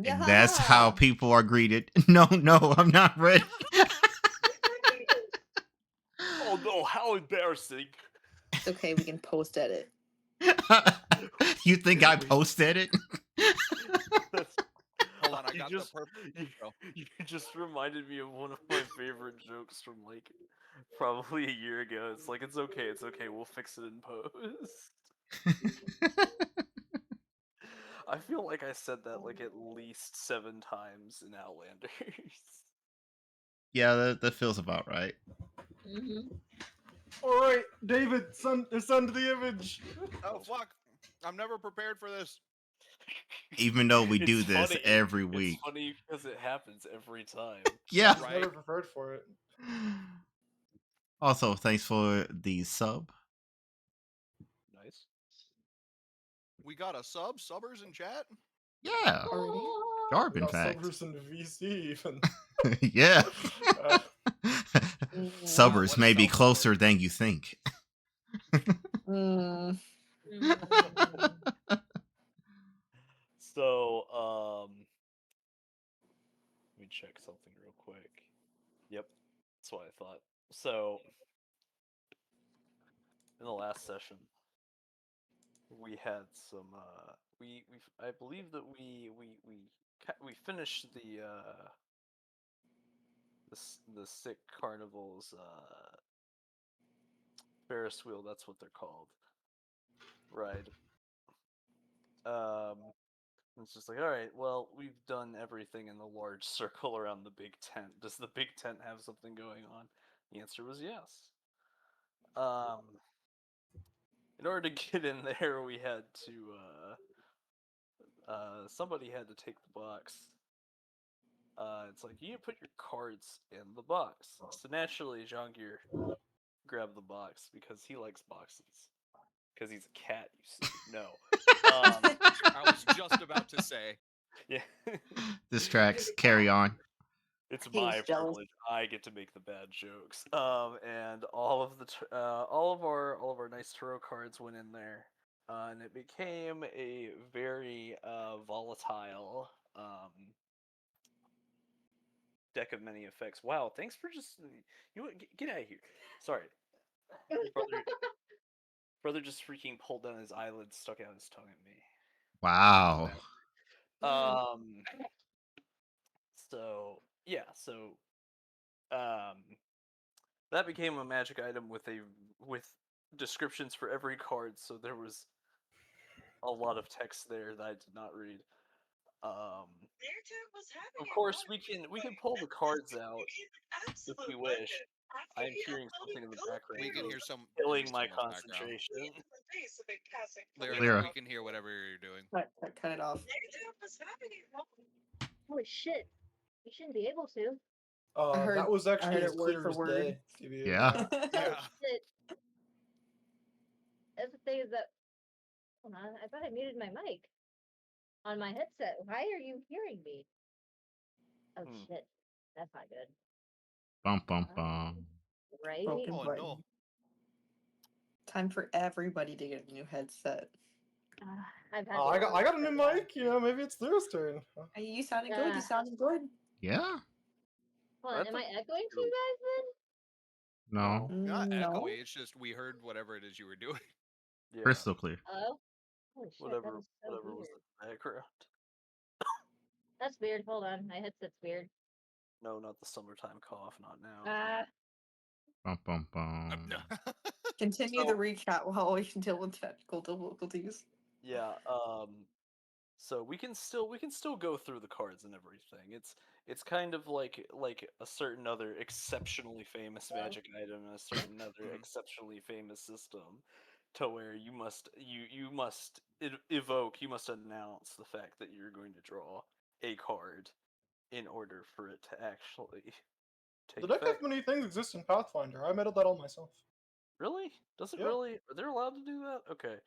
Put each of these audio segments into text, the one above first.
And that's how people are greeted. No, I'm not ready. Oh no, how embarrassing. It's okay, we can post edit. You think I posted it? Hold on, I got the perfect intro. You just reminded me of one of my favorite jokes from like probably a year ago. It's like it's okay, we'll fix it in post. I feel like I said that like at least 7 times in Outlanders. Yeah, that feels about right. All right, David, send the image. Oh fuck! I'm never prepared for this. Even though we do It's this funny. every week. It's funny because it happens every time. Yeah. I was never prepared for it. Also, thanks for the sub. Nice. We got a subbers in chat. Yeah. Jarb, in Got fact. subbers in VC even. Yeah. Subbers What a may be self-report. closer than you think. So, let me check something real quick. Yep, that's what I thought. So, in the last session, we had some. I believe that we finished the sick carnivals Ferris wheel. That's what they're called. Right. It's just like, all right, well, we've done everything in the large circle around the big tent. Does the big tent have something going on? The answer was yes. In order to get in there, we had to, somebody had to take the box. It's like, you put your cards in the box. So naturally, Jean-Gear grabbed the box because he likes boxes. Because he's a cat, you see. No. I was just about to say. Yeah. Distracts. Carry on. It's my privilege. I get to make the bad jokes. And all of our nice tarot cards went in there, and it became a very volatile deck of many effects. Wow, thanks for just get out of here. Sorry, brother just freaking pulled down his eyelids, stuck out his tongue at me. Wow. So yeah, that became a magic item with descriptions for every card, so there was a lot of text there that I did not read. Of course, we can pull the cards out if we wish. I'm hearing something in the background. We can hear some killing my someone's concentration. Lyra, we can hear whatever you're doing. Cut it off. Holy shit! You shouldn't be able to. That was actually as word clear for as word. day. Yeah. Yeah. Shit. That's the thing is that. Hold on, I thought I muted my mic on my headset. Why are you hearing me? Oh shit, that's not good. Bum bum bum. Right? Broken Oh button. no. Time for everybody to get a new headset. I've had I got a new mic. You know, maybe it's Lyra's turn. You sounded good. You sounded good. Yeah. Hold on, am I echoing to you guys then? No. Not No. echoey, it's just we heard whatever it is you were doing. Yeah. Crystal clear. Oh. Holy shit, Whatever that is so was weird. in the background. That's weird. Hold on, my headset's weird. No, not the summertime cough. Not now. Bum bum bum. Continue the recap while we can deal with technical difficulties. Yeah. So we can still go through the cards and everything. It's kind of like a certain other exceptionally famous magic item and a certain other exceptionally famous system, to where you must evoke, you must announce the fact that you're going to draw a card in order for it to actually take The deck effect. of many things exists in Pathfinder. I made that all myself. Really? Does it Yeah. really? Are they allowed to do that? Okay.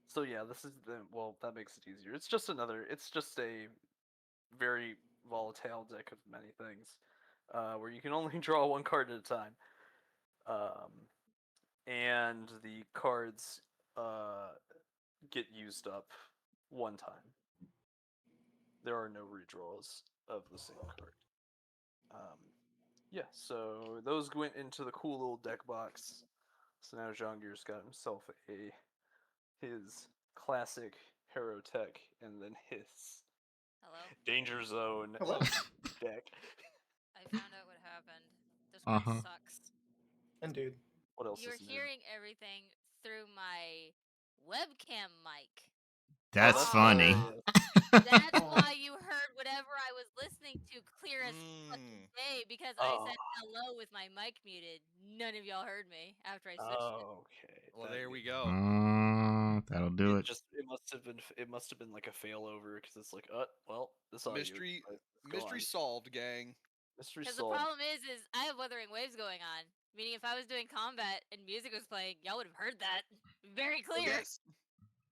So yeah, this is well, that makes it easier. It's just a very volatile deck of many things, where you can only draw one card at a time, and the cards get used up one time. There are no redraws of the same card. Yeah, so those went into the cool little deck box. So now Jean-Gear's got himself his classic Hero Tech and then his Hello? Danger Zone Hello. deck. I found out what happened. This Uh-huh. one sucks. Indeed. What else You're is new? hearing everything through my webcam mic. That's funny. hilarious. That's Oh. why you heard whatever I was listening to clear as fucking day, because I Oh. said hello with my mic muted. None of y'all heard me after I switched it. Okay. Well, that there we is- go. That'll do it. It must have been like a failover because it's like, well, this audio Mystery is mystery gone. solved, gang. Mystery Because the solved. problem is I have Wuthering Waves going on. Meaning, if I was doing combat and music was playing, y'all would have heard that very clear. Yes.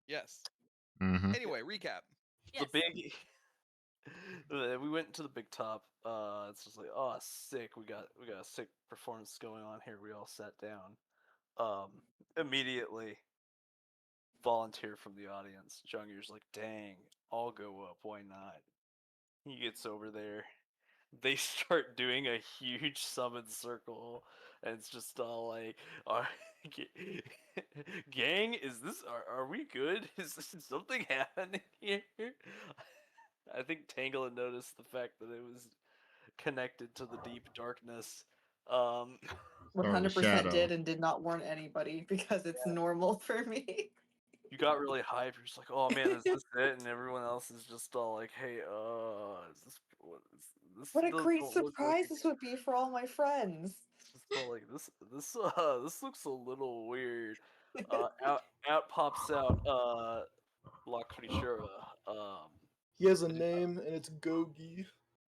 Yes. Mm-hmm. Anyway, recap. Yes. The big. We went to the big top. It's just like, oh, sick. We got a sick performance going on here. We all sat down. Immediately, volunteer from the audience. Jungir's like, dang, I'll go up. Why not? He gets over there. They start doing a huge summon circle, and it's just all like, gang, is this? Are we good? Is something happening here? I think Tangle had noticed the fact that it was connected to the deep darkness. 100% Shadow. did and did not warn anybody because it's normal for me. You got really hyped. You're just like, oh man, is this it? And everyone else is just all like, hey, is this this? What a doesn't great look like surprise this would be for all my friends. It's just all like this looks a little weird. Out pops out La Creatura. He has a name, and it's Gogi.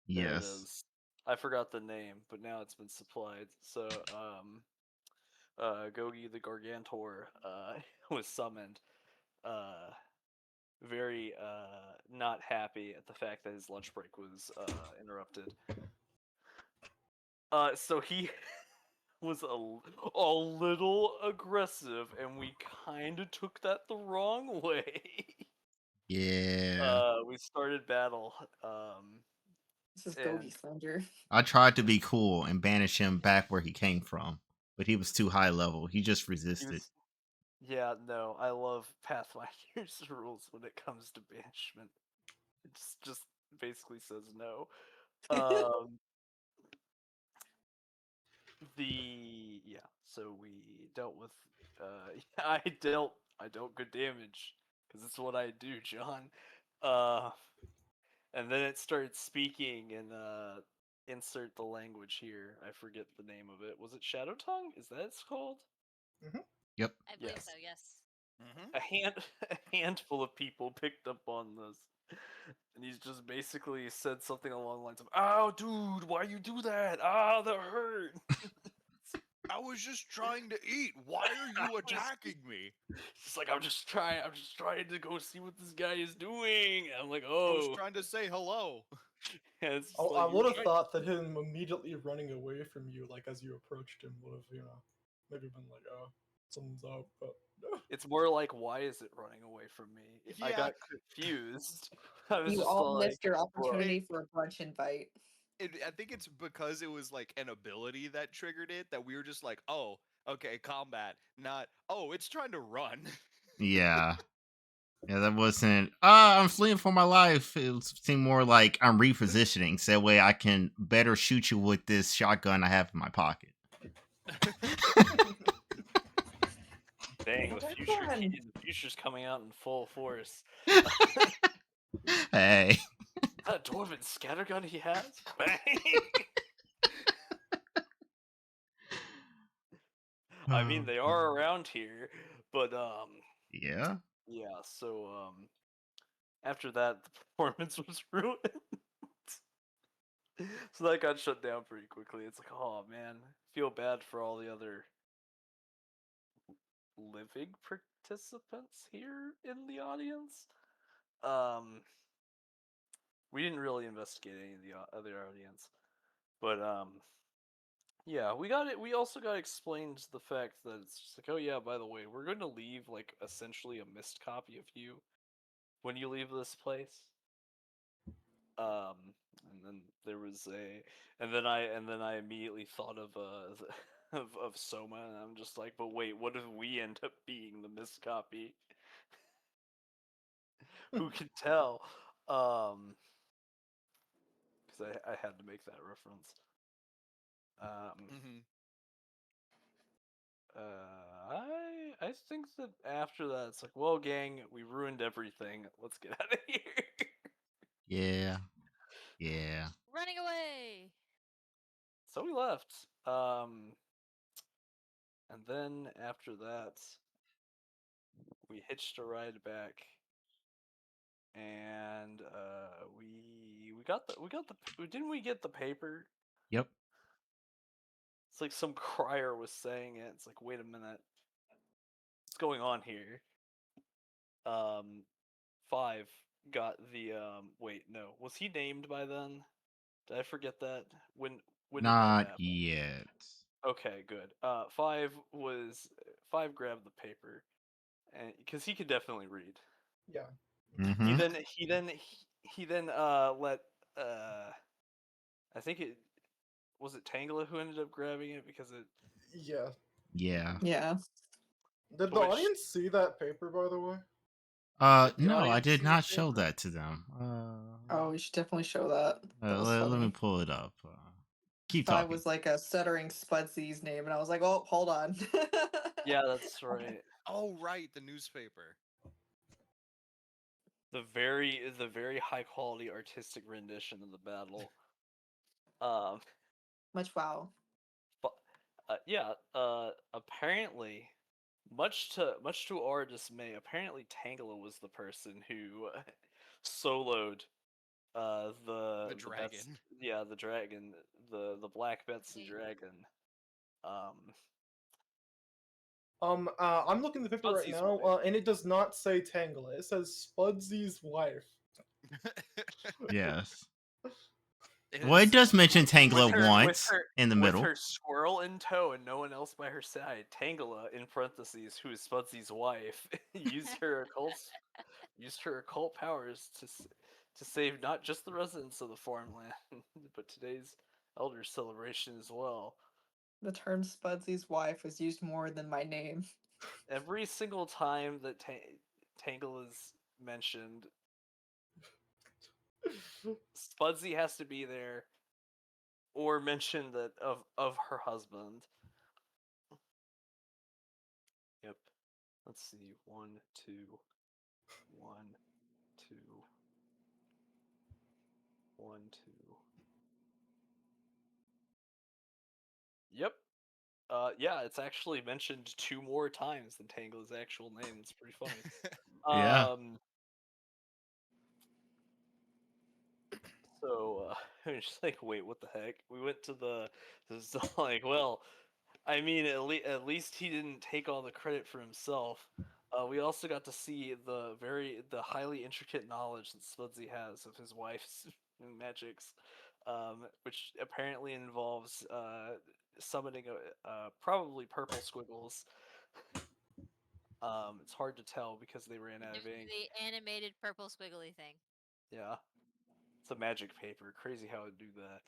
There it Yes. is. I forgot the name, but now it's been supplied. So Gogi the Gargantor was summoned. Very not happy at the fact that his lunch break was interrupted. So he was a little aggressive, and we kind of took that the wrong way. Yeah. We started battle. This is And Gogi Thunder. I tried to be cool and banish him back where he came from, but he was too high level. He just he resisted. was, yeah, no, I love Pathfinder's rules when it comes to banishment. It just basically says no. So we dealt with I dealt good damage because it's what I do, John. And then it started speaking and insert the language here. I forget the name of it. Was it Shadow Tongue? Is that it's called? Yep. I believe Yes. so, yes. A handful of people picked up on this. And he's just basically said something along the lines of, "Ow, dude, why you do that? Ah, that hurt." I was just trying to eat. Why are you attacking me? He's like, I'm just trying to go see what this guy is doing. And I'm like, I oh. was trying to say hello. And it's just I like, would have thought that him immediately running away from you, like as you approached him, would have, maybe been like, oh, something's up. But it's more like, why is it running away from me? I Yeah. got confused. I was You just all like, missed your "Whoa." opportunity for a brunch invite. I think it's because it was like an ability that triggered it that we were just like, oh, okay, combat, not, oh, it's trying to run. Yeah. Yeah, that wasn't. I'm fleeing for my life. It seemed more like I'm repositioning, so that way I can better shoot you with this shotgun I have in my pocket. Dang, Shotgun. the future's coming out in full force. Hey. That dwarven scattergun he has? Bang! I mean, they are around here, but Yeah. yeah. So after that, the performance was ruined. So that got shut down pretty quickly. It's like, oh man, feel bad for all the other living participants here in the audience. We didn't really investigate any of the other audience, but yeah, we got it. We also got explained the fact that it's just like, oh yeah, by the way, we're going to leave like essentially a missed copy of you when you leave this place. Um, and then there was a, and then I immediately thought of of Soma, and I'm just like, but wait, what if we end up being the missed copy? Who can tell? Because I had to make that reference. Um, Mm-hmm. I think that after that, it's like, well, gang, we ruined everything. Let's get out of here. Yeah. Yeah. Running away. So we left. And then after that, we hitched a ride back, and we got the didn't we get the paper? Yep. It's like some crier was saying it. It's like, wait a minute, what's going on here? Um, Five got the Wait, no, was he named by then? Did I forget that? When did that Not happen? yet. Okay, good. Five grabbed the paper, and because he could definitely read. Yeah. He Mm-hmm. then he then let uh I think it was it Tangela who ended up grabbing it because it Yeah. Yeah. Yeah. Did to the which audience see that paper, by the way? did the No, I audience did see the not show paper? that to them. Oh, we should definitely show that. That was Let me funny. pull it up. Keep Thought it talking. was like a stuttering Spudsy's name, and I was like, oh, hold on. Yeah, that's right. Oh, right, the newspaper. The very high quality artistic rendition of the battle. Um, Much wow. but yeah, apparently, much to our dismay, apparently Tangela was the person who soloed The the Bets dragon. yeah the dragon the Black Betsy dragon um I'm looking at the paper right Spudsy's now, wife. and it does not say Tangela. It says Spudsy's wife. Yes. Well, it It's does mention with Tangela her once in the with middle. her squirrel in tow and no one else by her side. Tangela, in parentheses, who is Spudsy's wife, used her occult powers to save not just the residents of the farmland, but today's elder celebration as well. The term Spudsy's wife was used more than my name. Every single time that Tangle is mentioned, Spudsy has to be there or mention that of her husband. Yep. Let's see. One, two, one, two, one, two. Yep. Yeah, it's actually mentioned two more times than Tangle's actual name. It's pretty funny. Yeah. Um. So I was just like, wait, what the heck? We went to the. It's like, well, I mean, at least he didn't take all the credit for himself. We also got to see the highly intricate knowledge that Spudsy has of his wife's magics, which apparently involves summoning probably purple squiggles. It's hard to tell because they ran out of ink. The animated purple squiggly thing. Yeah, it's a magic paper. Crazy how it do that.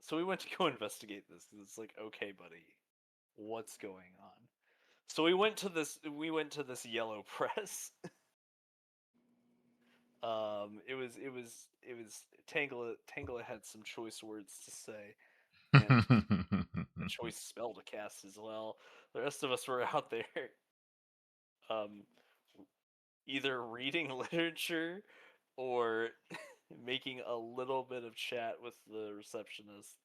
So we went to go investigate this because it's like, okay, buddy, what's going on? So we went to this yellow press. It was Tangela had some choice words to say and a choice spell to cast as well. The rest of us were out there um either reading literature or making a little bit of chat with the receptionist.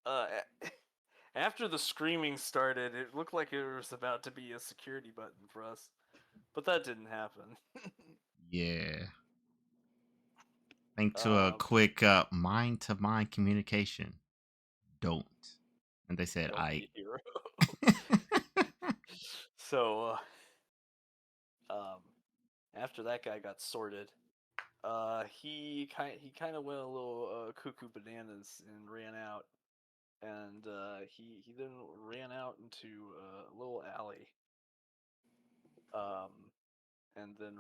uh After the screaming started, it looked like it was about to be a security button for us, but that didn't happen. Yeah. Think to a um, quick mind to mind communication. Don't. And they said, don't I. be a hero. So, um, after that guy got sorted, he kind of went a little cuckoo bananas and ran out, and he then ran out into a little alley Um, and then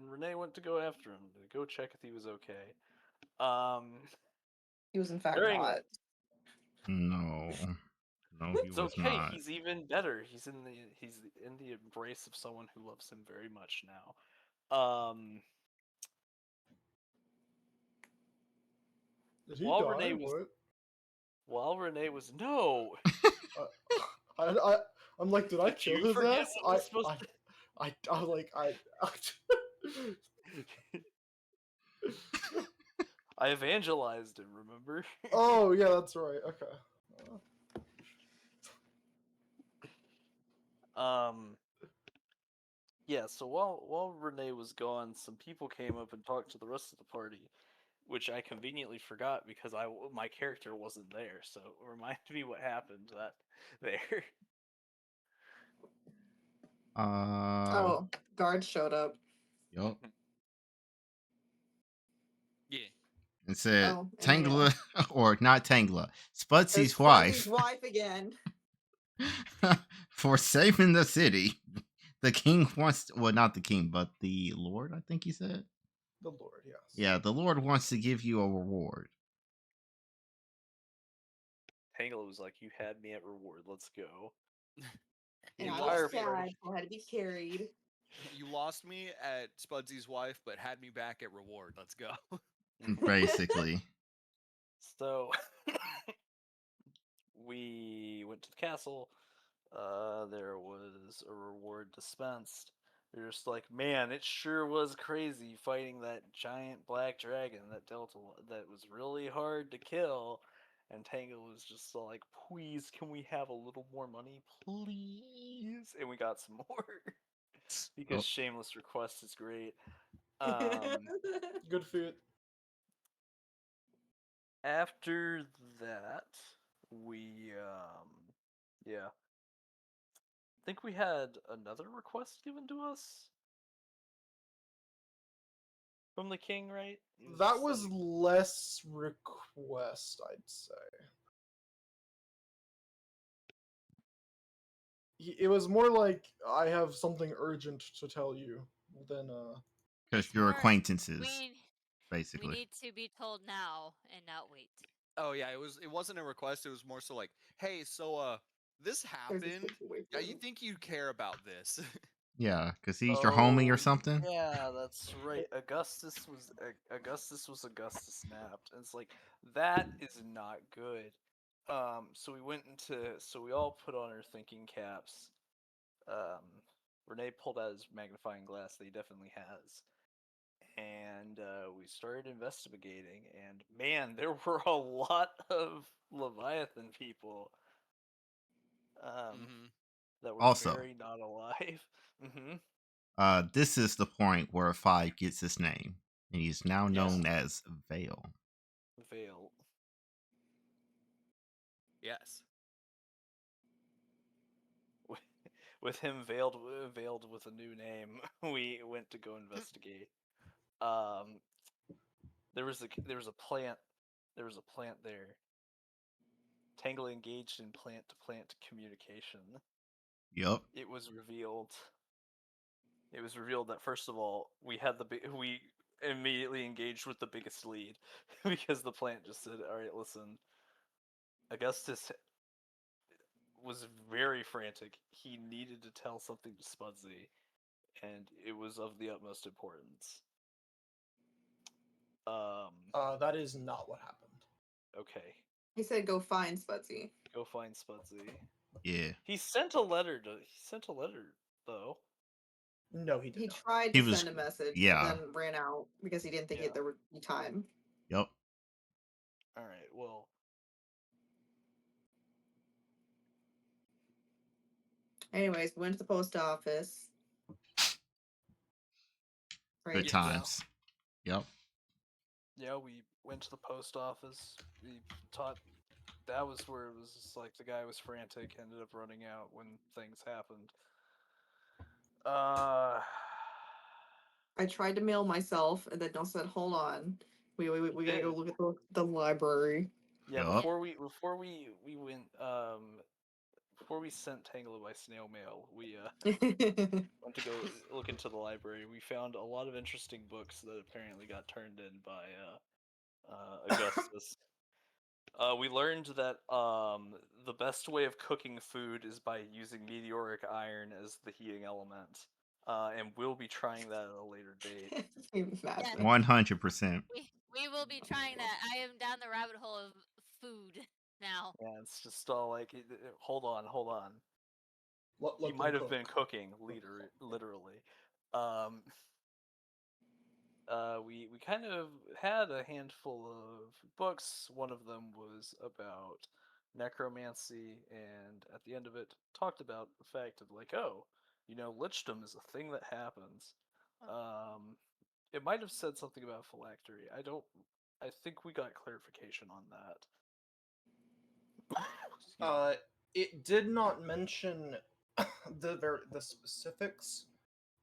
Renee went to go after him to go check if he was okay. Um, He was in fact during not. No, no, he it's was okay. not. He's even better. He's in the embrace of someone who loves him very much now. Did he While die? Renee was What? while Renee was no. Uh, I, I'm like, did I Did kill you his forget ass? what was supposed I like, I evangelized him, remember? Oh yeah, that's right. Okay. Um, yeah, so while Renee was gone, some people came up and talked to the rest of the party, which I conveniently forgot because my character wasn't there. So remind me what happened that there. Oh, guards showed up. Yup. Yeah. And said Oh, and yeah. Tangela, or not Tangela, It's Spudsy's Fuzzy's wife, wife again. for saving the city. The king wants, well, not the king, but the Lord, I think he said. The Lord, yes. Yeah, the Lord wants to give you a reward. Tangela was like, "You had me at reward. Let's go." And The I entire was sad, party. so I had to be carried. You lost me at Spudsy's wife, but had me back at reward. Let's go. Basically. So we went to the castle. There was a reward dispensed. You're just like, man, it sure was crazy fighting that giant black dragon that that was really hard to kill. And Tango was just like, please, can we have a little more money, please? And we got some more because Oh, shameless request is great. Um, Good feat. After that, yeah, I think we had another request given to us from the king, right? It That just was like, less request, I'd say. It was more like I have something urgent to tell you than because It's your more acquaintances, we basically. need to be told now and not wait. Oh yeah, it wasn't a request, it was more so like, hey, so this There's a happened. Yeah, you situation. think you'd care about this. Yeah, because he's your homie or oh something. yeah, that's right. Augustus was Augustus snapped, and it's like that is not good. So we all put on our thinking caps. Um, Renee pulled out his magnifying glass that he definitely has, and we started investigating. And man, there were a lot of Leviathan people hmm that were Also, very not alive. this is the point where Five gets his name, and he's now Yeah, known as Vale. Veil. Yes. With him veiled with a new name, we went to go investigate. There was a plant there. Tangle engaged in plant to plant communication. Yup. It was revealed. It was revealed that first of all, we immediately engaged with the biggest lead because the plant just said, "All right, listen, Augustus was very frantic. He needed to tell something to Spudsy, and it was of the utmost importance." Um, that is not what happened. okay, He said go find Spudsy. go find Spudsy. Yeah. He sent a letter though. No, he did He not. tried He to was, send a message, but yeah. then ran out because he didn't think Yeah. there would be time. Yup. All right. Well, Anyways, we went to the post office. Good Right. Yes. times. Yup. yeah, we went to the post office. We taught. That was where it was just like the guy was frantic, ended up running out when things happened. Uh, I tried to mail myself, and then Don said, "Hold on, we gotta go did. look at the library." Yeah, Yup. we went before we sent Tangle by snail mail, we went to go look into the library, we found a lot of interesting books that apparently got turned in by Augustus. We learned that the best way of cooking food is by using meteoric iron as the heating element, and we'll be trying that at a later date. Yes, Madness. 100%. we will be trying that. I am down the rabbit hole of food now. Yeah, it's just all like, hold on, hold on. He Let them might have been cook. cooking, literally. Um, we kind of had a handful of books. One of them was about necromancy, and at the end of it, talked about the fact of like, oh, lichdom is a thing that happens. Um, it might have said something about phylactery. I don't. I think we got clarification on that. Excuse me. It did not mention the specifics,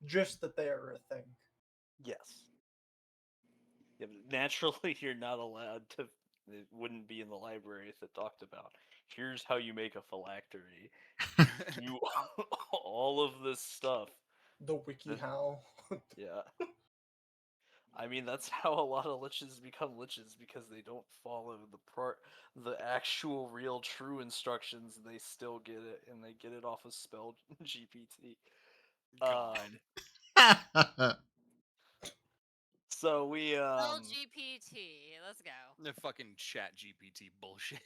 just that they are a thing. Yes. Yeah, but naturally, you're not allowed to. It wouldn't be in the library if it talked about. Here's how you make a phylactery. You all of this stuff. The wiki This, how. yeah. I mean, that's how a lot of liches become liches because they don't follow the actual, real, true instructions. They still get it, and they get it off of spell GPT. God. So we LGBT. Let's go. The fucking chat GPT bullshit.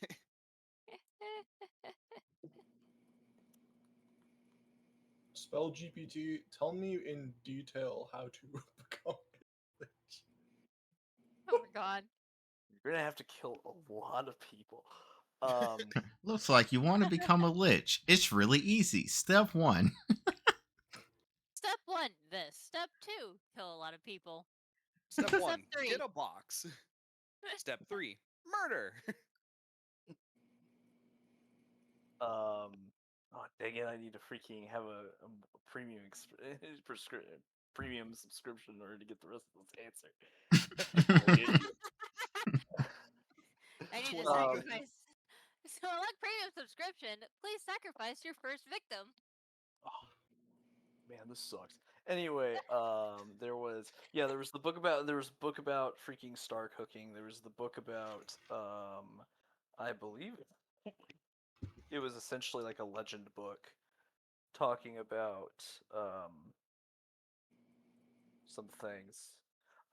Spell GPT, tell me in detail how to become a lich. Oh my god. you're gonna have to kill a lot of people. Um, Looks like you want to become a lich. It's really easy. Step 1. Step 1, this. Step 2, kill a lot of people. Step Step 1, 3. get a box. Step 3, murder. oh dang it! I need to freaking have a premium premium subscription in order to get the rest of this answer. Like idiot. I need to 20 sacrifice. So, like premium subscription, please sacrifice your first victim. Oh, man, this sucks. Anyway, there was a book about freaking star cooking. There was the book about I believe it was essentially like a legend book talking about some things.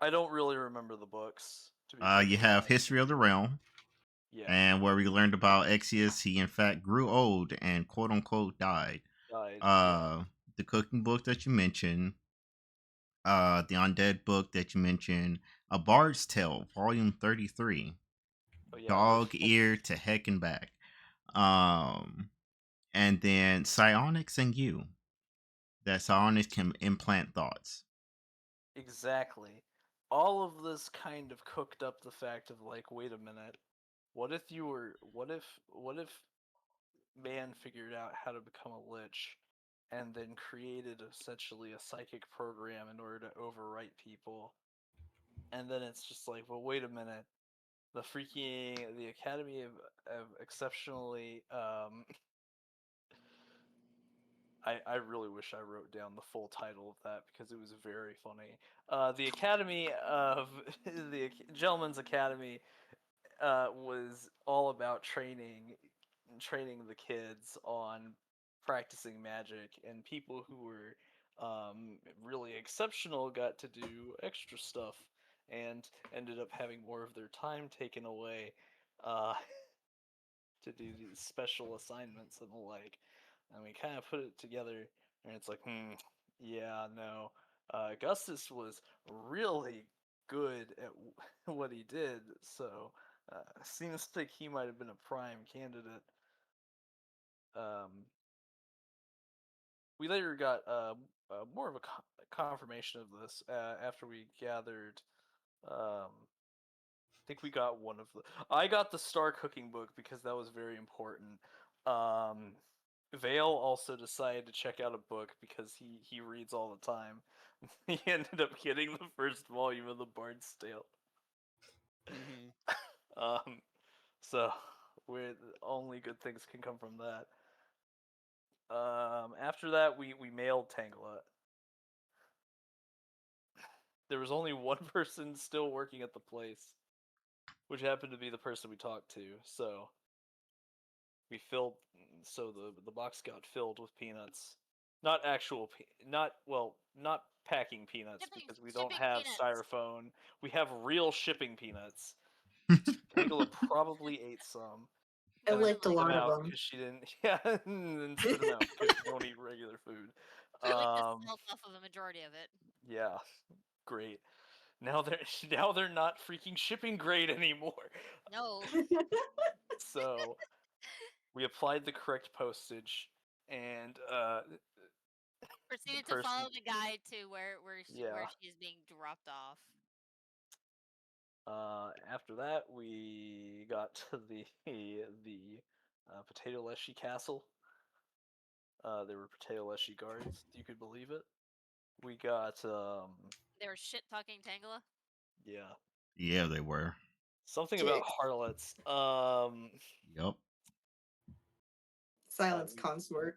I don't really remember the books, to be You perfectly have honest. History of the Realm, Yeah, and where we learned about Exius. He, in fact, grew old and quote unquote died. died. Yeah. Uh, the cooking book that you mentioned, the undead book that you mentioned, A Bard's Tale, Volume 33, Oh yeah. Dog Ear to Heck and Back. Um, and then Psionics and You, that psionics can implant thoughts. Exactly. All of this kind of cooked up the fact of like, wait a minute. What if man figured out how to become a lich and then created essentially a psychic program in order to overwrite people? And then it's just like, well, wait a minute. The Academy of Exceptionally I really wish I wrote down the full title of that because it was very funny. The Academy of Gentleman's Academy was all about training the kids on practicing magic, and people who were really exceptional got to do extra stuff and ended up having more of their time taken away uh, to do these special assignments and the like. And we kind of put it together, and it's like, yeah, no. Augustus was really good at what he did, so seems like he might have been a prime candidate. Um, we later got more of a confirmation of this after we gathered. I think we got one of the. I got the Star Cooking book because that was very important. Um, Vale also decided to check out a book because he reads all the time. He ended up getting the first volume of the Bard's Tale. Mm-hmm. Um, so we're only good things can come from that. After that, we mailed Tangela. there was only one person still working at the place, which happened to be the person we talked to. So we filled, so the box got filled with peanuts, not actual, not packing peanuts because we don't shipping have peanuts. styrofoam. We have real shipping peanuts. Angela probably ate some. I More than licked a likely. lot of Out them. because she didn't. Yeah, and spit them out because you don't eat regular food. I licked the salt off of a majority of it. Yeah, great. Now they're now they're not freaking shipping grade anymore. No. So we applied the correct postage, and Proceeded to person, follow the guide to where yeah. she is being dropped off. After that, we got to the potato leshy castle. There were potato leshy guards. You could believe it. We got They were shit talking Tangela. yeah, Yeah, they were. something about Dicks. harlots. Yep. Silence consort.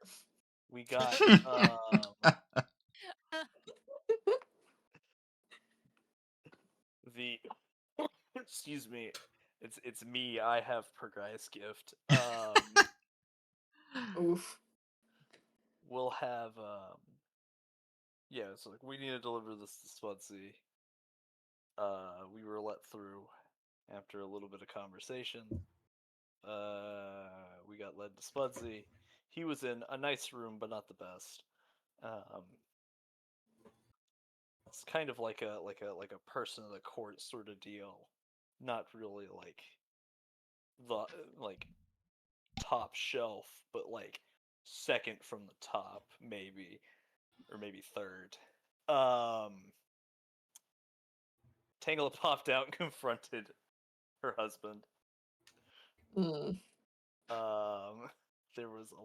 We got the excuse me. It's me. I have Pergai's gift. Oof. We'll have yeah. It's like we need to deliver this to Spudsy. We were let through after a little bit of conversation. We got led to Spudsy. He was in a nice room, but not the best. It's kind of like a person of the court sort of deal. Not really the like top shelf, but second from the top, maybe, or maybe third. Tangela popped out and confronted her husband. Mm. There was a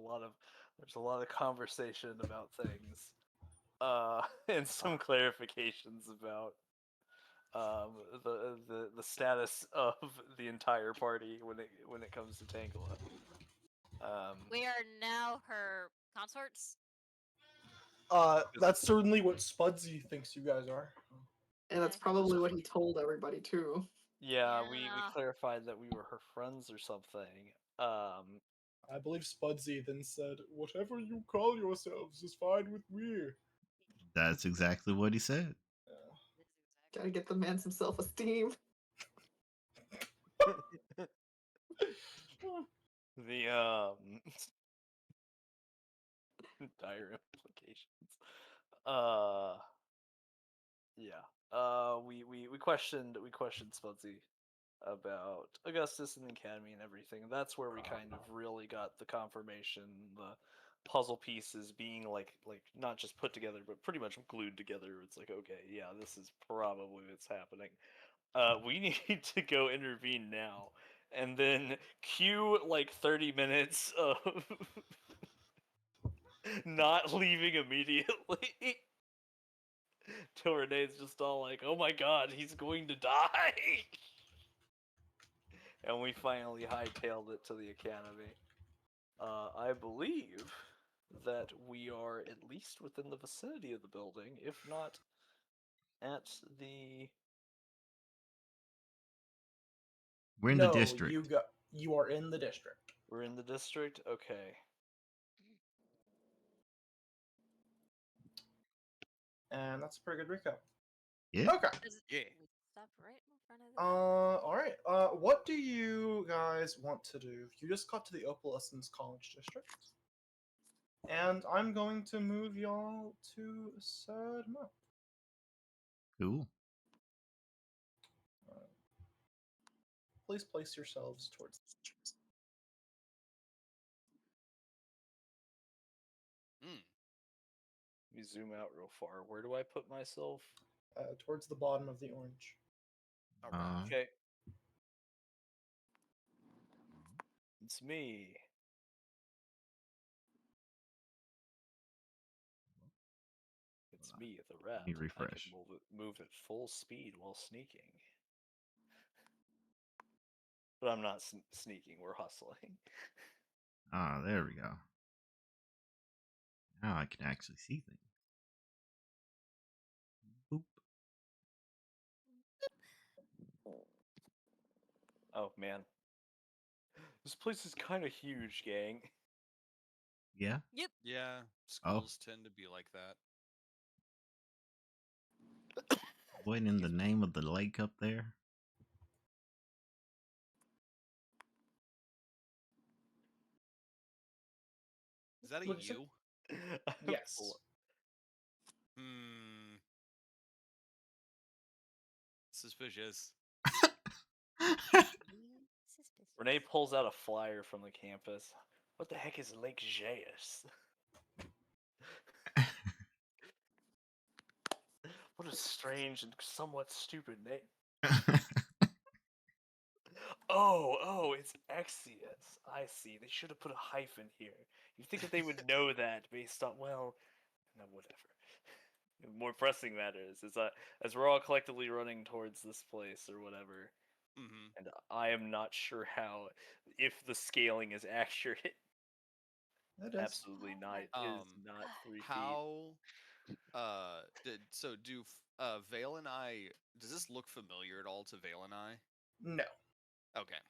lot of conversation about things, and some clarifications about the status of the entire party when it comes to Tangela. We are now her consorts. That's certainly what Spudsy thinks you guys are. And that's Okay. probably what he told everybody too. Yeah, we Yeah. clarified that we were her friends or something. I believe Spudsy then said, "Whatever you call yourselves is fine with me." That's exactly what he said. Gotta get the man some self-esteem. The dire implications. Yeah. We questioned Spudsy about Augustus and the Academy and everything. That's where we kind of really got the confirmation, the puzzle pieces being not just put together, but pretty much glued together. It's like, okay, yeah, this is probably what's happening. We need to go intervene now, and then cue 30 minutes of not leaving immediately. Till Renee's just all like, "Oh my god, he's going to die!" And we finally hightailed it to the academy. I believe that we are at least within the vicinity of the building, if not at the. We're in No, the district. you are in the district. We're in the district? Okay. And that's a pretty good recap. Yeah. Okay. Yeah. We stop right in front of the. Alright. What do you guys want to do? You just got to the Opalescence College District. And I'm going to move y'all to said map. Cool. Please place yourselves towards the district. Let me zoom out real far. Where do I put myself? Towards the bottom of the orange. Uh, Okay. It's me. It's me, the rat. me I can refresh. move at full speed while sneaking. But I'm not sneaking, we're hustling. Ah, there we go. Now I can actually see things. Boop. Oh man, this place is kind of huge, gang. Yeah. Yep. Yeah, Oh, schools tend to be like that. what in the name of the lake up there? Is that a What'd you say? you? Yes. Hmm. Suspicious. Suspicious. Renee pulls out a flyer from the campus. What the heck is Lake Jayus? What a strange and somewhat stupid name. Oh, it's Exius. I see. They should have put a hyphen here. You'd think that they would know that based on, well, no, whatever. More pressing matters is as we're all collectively running towards this place or whatever, Mm-hmm. and I am not sure how, if the scaling is accurate. It is. Absolutely not. It is not 3 feet. How do Vale and I, does this look familiar at all to Vale and I? No. Okay.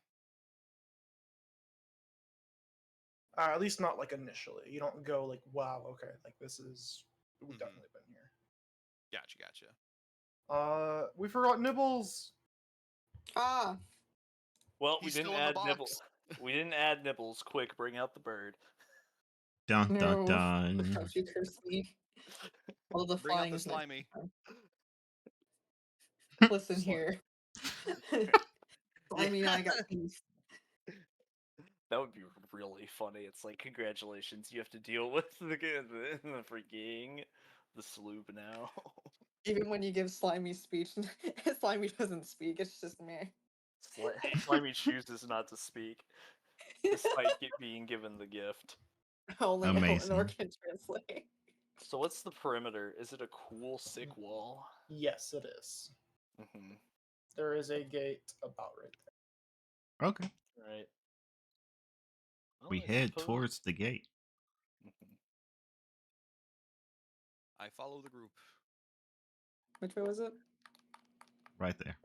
At least not like initially. You don't go like, wow, okay, like this is we've Mhm. definitely been here. Gotcha. We forgot Nibbles. Ah, Well, He's still in the box. We didn't add Nibbles. Quick, bring out the bird. Dun dun no. dun. Don't you curse me. Although the Bring out flying the is nice. slimy. Listen Sli- here. I mean, I got peace. That would be really funny. It's like, congratulations, you have to deal with the freaking the sloop now. Even when you give Slimy speech, Slimy doesn't speak. It's just me. Slimy chooses not to speak, despite being given the gift. Only Amazing. Eleanor can translate. So what's the perimeter? Is it a cool, sick wall? Yes, it is. Mm-hmm. There is a gate about right there. Okay. Right. Well, We I head suppose- towards the gate. Mhm. I follow the group. Which way was it? Right there.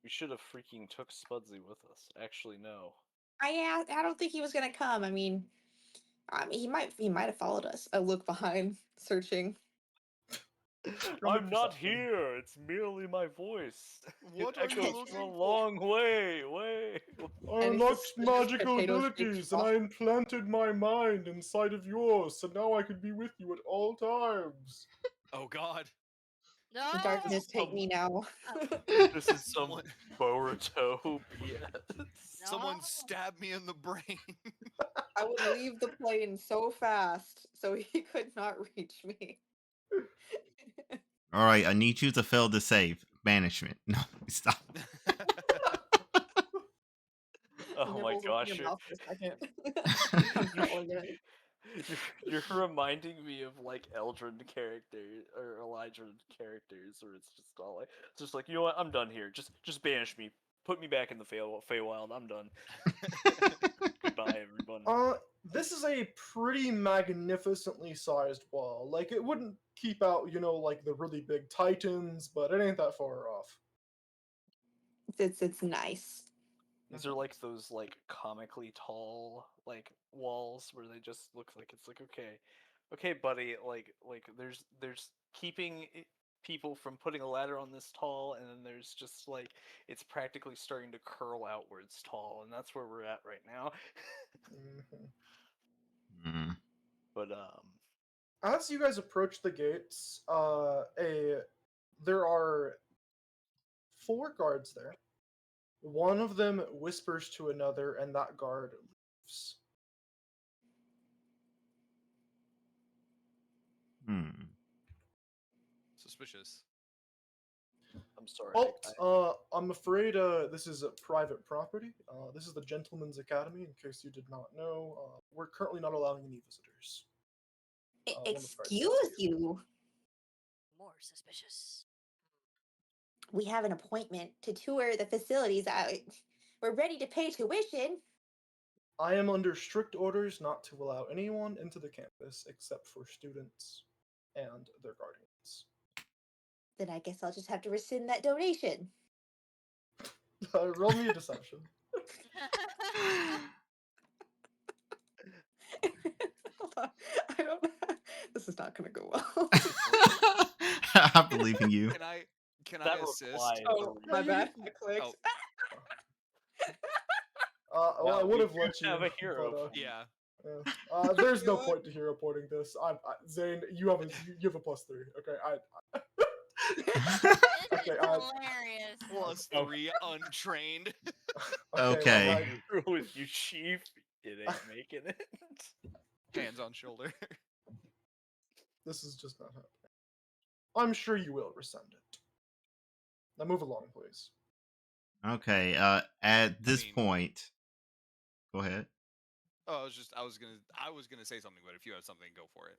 We should have freaking took Spudsy with us. Actually, no. I don't think he was gonna come. I mean, he might have followed us. I look behind, searching. Roll me I'm not perception. here. It's merely my voice. What it are you echoes looking from a for? long way. I Any unlocked suspicious magical potato-shaped abilities, stuff? and I implanted my mind inside of yours, so now I could be with you at all times. Oh God. No. Darkness, take me now. This is some Someone, Boruto BS. someone No. stabbed me in the brain. I would leave the plane so fast so he could not reach me. All right, I need you to fail the save. Banishment. No, stop. Oh my Nibbles open gosh, your mouth for a second. Controlling it. you're reminding me of like Eldrin characters or Elijah characters, where it's just all like, it's just like, you know what, I'm done here. Just banish me. Put me back in the Feywild. I'm done. Goodbye, everyone. This is a pretty magnificently sized wall. Like, it wouldn't keep out, like the really big titans, but it ain't that far off. It's nice. These are like those like comically tall like walls where they just look like, it's like, okay, buddy, like there's keeping people from putting a ladder on this tall, and then there's just like, it's practically starting to curl outwards tall, and that's where we're at right now. Mhm. Mm. But As you guys approach the gates, there are 4 guards there. One of them whispers to another, and that guard leaves. Hmm. Suspicious. I'm sorry. Alt, I'm afraid this is a private property. This is the Gentleman's Academy, in case you did not know. We're currently not allowing any visitors. One of the guards says to Excuse you. More suspicious. We have an appointment to tour the facilities. We're ready to pay tuition. I am under strict orders not to allow anyone into the campus except for students and their guardians. Then I guess I'll just have to rescind that donation. Roll me a deception. Hold on. I don't. This is not gonna go well. I believe in you. Can I That assist? replies Oh, are my you bad. can- I clicked. Oh. Well, I Wow, would we have let do you, have a hero but point. Yeah. there's You no know what? point to hero pointing this. Zane, you have a +3. Okay, This Okay, is hilarious. +3 untrained. okay, Okay. With you, Chief, it ain't making it. Hands on shoulder. this is just not happening. I'm sure you will resend it. Now move along, please. Okay. At this mean- point, go ahead. Oh, I was gonna say something, but if you have something, go for it.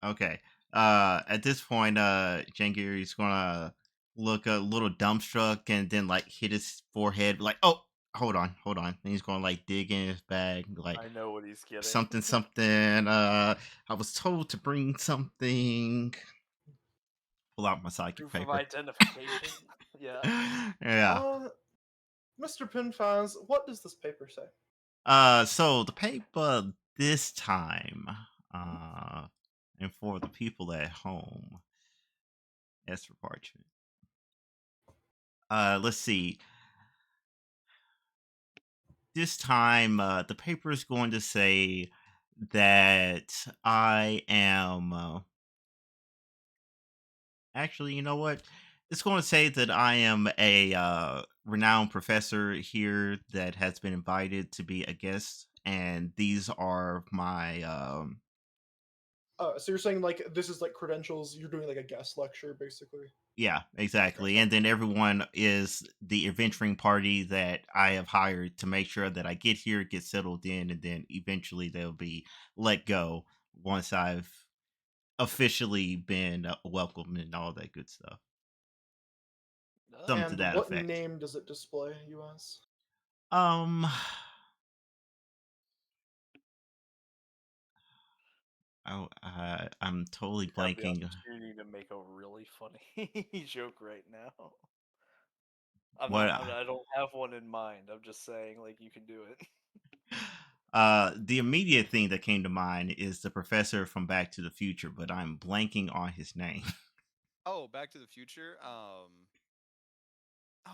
Okay. At this point, Jangieri's gonna look a little dumbstruck and then like hit his forehead, like, oh, hold on. And he's gonna like dig in his bag, like I know what he's getting. something. I was told to bring something. Pull out my psychic Proof of paper. identification. Yeah. Yeah. Mr. Pinfaz, what does this paper say? So the paper this time, and for the people at home, as for parchment. Let's see. This time, the paper is going to say that I am. Actually, you know what? It's going to say that I am a renowned professor here that has been invited to be a guest, and these are my. So you're saying like this is like credentials? You're doing like a guest lecture, basically. Yeah, exactly. And then everyone is the adventuring party that I have hired to make sure that I get here, get settled in, and then eventually they'll be let go once I've officially been welcomed and all that good stuff. Something to And that what effect. name does it display, US? Um, I'm totally Have the blanking. opportunity to make a really funny joke right now. I'm What? not. I don't have one in mind. I'm just saying, like, you can do it. The immediate thing that came to mind is the professor from Back to the Future, but I'm blanking on his name. Oh, Back to the Future. Oh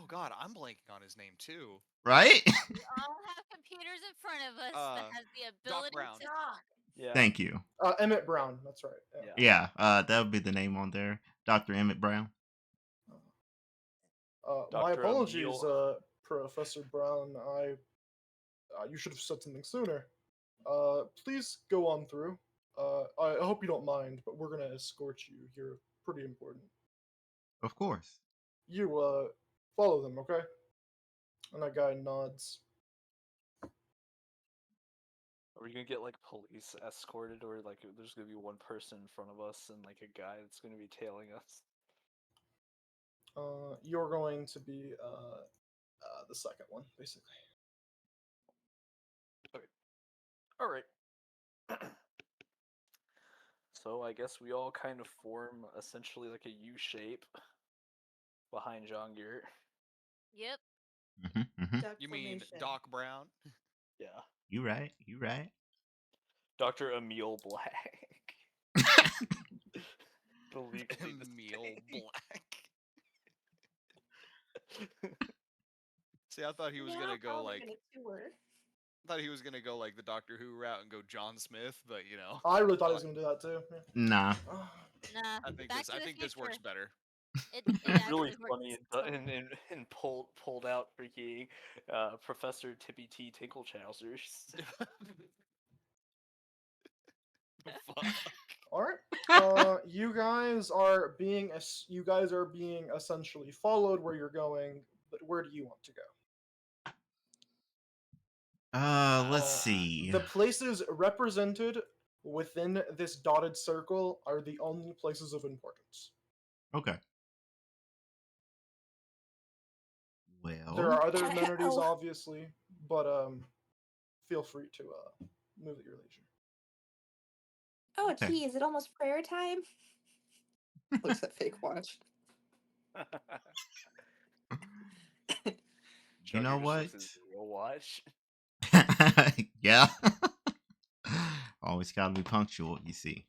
God, I'm blanking on his name too. Right? We all have computers in front of us that has the Doc ability Brown. to talk. Yeah. Thank you. Emmett Brown. That's right. Yeah. Yeah, that would be the name on there. Dr. Emmett Brown. My Dr. apologies, Emil. Professor Brown. You should have said something sooner. Please go on through. I hope you don't mind, but we're gonna escort you here. Pretty important. Of course. You follow them, okay? And that guy nods. Are we gonna get like police escorted, or like there's gonna be one person in front of us and like a guy that's gonna be tailing us? You're going to be the second one, basically. All right. So I guess we all kind of form essentially like a U shape behind John Gear. Yep. Duck You mean formation. Doc Brown? Yeah. You right. Dr. Emil Black. The legally Emil distinct. Black. See, I thought he was gonna go like. I thought he was gonna go like the Doctor Who route and go John Smith, but you know. I really thought he was gonna do that too. Yeah. Nah. Nah. I think Back to the this future. works better. It Really actually funny works. and pulled out freaking Professor Tippy T Tinkle Trousers. Fuck. All right. You guys are being essentially followed where you're going. But where do you want to go? Let's see. The places represented within this dotted circle are the only places of importance. Okay. There Well, are other amenities, obviously, but feel free to move at your leisure. Oh, Okay. gee, is it almost prayer time? Looks at fake watch. You know Chugger just what? looks at his real watch. Yeah. Always gotta be punctual, you see.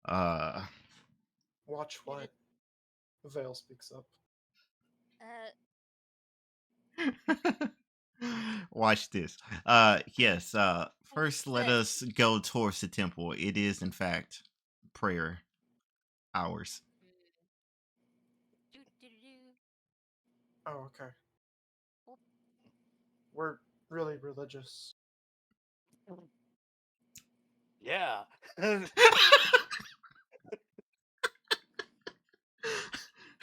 Uh Watch what? Vale speaks up. Watch this. Yes, first let This. us go towards the temple. It is in fact prayer hours. Do. Oh, okay. Oop. We're really religious. Yeah.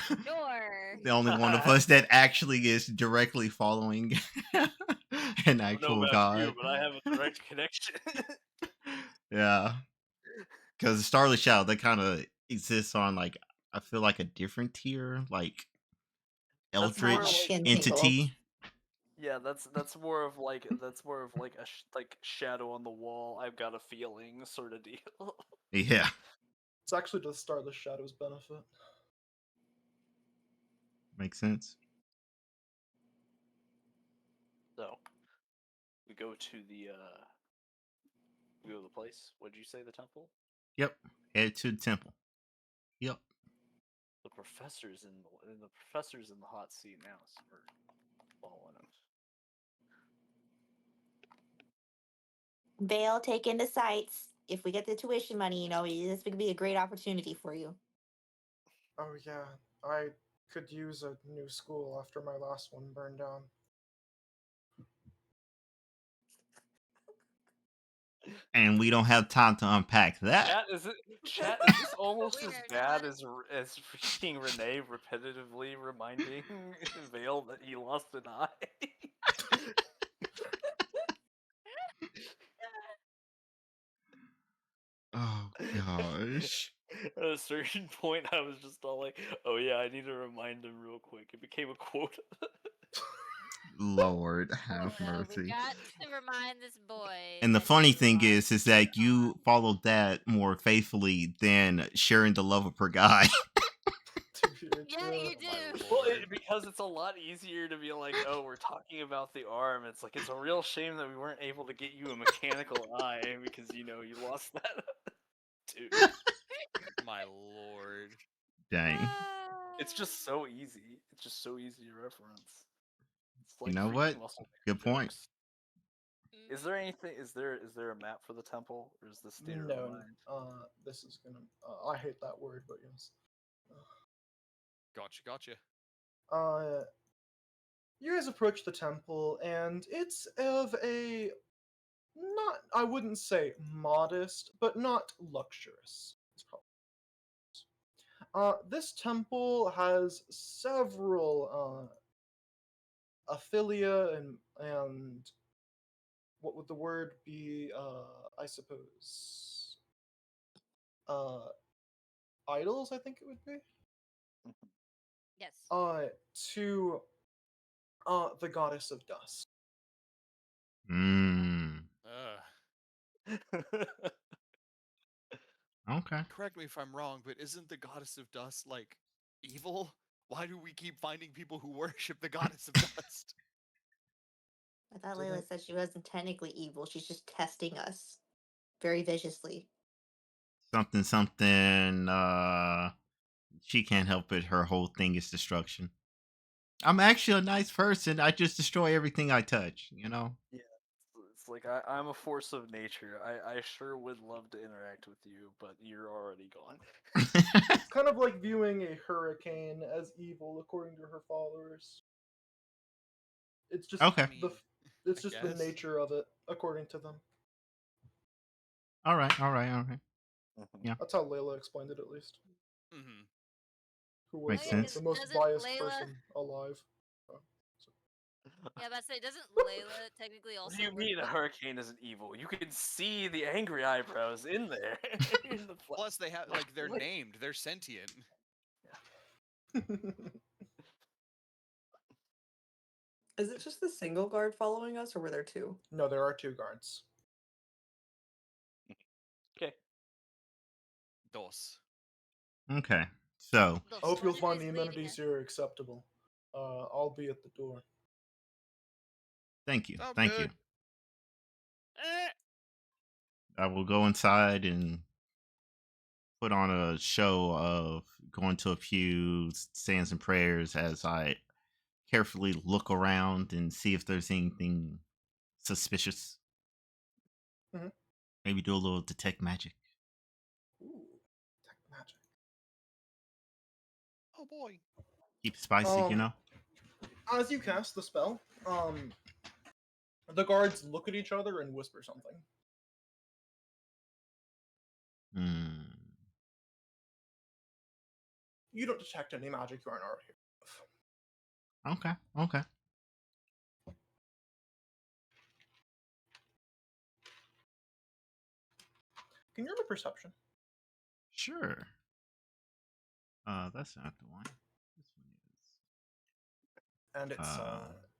Sure. The only one of us that actually is directly following an I don't know actual about you, god. but I have a direct connection. Yeah, because the Starlit Shadow that kind of exists on like I feel like a different tier, like That's more Not eldritch like like in Tingle. entity. yeah, that's more of like a like shadow on the wall. I've got a feeling sort of deal. Yeah, It's actually to the Starless Shadow's benefit. makes sense. So we go to the place. What'd you say? The temple. Yep, head to the temple. Yep. The professor's in the hot seat now, so we're following him. Vale, take into sights. If we get the tuition money, this would be a great opportunity for you. Oh yeah, I could use a new school after my last one burned down. And we don't have time to unpack that. Chat, is this almost We as are bad not. as freaking Renee repetitively reminding Vale that he lost an eye? Oh gosh. At a certain point, I was just all like, "Oh yeah, I need to remind him real quick." It became a quote. Lord Oh have no, we mercy. got to remind this boy And the that he funny thing lost is his that you eye. followed that more faithfully than sharing the love of per guy. Yeah, you My do. Well, lord. because it's a lot easier to be like, "Oh, we're talking about the arm." It's like it's a real shame that we weren't able to get you a mechanical eye because you lost that too. My lord. Dang. It's just so easy. It's just so easy to reference. It's You like know freaking what? muscle Good memory point. jokes. Is there anything? Is there a map for the temple, or is this theater of the No, mind? this is gonna. I hate that word, but yes. Gotcha. Uh, you guys approach the temple, and it's of a not. I wouldn't say modest, but not luxurious. It's probably. This temple has several affiliate and what would the word be? I suppose uh, idols. I think it would be Yes. uh, to the goddess of dust. Mm. Okay. Correct me if I'm wrong, but isn't the goddess of dust like evil? Why do we keep finding people who worship the goddess of dust? I thought Layla Didn't said she wasn't technically evil. She's just testing us very viciously. Something. She can't help it. Her whole thing is destruction. I'm actually a nice person. I just destroy everything I touch. You know. Yeah, it's like I'm a force of nature. I sure would love to interact with you, but you're already gone. it's kind of like viewing a hurricane as evil according to her followers. It's just I Okay. the mean, it's I just the guess. nature of it according to them. All right. All right. All right. Mhm. Yeah. That's how Layla explained it, at least. Mm-hmm. Who Oh was Makes yeah, sense. the because most doesn't biased Layla? person alive. So- Yeah, but I say, doesn't Layla technically What do also you work mean a with? hurricane isn't evil? You can see the angry eyebrows in there. in the Plus, they have like they're like, named. They're sentient. Is it just the single guard following us, or were there two? no, there are two guards. okay. Dos. Okay. So I Dos. hope you'll What find is the leading amenities us? here acceptable. I'll be at the door. Thank you. Sounds Thank you. good. Eh, I will go inside and put on a show of going to a few stands and prayers as I carefully look around and see if there's anything suspicious. Mhm. Maybe do a little detect magic. Ooh, tech magic. Oh boy. Keep it spicy, you Um, know? as you cast the spell, the guards look at each other and whisper something. Hmm. You don't detect any magic you aren't already aware of. Okay. Okay. Can you roll a perception? Sure. That's not the one. This one And is. it's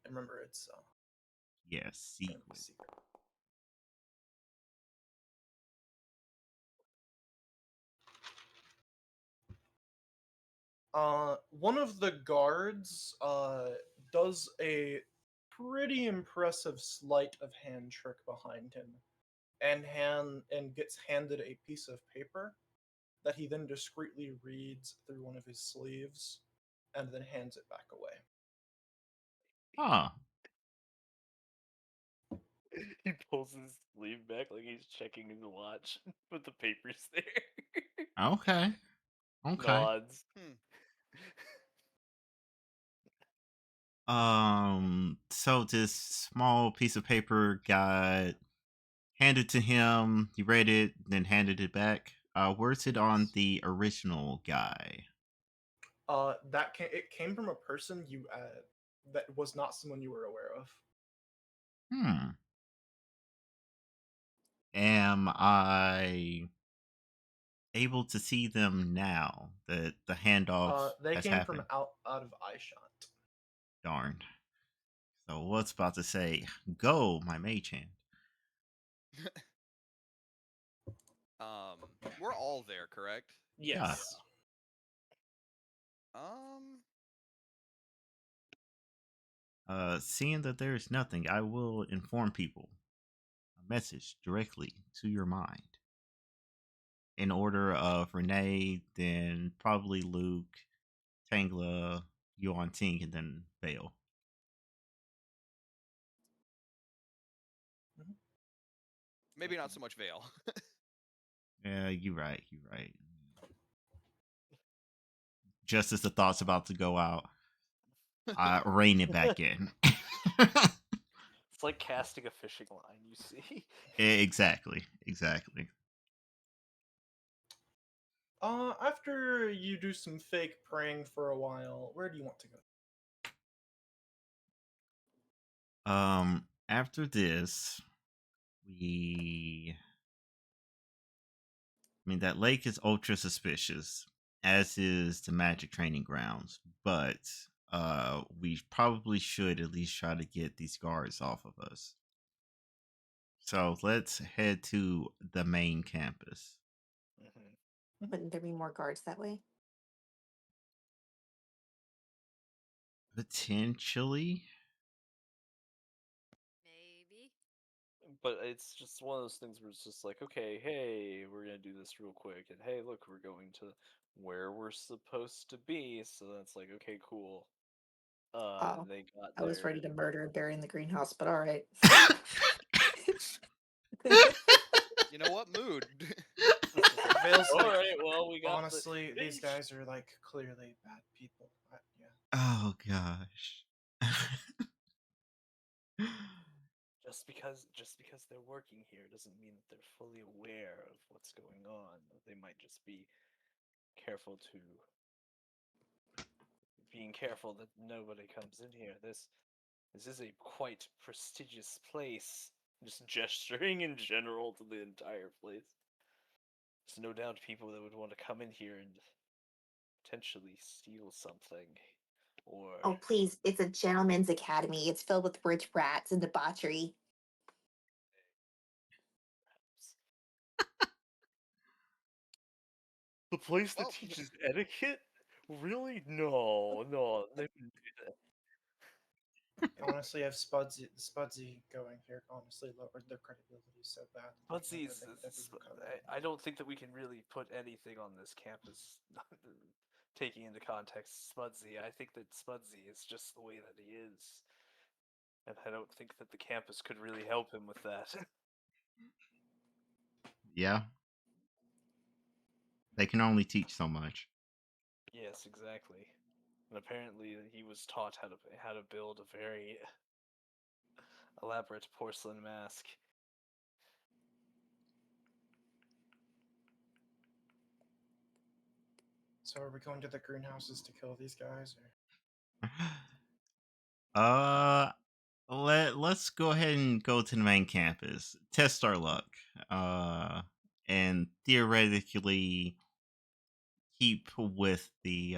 remember it's Yeah, gonna be secret. secret. One of the guards does a pretty impressive sleight of hand trick behind him, and gets handed a piece of paper that he then discreetly reads through one of his sleeves, and then hands it back away. Huh. He pulls his sleeve back like he's checking his watch, but the paper's there. Okay. Okay. Nods. Hmm. So this small piece of paper got handed to him. He read it, then handed it back. Where's it on Yes. the original guy? It came from a person you that was not someone you were aware of. Hmm. Am I able to see them now that the handoff They has came from happened? out of Eyeshot. Darn. So what's about to say? Go, my mage hand. We're all there, correct? Yeah. Yes. Um, Seeing that there is nothing, I will inform people. A message directly to your mind. In order of Renee, then probably Luke, Tangla, Yuan Ting, and then Bale. Mhm. maybe not so much Vale. Yeah, you're right. You're right. Just as the thought's about to go out, I rein it back in. It's like casting a fishing line, you see. Exactly. Exactly. After you do some fake praying for a while, where do you want to go? After this, we I mean, that lake is ultra suspicious, as is the magic training grounds. But we probably should at least try to get these guards off of us. So let's head to the main campus. Mhm. Wouldn't there be more guards that way? Potentially. maybe. But it's just one of those things where it's just like, okay, hey, we're gonna do this real quick, and hey, look, we're going to where we're supposed to be. So that's like, okay, cool. Oh, They got I was there. ready to murder and bury in the greenhouse, but all right. You know what? Mood. Vale's All like, right, well, we got the. honestly, these guys are like clearly bad people. Yeah. Oh gosh. Just because they're working here doesn't mean that they're fully aware of what's going on. They might just be careful to being careful that nobody comes in here. This is a quite prestigious place. Just gesturing in general to the entire place. There's no doubt people that would want to come in here and potentially steal something. Or Oh, please, it's a gentleman's academy. It's filled with rich rats and debauchery. perhaps the place that Well, teaches etiquette? Really? No, no. They wouldn't do that. Honestly, have Spudsy going here. Honestly, lowered their credibility so bad. Spudsy's. They would never recover. I don't think that we can really put anything on this campus taking into context Spudsy. I think that Spudsy is just the way that he is. And I don't think that the campus could really help him with that. Yeah, they can only teach so much. Yes, exactly. And apparently he was taught how to build a very elaborate porcelain mask. So are we going to the greenhouses to kill these guys? Or? uh, let's go ahead and go to the main campus, test our luck, and theoretically keep with the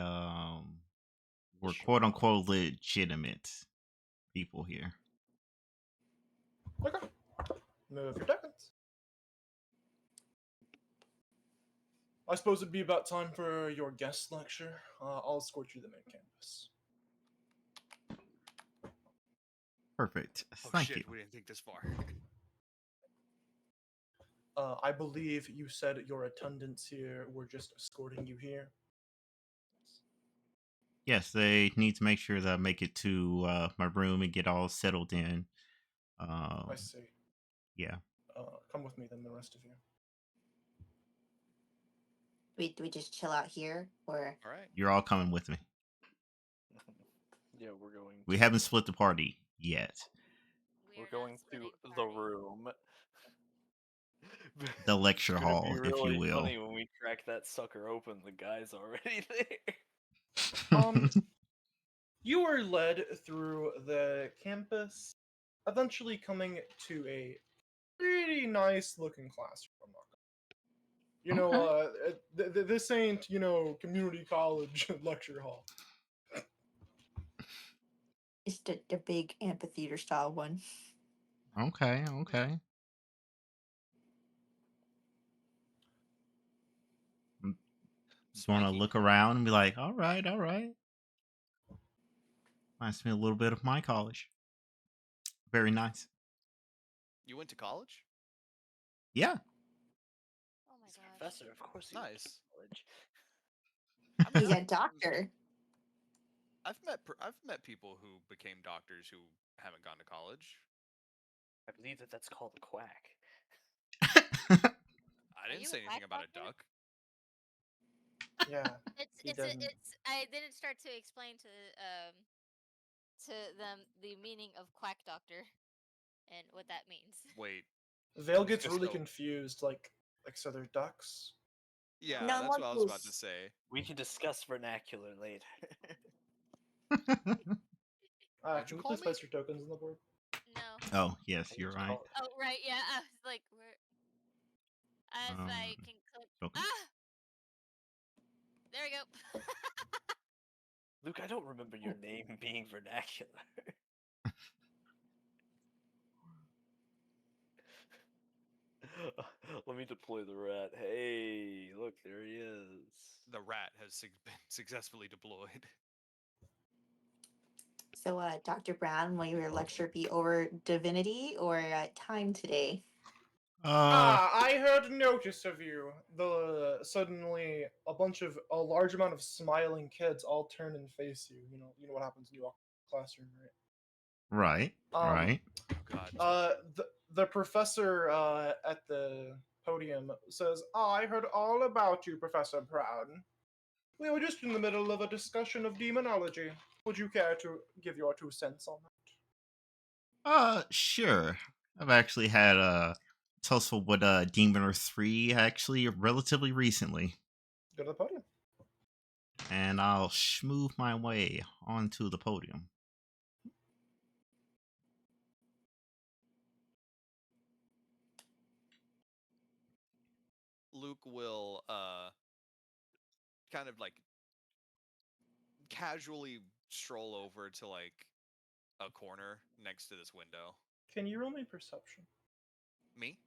we're quote unquote legitimate people here. Okay. Move your tokens. I suppose it'd be about time for your guest lecture. I'll escort you to the main campus. Perfect. Oh Thank shit, you. we didn't think this far. I believe you said your attendants here were just escorting you here. Yes, they need to make sure that I make it to my room and get all settled in. I see. Yeah. Come with me then, the rest of you. Do we just chill out here, or All right. You're all coming with me. Yeah, we're going. We to, haven't split the party yet. We We're are not going to splitting the party. room. The It's lecture gonna be hall, if you really will. funny when we crack that sucker open. The guy's already there. You are led through the campus, eventually coming to a pretty nice looking classroom. You know, Okay. this ain't, community college lecture hall. it's the big amphitheater style one? Okay. Okay. Just want to Spiky. look around and be like, all right, all right. Reminds me a little bit of my college. Very nice. You went to college? Yeah. Oh my He's a gosh. professor, of course he went to Nice. college. I mean, He's a doctor. I've met people who became doctors who haven't gone to college. I believe that that's called a quack. I Are didn't you say a anything quack about a doctor? duck. Yeah, It's he it's didn't. it's. I didn't start to explain to them the meaning of quack doctor and what that means. Wait. Vale was gets gonna really So confused, like so they're ducks. yeah, No, that's more what I was about to close. say. We can discuss vernacular later. What'd you Can you call please me? place your tokens on the board? No. Oh, yes, I you're need to right. call Oh right, yeah. I was like, where? As I can click. Okay. Ah, there we go. Luke, I don't remember your name being vernacular. Let me deploy the rat. Hey, look, there he is. The rat has been successfully deployed. So, Dr. Brown, will your lecture be over divinity or time today? I heard notice of you. Suddenly a large amount of smiling kids all turn and face you. You know what happens when you walk in the classroom, Right. right? Right. Oh god, too good. The professor at the podium says, "I heard all about you, Professor Brown. We were just in the middle of a discussion of demonology. Would you care to give your 2 cents on that?" Sure. I've actually had a tussle with Demon or 3 actually relatively recently. Go to the podium. And I'll schmooth my way onto the podium. Luke will kind of like casually stroll over to like a corner next to this window. Can you roll me perception? Me?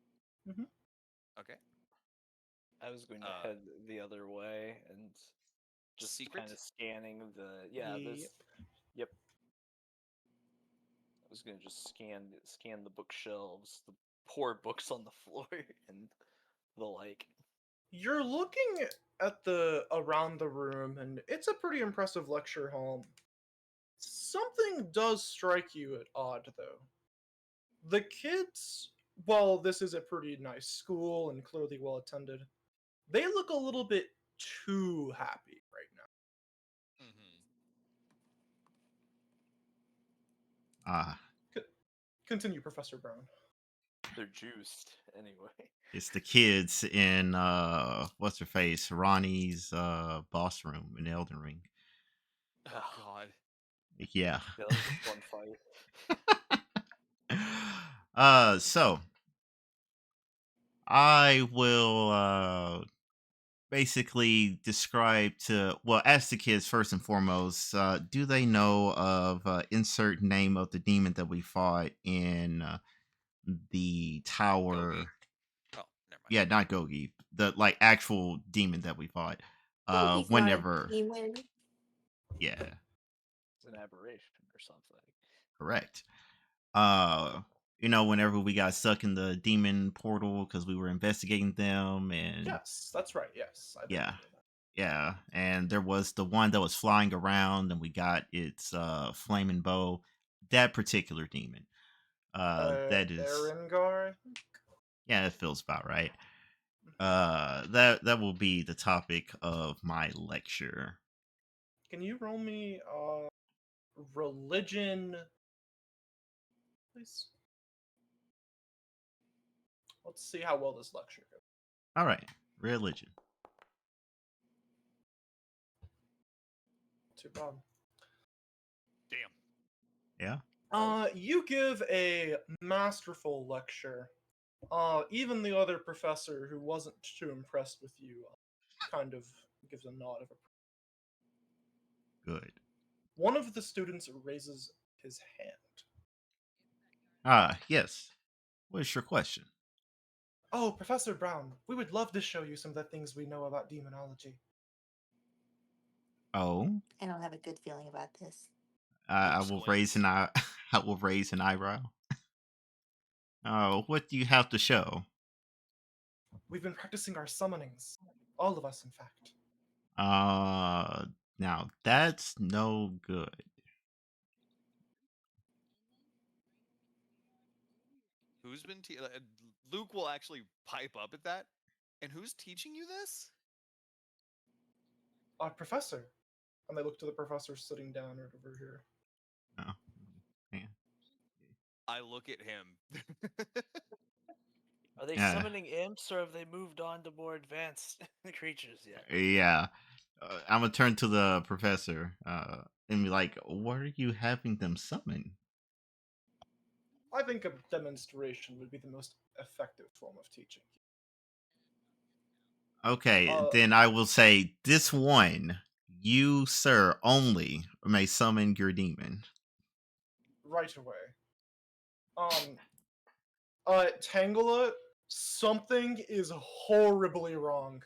Mm-hmm. Okay. I was going to head the other way and just secret? kind of scanning the Yep. Yep. was gonna just scan the bookshelves, the poor books on the floor, and the like. You're looking at the around the room, and it's a pretty impressive lecture hall. Something does strike you at odd, though. The kids, while this is a pretty nice school and clearly well attended, they look a little bit too happy right now. Mm-hmm. Ah, Continue, Professor Brown. They're juiced anyway. it's the kids in what's her face, Ronnie's boss room in Elden Ring. Oh God. Yeah. Yeah, that was a fun fight. So I will basically describe ask the kids first and foremost, do they know of insert name of the demon that we fought in the tower? Gogi? Oh, never mind. Yeah, not Gogi, the like actual demon that we fought. He's not a Whenever, demon. yeah, It's an aberration or something. correct. Whenever we got stuck in the demon portal because we were investigating them, and Yes, that's right. Yes, I yeah, remember that. yeah, and there was the one that was flying around, and we got its flaming bow. That particular demon. That is, Erengar. yeah, it feels about right. Mhm. That will be the topic of my lecture. Can you roll me religion, please? Let's see how well this lecture goes. All right, religion. Too bad. Damn. Yeah. You give a masterful lecture. Even the other professor who wasn't too impressed with you kind of gives a nod of approval. Good. One of the students raises his hand. Yes. What's your question? Oh, Professor Brown, we would love to show you some of the things we know about demonology. Oh, I don't have a good feeling about this. I Luke will raise an squints. eye. I will raise an eyebrow. Oh, what do you have to show? We've been practicing our summonings. All of us, in fact. Uh, Now that's no good. Who's been Luke will actually pipe up at that. And who's teaching you this? Professor. And they look to the professor sitting down right over here. Oh, man. I look at him. Are they Yeah, summoning imps, or have they moved on to more advanced creatures yet? yeah. I'm gonna turn to the professor and be like, "What are you having them summon?" I think a demonstration would be the most effective form of teaching. Okay, Uh, then I will say this one, you, sir, only may summon your demon. right away. Tangela, something is horribly wrong.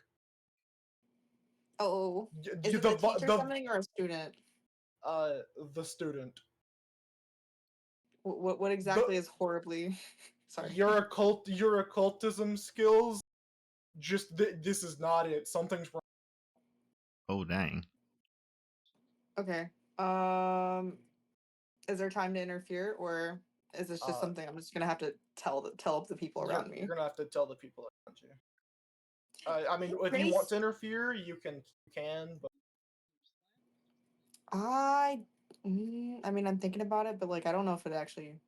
Oh, is Y- it the teacher something or a student? The student. What exactly is horribly? Sorry. Your occultism skills. Just this is not it. Something's wrong. Oh dang. Okay. Is there time to interfere, or is this just Uh, something I'm just gonna have to tell the people around me? You're gonna have to tell the people around you. I mean, if you Pretty. want to interfere, you can, but I mean, I'm thinking about it, but like, I don't know if it actually.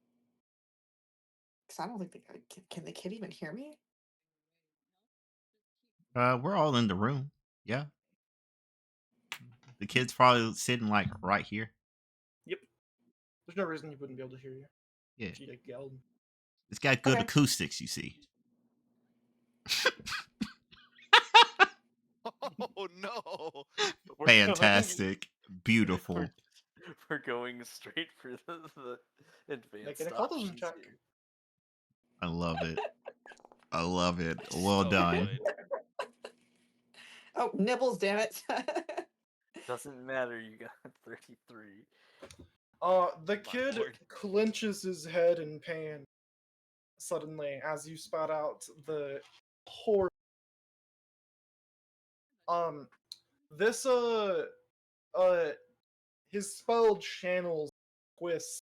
Because I don't think can the kid even hear me? We're all in the room. Yeah. The kid's probably sitting like right here. yep. There's no reason he wouldn't be able to hear you Yeah. if you like, yelled. It's got good Okay. acoustics, you see. Oh no. We're Fantastic. Going, Beautiful. we're going straight for the Make advanced an occultism options check. here. I love it. I love it. Well So done. good. Oh, nibbles! Damn it! Doesn't matter. You got 33. The My kid lord. clenches his head in pain suddenly as you spout out the horror. This his spell channels twists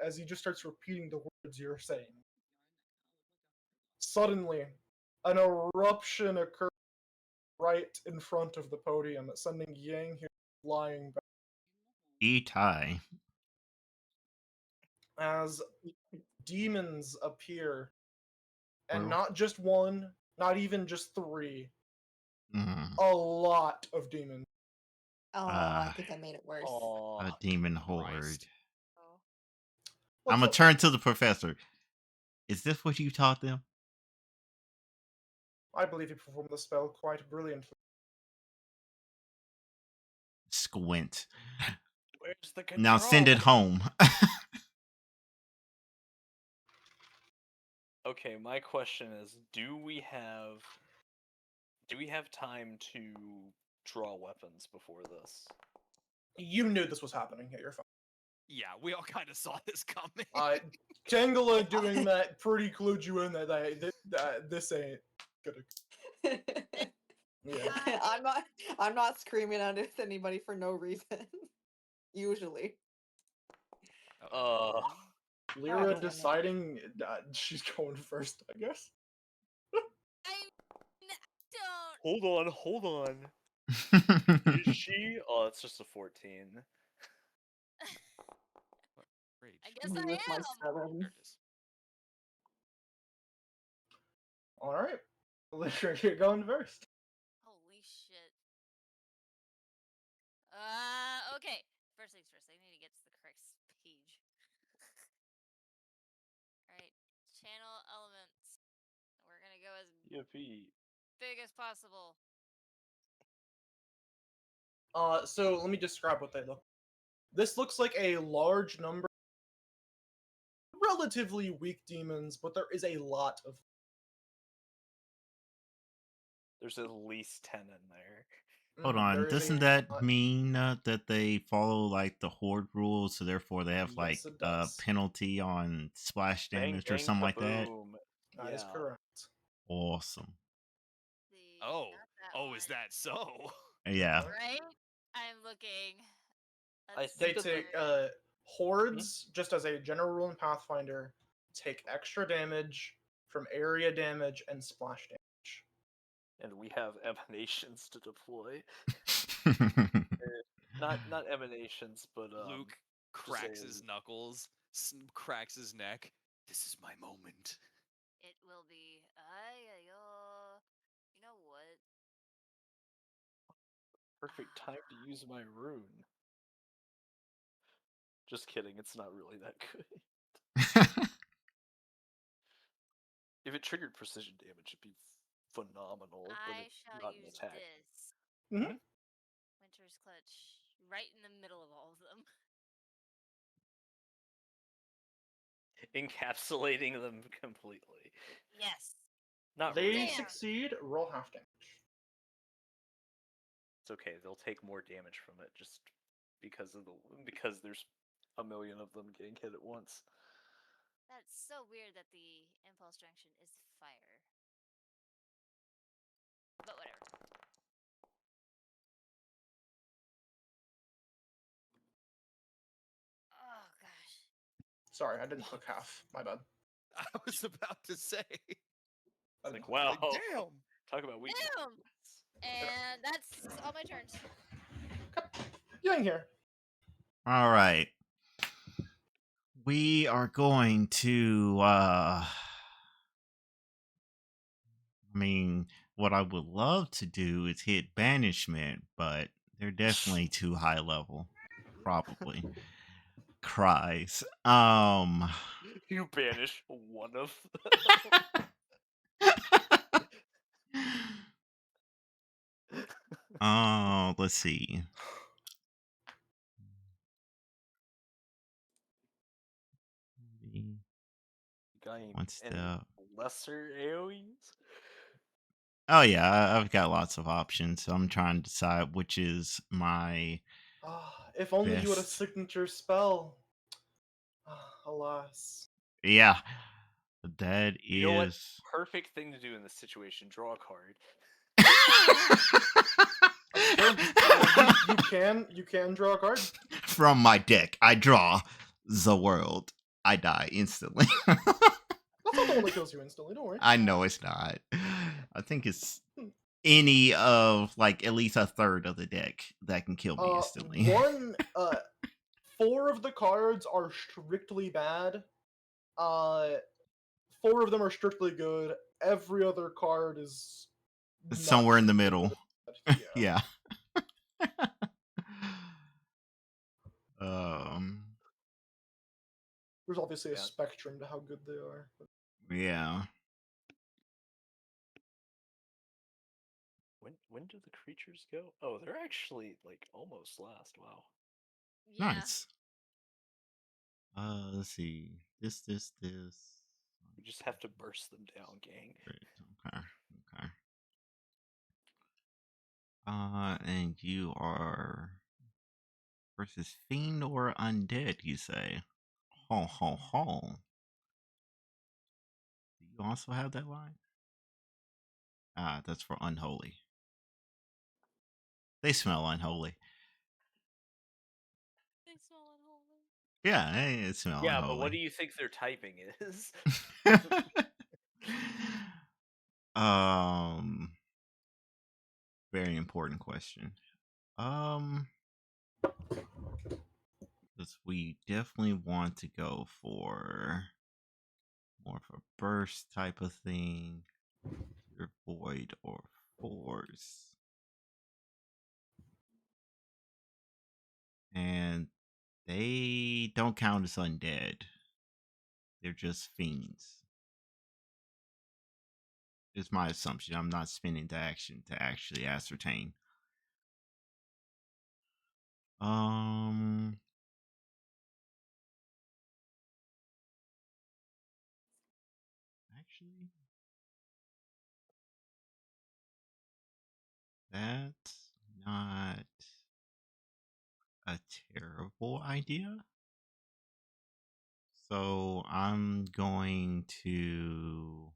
as he just starts repeating the words you're saying. Suddenly, an eruption occurs right in front of the podium, sending Yang here flying back E-tie. as demons appear. And Well, not just one, not even just three, mm, a lot of demons. Oh, I think I made it worse. a demon Christ. horde. Oh. What's I'm gonna up? turn to the professor. Is this what you taught them? I believe he performed the spell quite brilliantly. Squint. Where's the control? Now send it home. Okay, my question is, do we have time to draw weapons before this? You knew this was happening. Yeah, you're fine. Yeah, we all kind of saw this coming. Tangela doing that pretty clued you in that this ain't gonna. Yeah. I'm not screaming at anybody for no reason. Usually. Lyra damn it. deciding she's going first, I guess. Don't. Hold on. Is she? Oh, it's just a 14. Rage. I guess Me I with my am. 7. There it is. All right, Lyra, you're going first. Holy shit. Okay. First things first, I need to get to the correct page. Alright. Channel elements. We're gonna go as Yippee. big as possible. So let me describe what they look. This looks like a large number, relatively weak demons, but there is a lot of. There's at least 10 in there. Hold There on. is Doesn't a that lot. mean that they follow like the horde rules, so therefore they have like Yes, it a does. penalty on splash Bang damage or bang something like that? kaboom. That is Yeah. correct. Awesome. Oh, Not that oh, one. is that so? Yeah. Right? I'm looking. I Let's They think that see take here. hordes, just as a general rule in Pathfinder, take extra damage from area damage and splash damage. And we have emanations to deploy. Not emanations, but Luke cracks his knuckles, cracks his neck. This is my moment. It will be. You know what? perfect time to use my rune. Just kidding, it's not really that good. If it triggered precision damage, it'd be phenomenal. But I it's shall not an use attack. this. Mhm. Winter's Clutch. Right in the middle of all of them. Encapsulating them completely. Yes. Not They really. succeed, roll half damage. It's okay. They'll take more damage from it just because there's a million of them getting hit at once. That's so weird that the impulse junction is fire. But whatever. Oh gosh. Sorry, I didn't click half. My bad. I was about to say. It's like, wow. Damn. Talk about weakness. Boom! And that's all my turns. Yang here. All right. We are going to I mean, what I would love to do is hit banishment, but they're definitely too high level. Probably. Cries. You banish one of Oh, let's see. Got One any step. lesser AoEs? Oh yeah, I've got lots of options. So I'm trying to decide which is my If only you had a Best. signature spell. Alas. Yeah, that You know what? is. Perfect thing to do in this situation. Draw a card. That's true. You can draw a card. From my deck, I draw the world. I die instantly. That's not the one that kills you instantly. Don't worry. I know it's not. I think it's Hmm. any of like at least a third of the deck that can kill me instantly. One, 4 of the cards are strictly bad. 4 of them are strictly good. Every other card is not Somewhere in the strictly good. middle. Yeah. Yeah. um. There's obviously a Yeah. spectrum to how good they are. Yeah. When do the creatures go? Oh, they're actually like almost last. Wow. Yeah. Nice. Let's see. This. We just have to burst them down, gang. Okay. Okay. And you are versus fiend or undead, you say? Ho ho ho. Do you also have that line? Ah, that's for unholy. They smell unholy. They smell unholy. Yeah, it smell Yeah, but what do unholy. you think their typing is? um, very important question. Um, because we definitely want to go for more of a burst type of thing. Your void or force. And they don't count as undead. They're just fiends. Is my assumption. I'm not spending the action to actually ascertain. Um Actually, that's not a terrible idea. So I'm going to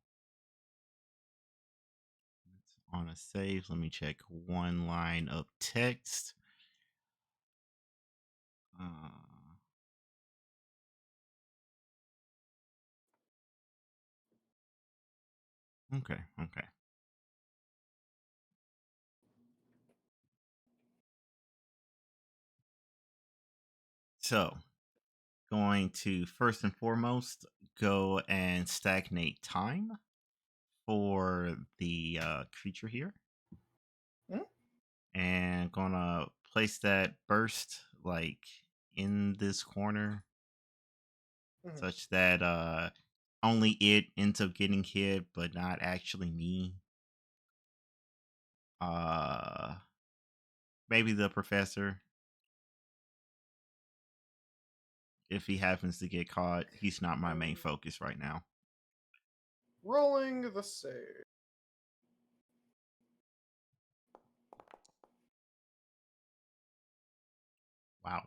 on a save. Let me check one line of text. Uh, okay, okay. So going to first and foremost go and stagnate time for the creature here, Hmm? and gonna place that burst like in this corner Mhm. such that only it ends up getting hit but not actually me. uh Maybe the professor, if he happens to get caught. He's not my main focus right now. Rolling the save. Wow,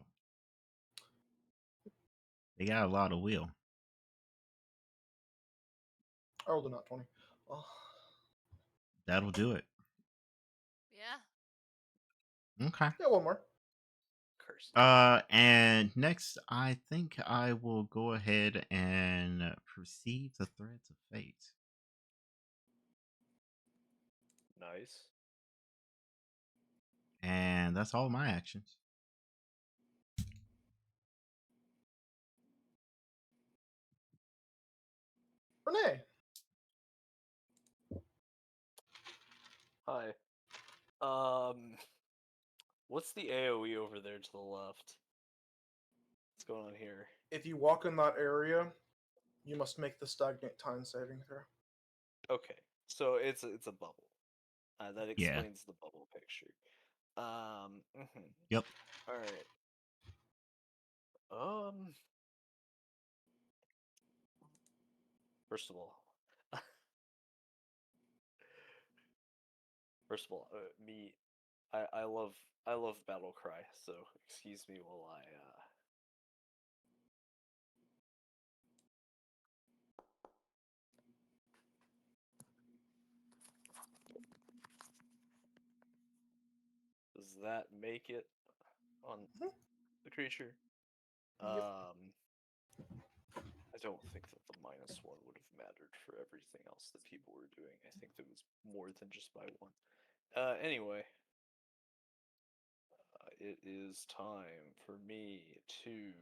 they got a lot of will. I rolled a not 20. Oh, That'll do it. Yeah. Okay. yeah, one more. Cursed. And next, I think I will go ahead and perceive the threads of fate. Nice. And that's all my actions. Renee. Hi. What's the AoE over there to the left? What's going on here? If you walk in that area, you must make the stagnate time saving throw. Okay, so it's a bubble. That Yeah. explains the bubble picture. Mhm. Yep. All right. First of all, me I love Battle Cry, so excuse me while I Does that make it on the creature? Yep. I don't think that the -1 would have mattered for everything else that people were doing. I think there was more than just by one. Anyway, it is time for me to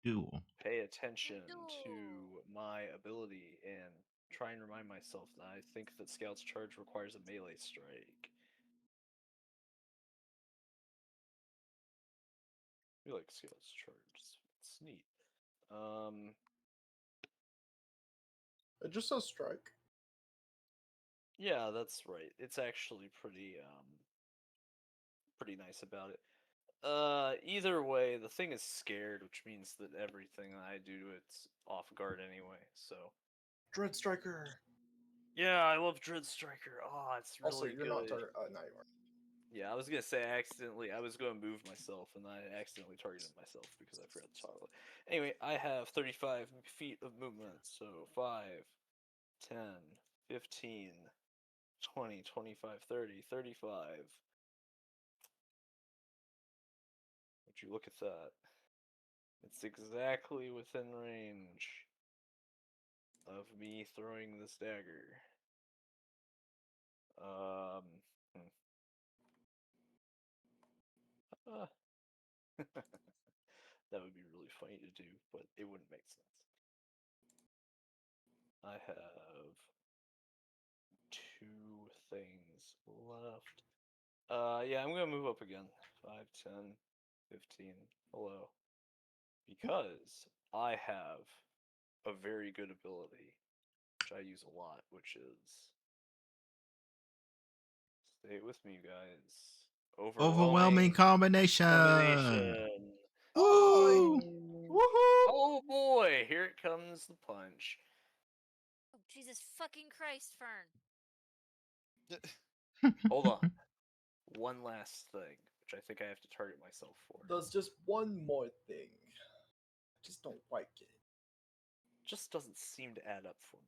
Do. pay attention Do. to my ability and try and remind myself that I think that Scout's Charge requires a melee strike. I like Scout's Charge. It's neat. It just says strike. Yeah, that's right. It's actually pretty nice about it. Either way, the thing is scared, which means that everything I do to it's off guard anyway. So Dread Striker. yeah, I love Dread Striker. Oh, it's Also, really you're not good. target. Now you are. Yeah, I was gonna say I was gonna move myself, and I accidentally targeted myself because I forgot to toggle it. Anyway, I have 35 feet of movement, so 5, 10, 15, 20, 25, 30, 35. Would you look at that? It's exactly within range of me throwing this dagger. Um, hmm. Uh, that would be really funny to do, but it wouldn't make sense. I have 2 things left. Yeah, I'm gonna move up again. 5, 10, 15. Hello. Because I have a very good ability, which I use a lot, which is. Stay with me, you guys. Overwhelming Overwhelming combination. combination. Woo! Woohoo! Oh boy, here it comes the punch. Oh, Jesus fucking Christ, Fern. Hold on. One last thing, which I think I have to target myself for. There's just one more thing. I just don't like it. Just doesn't seem to add up for me.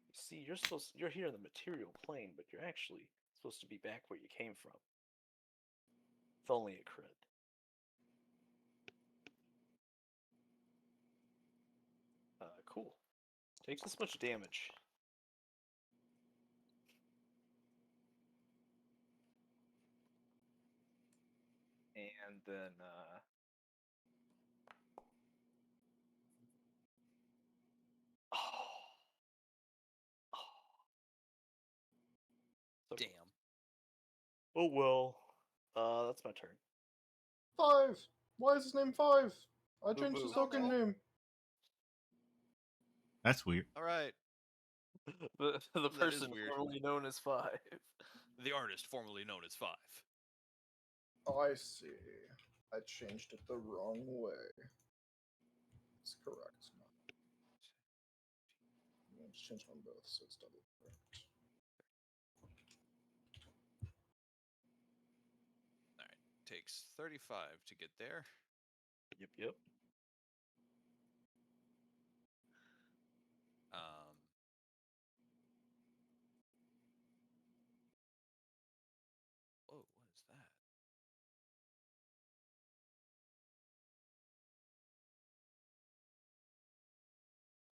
You see, you're here in the material plane, but you're actually supposed to be back where you came from. If only it crit. Cool. Take this much damage. And then, So Damn. oh well. That's my turn. 5. Why is his name 5? I Boo changed his boo. token name. That's weird. All right. The That is person weird. formerly known as 5. The artist formerly known as 5. I see. I changed it the wrong way. It's correct. Let's change on both, so it's double correct. All right. Takes 35 to get there. Yep. Um. Whoa, what is that?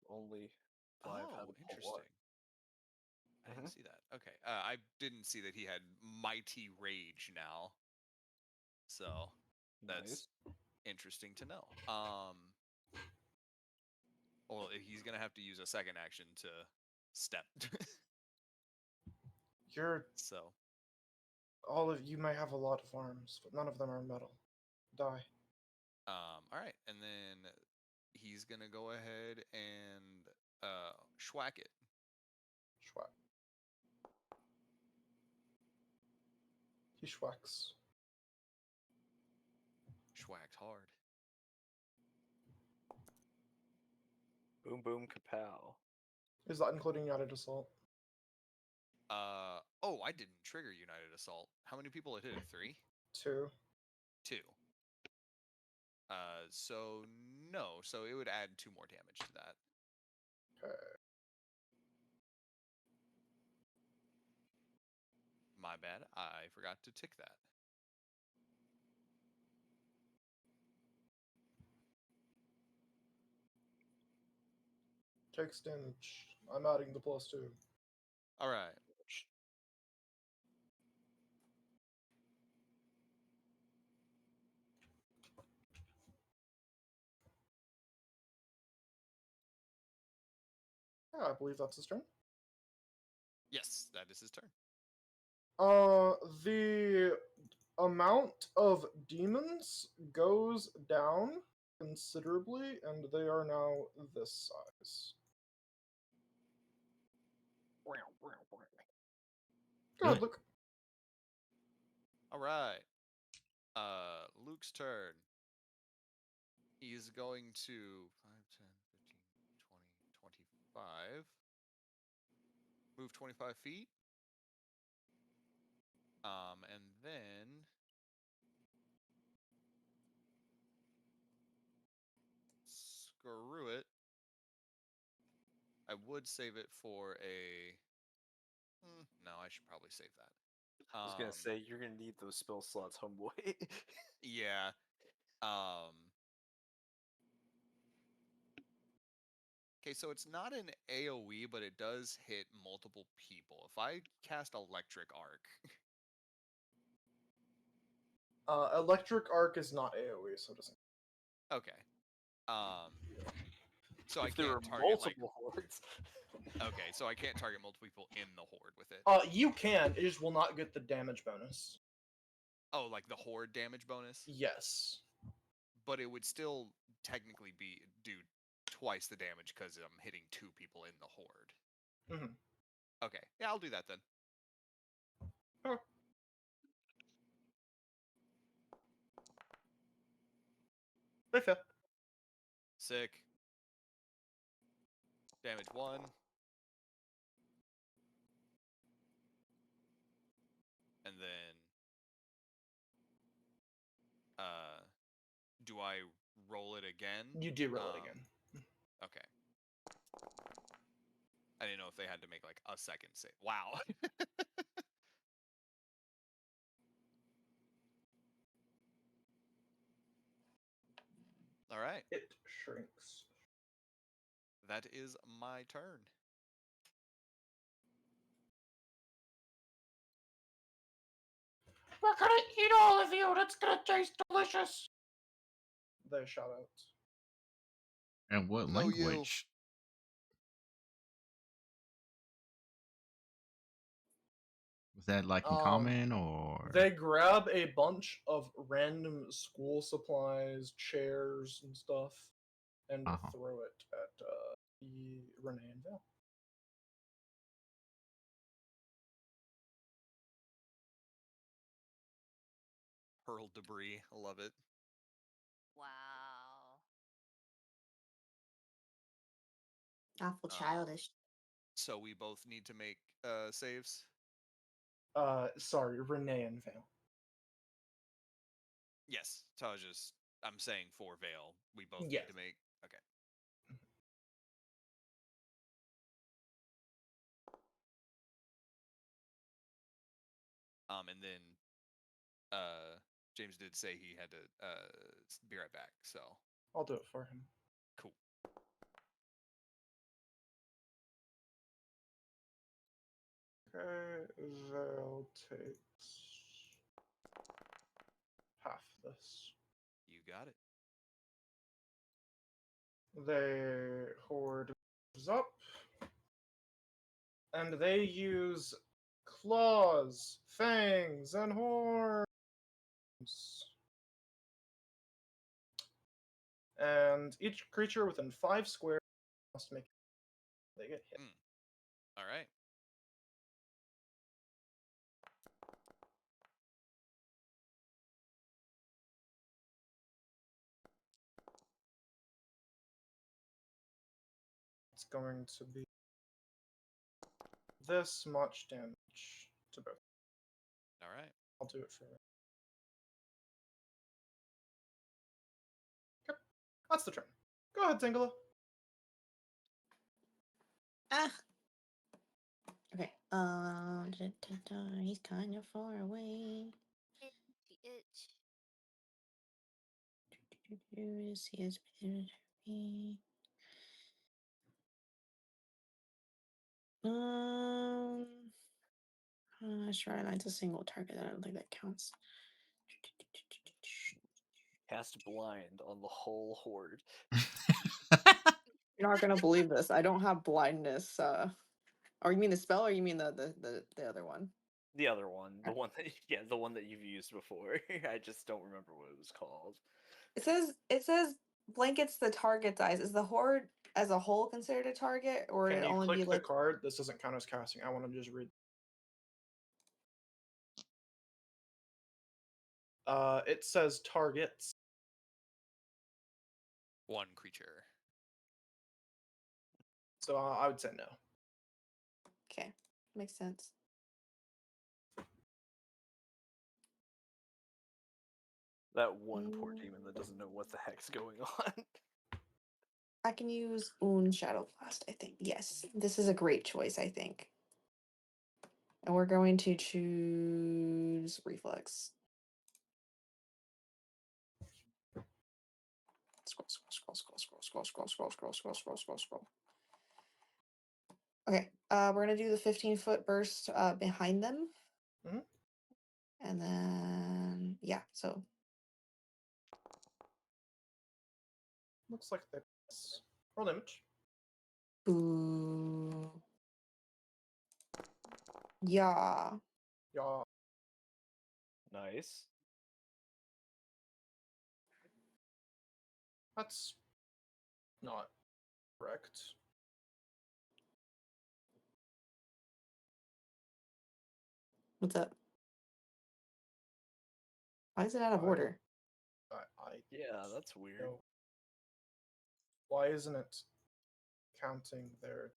Only 5 have Oh, a pull one. interesting. I didn't see that. Okay. I didn't see that he had mighty rage now. So that's Nice. interesting to know. Well, he's gonna have to use a second action to step. You're So all of you may have a lot of arms, but none of them are metal. Die. all right, and then he's gonna go ahead and schwack it. Schwack. He schwacks. Schwacked hard. Boom boom kapow. Is that including United Assault? Oh, I didn't trigger United Assault. How many people it hit it? 3? 2. 2. So no. So it would add 2 more damage to that. Okay. My bad. I forgot to tick that. Takes damage. I'm adding the +2. All right. Yeah, I believe that's his turn. Yes, that is his turn. The amount of demons goes down considerably, and they are now this size. Go ahead, Good. Luke. All right. Luke's turn. He's going to 5, 10, 15, 20, 25. Move 25 feet. And then screw it. I would save it for a. No, I should probably save that. I was gonna say you're gonna need those spell slots, homeboy. Yeah. Okay, so it's not an AoE, but it does hit multiple people. If I cast Electric Arc. Electric Arc is not AoE, so it doesn't. Okay. So I if there can't were target like. multiple hordes. Okay, so I can't target multiple people in the horde with it. You can. It just will not get the damage bonus. Oh, like the horde damage bonus? Yes. But it would still technically do twice the damage because I'm hitting 2 people in the horde. Mm-hmm. Okay, yeah, I'll do that then. Huh. They fail. Sick. Damage 1. And then do I roll it again? You do roll it again. Okay. I didn't know if they had to make like a second save. Wow. All right. It shrinks. That is my turn. We're gonna eat all of you. That's gonna taste delicious. They shout out. And what No, you. language? Was that like in common or? They grab a bunch of random school supplies, chairs, and stuff, and throw it at the Renee and Val. Hurl debris. I love it. Wow. Awful childish. So we both need to make saves? Sorry, Renee and Val. Yes. So I'm saying for Vale, we both Yes. need to make. Okay. And then James did say he had to be right back, so I'll do it for him. cool. Okay, Val takes half this. You got it. They horde up, and they use claws, fangs, and horns. And each creature within 5 squares must make they get hit. All right. It's going to be this much damage to both. All right. I'll do it for. Yep, that's the turn. Go ahead, Tango. Ah. Okay. He's kind of far away. Itchy itch. He has me. Sure, that's a single target. I don't think that counts. Cast blind on the whole horde. You're not gonna believe this. I don't have blindness. Or you mean the spell, or you mean the other one? The other one, the one that the one that you've used before. I just don't remember what it was called. It says blankets the target's eyes. Is the horde as a whole considered a target, or would Can it you only be click the like? card? This doesn't count as casting. I want to just read. It says targets. One creature. So I would say no. Okay, makes sense. That one poor demon that doesn't know what the heck's going on. I can use Un Shadow Blast, I think. Yes, this is a great choice, I think. And we're going to choose Reflex. Scroll. Okay, we're gonna do the 15-foot burst behind them. Mhm. And then, yeah, so. Looks like that's roll damage. Ooh. Yeah. Yeah. Nice. That's not correct. What's up? Why is it out of order? Yeah, that's weird. No. Why isn't it counting their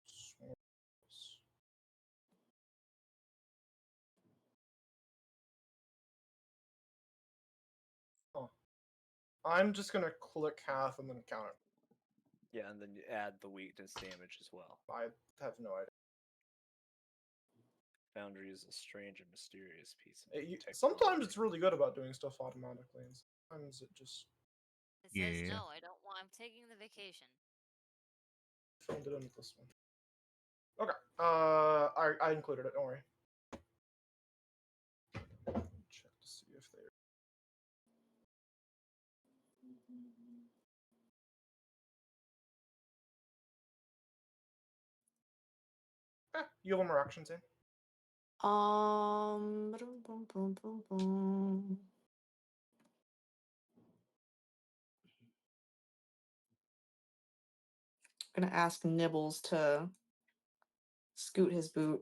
swords? Huh. I'm just gonna click half and then count it. Yeah, and then you add the weakness damage as well. I have no idea. Foundry is a strange and mysterious piece of Sometimes it's really good about doing stuff automatically, and sometimes it just It says Yeah. no, I don't want. I'm taking the vacation. filled it in with this one. Okay. I included it. Don't worry. Check to see if they. You have one more action, Zane. Boom, boom, boom, boom. I'm gonna ask Nibbles to scoot his boot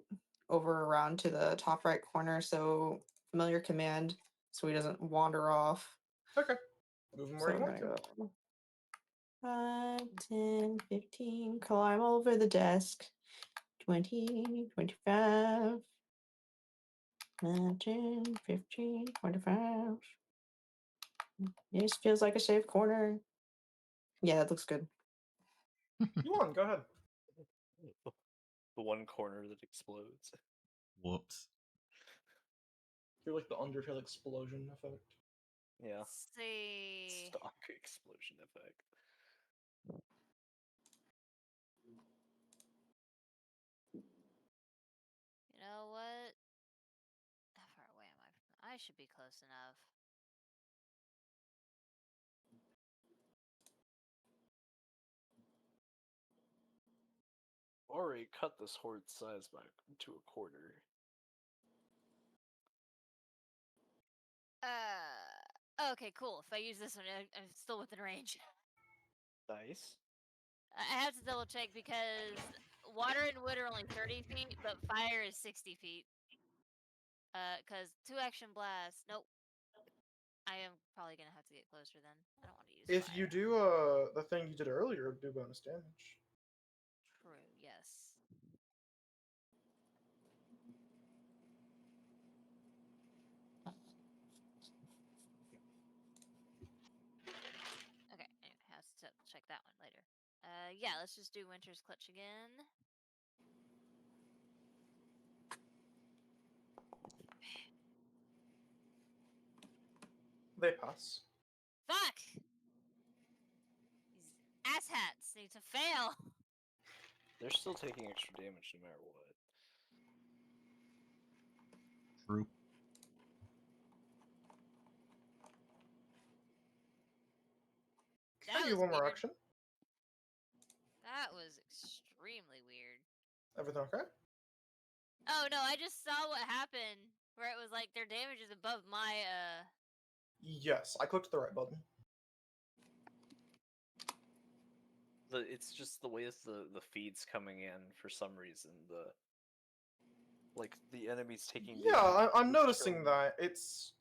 over around to the top right corner, so familiar command, so he doesn't wander off. Okay. Move him where So you we're want gonna to. go 5, 10, 15, climb over the desk. 20, 25, 10, 15, 25. This feels like a safe corner. Yeah, that looks good. You won. Go ahead. The one corner that explodes. Whoops. You're like the Undertale explosion effect. Yeah. See. Stock explosion effect. You know what? How far away am I from? I should be close enough. Already cut this horde size by to a quarter. Okay, cool. If I use this one, I'm still within range. Nice. I have to double check because water and wood are only 30 feet, but fire is 60 feet. Because 2 action blasts. Nope. I am probably gonna have to get closer then. I don't want to use If fire. you do the thing you did earlier, do bonus damage. True. Yes. Yeah, let's just do Winter's Clutch again. They pass. Fuck! These asshats need to fail. They're still taking extra damage no matter what. True. That I was give one more weird. action. That was extremely weird. Everything okay? Oh no, I just saw what happened where it was like their damage is above my Yes, I clicked the right button. It's just the way the feed's coming in for some reason. The enemy's taking Yeah, damage. I'm is noticing showing- that. It's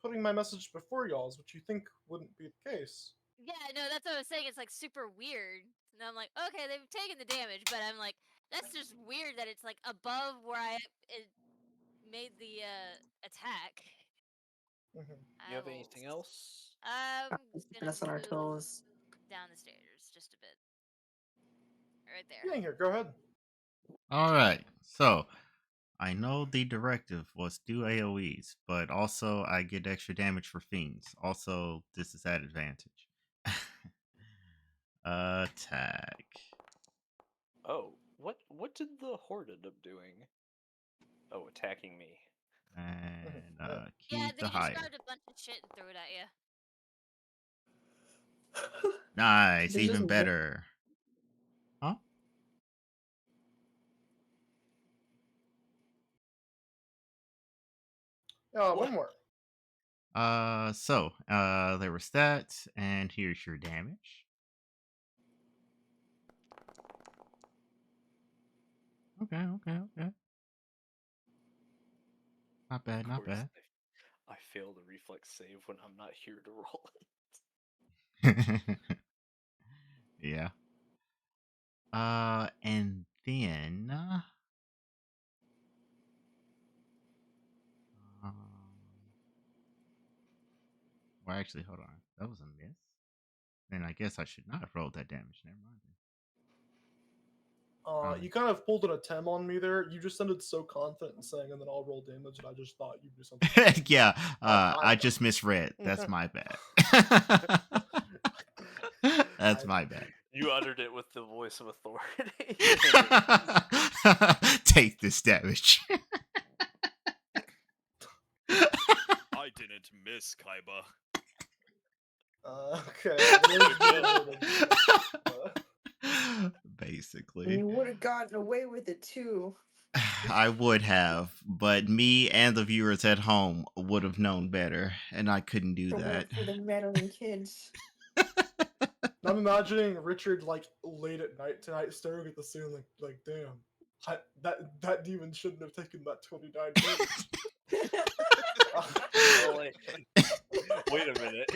putting my message before y'all's, which you think wouldn't be the case. Yeah, no, that's what I was saying. It's like super weird. And I'm like, okay, they've taken the damage, but I'm like, that's just weird that it's like above where it made the attack. Mm-hmm. You have anything else? I'm just Keeping us on our move toes. down the stairs just a bit. Right there. Yeah, here, go ahead. All right. So I know the directive was do AoEs, but also I get extra damage for fiends. Also, this is at advantage. Attack. Oh, what did the horde end up doing? Oh, attacking me. And Yeah, keep they the just higher. grabbed a bunch of shit and threw it at you. Nice, They even just- better. Huh? One more. There were stats, and here's your damage. Okay. Not bad, Of not course, bad. I fail the reflex save when I'm not here to roll it. Yeah. And then um, well, actually, hold on. That was a miss. Then I guess I should not have rolled that damage. Never mind. You kind of pulled an attempt on me there. You just sounded so confident in saying, and then I'll roll damage, and I just thought you'd do something. Yeah, I'm I done. just misread. That's my bad. That's my bad. You uttered it with the voice of authority. Take this damage. I didn't miss, Kaiba. Okay. Basically. You would have gotten away with it too. I would have, but me and the viewers at home would have known better, and I couldn't do that. For the meddling kids. I'm imagining Richard like late at night tonight, staring at the ceiling, like, damn, that demon shouldn't have taken that 29 damage. Oh, wait a minute.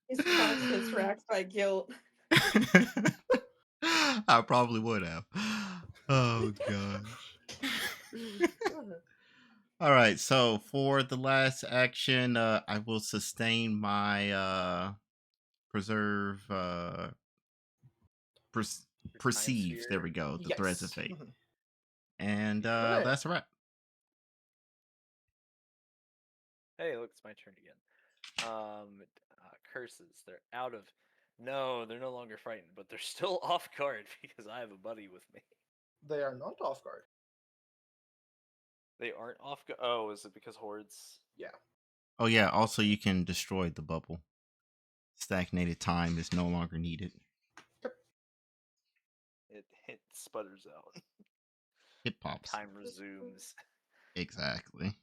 His conscience racked by guilt. I probably would have. Oh gosh. All right, so for the last action, I will sustain my preserve perceive. There we go. The threads of Yes. fate, and Renee. that's a wrap. Hey, look, it's my turn again. Curses. They're out of. No, they're no longer frightened, but they're still off guard because I have a buddy with me. They are not off guard. They aren't off guard. Oh, is it because hordes? Yeah. Oh yeah. Also, you can destroy the bubble. Stagnated time is no longer needed. It sputters out. It pops. Time resumes. Exactly.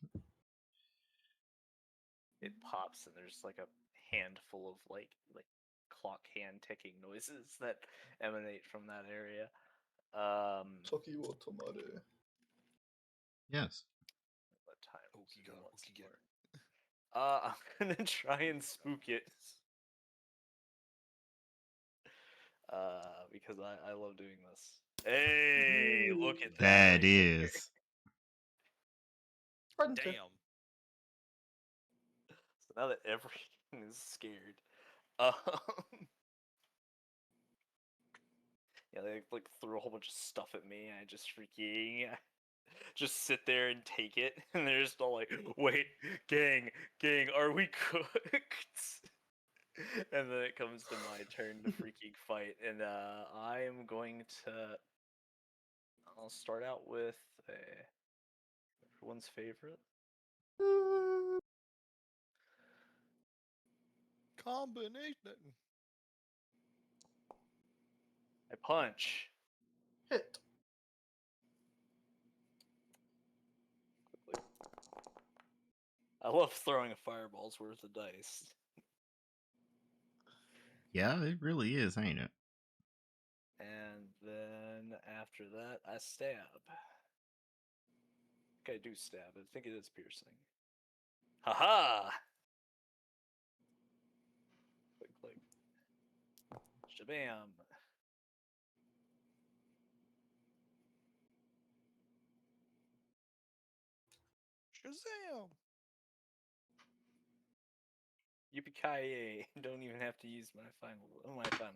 It pops, and there's like a handful of like clock hand ticking noises that emanate from that area. Toki wo tomare. Yes. What time? Okiga, Okiga. I'm gonna try and spook it. Because I love doing this. Hey, look at that. That right is. Pardon, Damn. So now that everyone is scared, um, Yeah, they like threw a whole bunch of stuff at me, and I just freaking just sit there and take it, and they're just all like, "Wait, gang, are we cooked?" And then it comes to my turn to freaking fight, and I am going to. I'll start out with everyone's favorite. Combination. I punch. Hit. Quickly. I love throwing a fireball's worth of dice. Yeah, it really is, ain't it? And then after that, I stab. I think I do stab. I think it is piercing. Haha! Click, click. Shabam! Shazam! Yippee-ki-yay! Don't even have to use my final attack.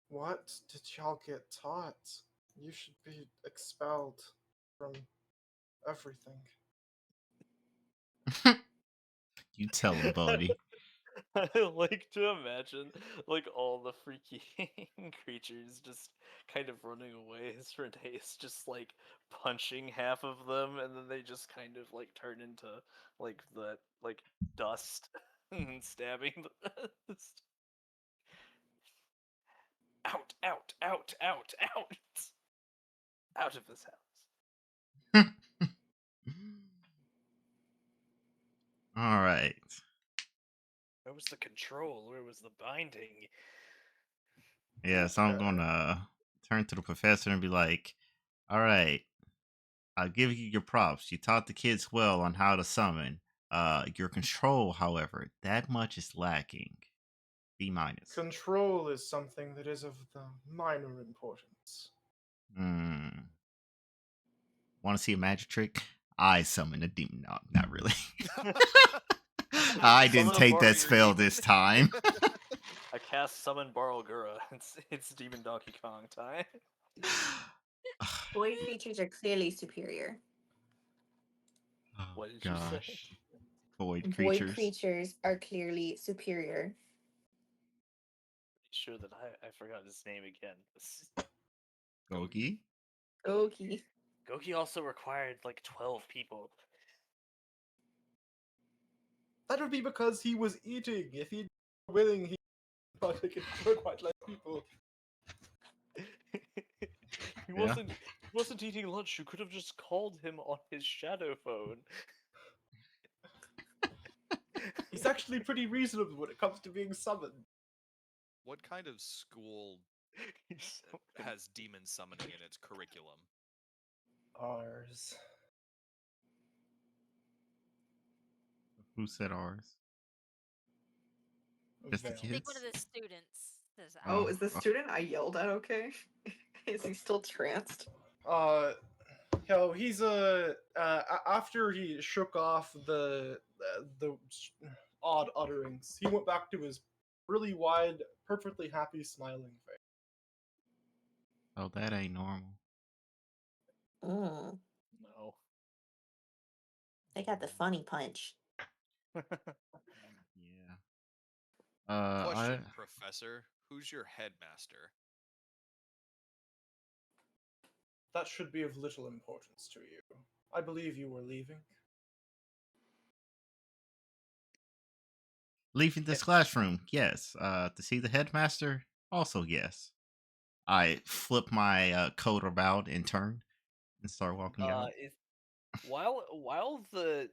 What did y'all get taught? You should be expelled from everything. You tell him, buddy. I like to imagine like all the freaky creatures just kind of running away as Renee's just like punching half of them, and then they just kind of like turn into like the like dust and stabbing the rest. Out, out, out, out, out. Out of this house. All right. Where was the control? Where was the binding? Yeah, so I'm Okay. gonna turn to the professor and be like, "All right, I'll give you your props. You taught the kids well on how to summon. Your control, however, that much is lacking. B minus. Control is something that is of the minor importance. Hmm. Want to see a magic trick? I summon a demon. No, not really. I didn't Summon a take borrow that your spell demon. this time. I cast summon Barlgura. It's Demon Donkey Kong time. Void creatures are clearly superior. Oh What did you say? gosh. Void Void creatures. creatures are clearly superior. Sure that I forgot his name again. Gogi. Okay. Goki also required like 12 people. That would be because he was eating. If he'd been willing, he probably could work quite less people. he Yeah. wasn't eating lunch. You could have just called him on his shadow phone. He's actually pretty reasonable when it comes to being summoned. What kind of school He's so has demon summoning in its curriculum? Ours. Who said ours? Just the Veil. I think one of kids? the students says Oh, Oh, ours. is the student I yelled at okay? Is he still tranced? He's after he shook off the odd utterings, he went back to his really wide, perfectly happy, smiling face. oh, that ain't normal. Mm, no. they got the funny punch. Yeah. Question, Professor. Who's your headmaster? That should be of little importance to you. I believe you were leaving. Leaving this classroom, yes. To see the headmaster, also yes. I flip my coat about and turn and start walking out. If while the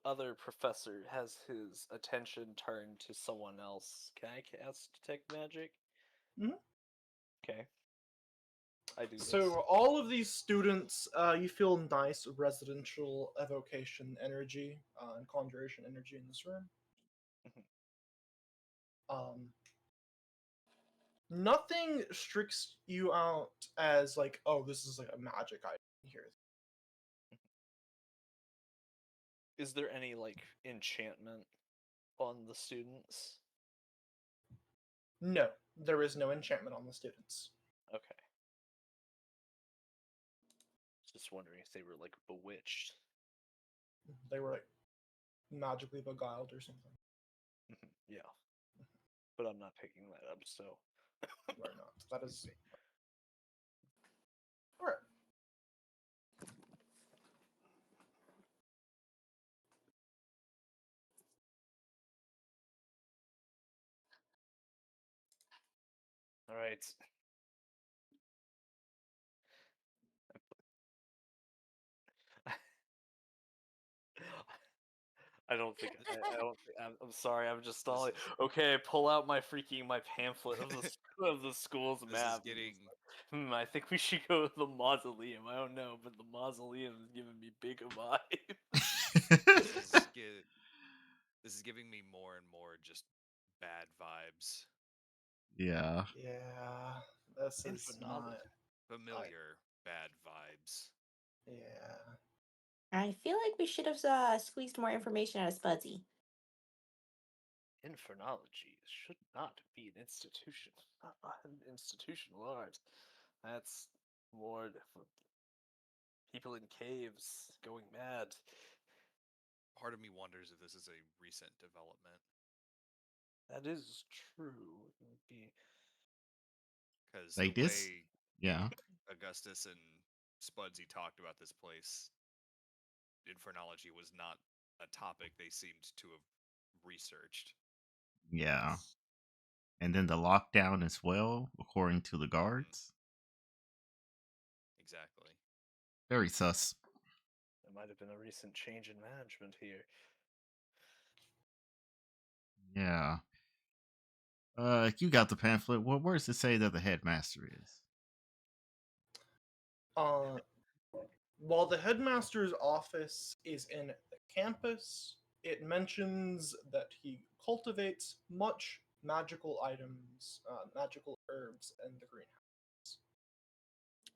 other professor has his attention turned to someone else, can I cast detect magic? Mhm. Okay. I do this. So all of these students, you feel nice residential evocation energy and conjuration energy in this room. Um, Nothing strikes you out as like, oh, this is like a magic item here. Is there any like enchantment on the students? No, There is no enchantment on the students. Okay. Just wondering if they were like bewitched. They were like magically beguiled or something. Yeah. But I'm not picking that up, so. You are not. That is. Alright. Alright. I don't think I don't. I'm sorry. I'm just stalling. Okay, I pull out my pamphlet of of the school's This is map. getting I think we should go to the mausoleum. I don't know, but the mausoleum is giving me big vibes. this is get this is giving me more and more just bad vibes. Yeah. Yeah. This is not. Familiar bad vibes. Yeah. I feel like we should have squeezed more information out of Spudsy. Infernology should not be an institution, an institutional art. That's more for people in caves going mad. Part of me wonders if this is a recent development. That is true. It would be Because the Like this. way Yeah. Augustus and Spudsy talked about this place, Infernology was not a topic they seemed to have researched. Yeah. And then the lockdown as well, according to the guards. Exactly. Very sus. There might have been a recent change in management here. Yeah. You got the pamphlet. Well, where does it say that the headmaster is? Uh, while the headmaster's office is in the campus, it mentions that he cultivates much magical items, magical herbs in the greenhouse.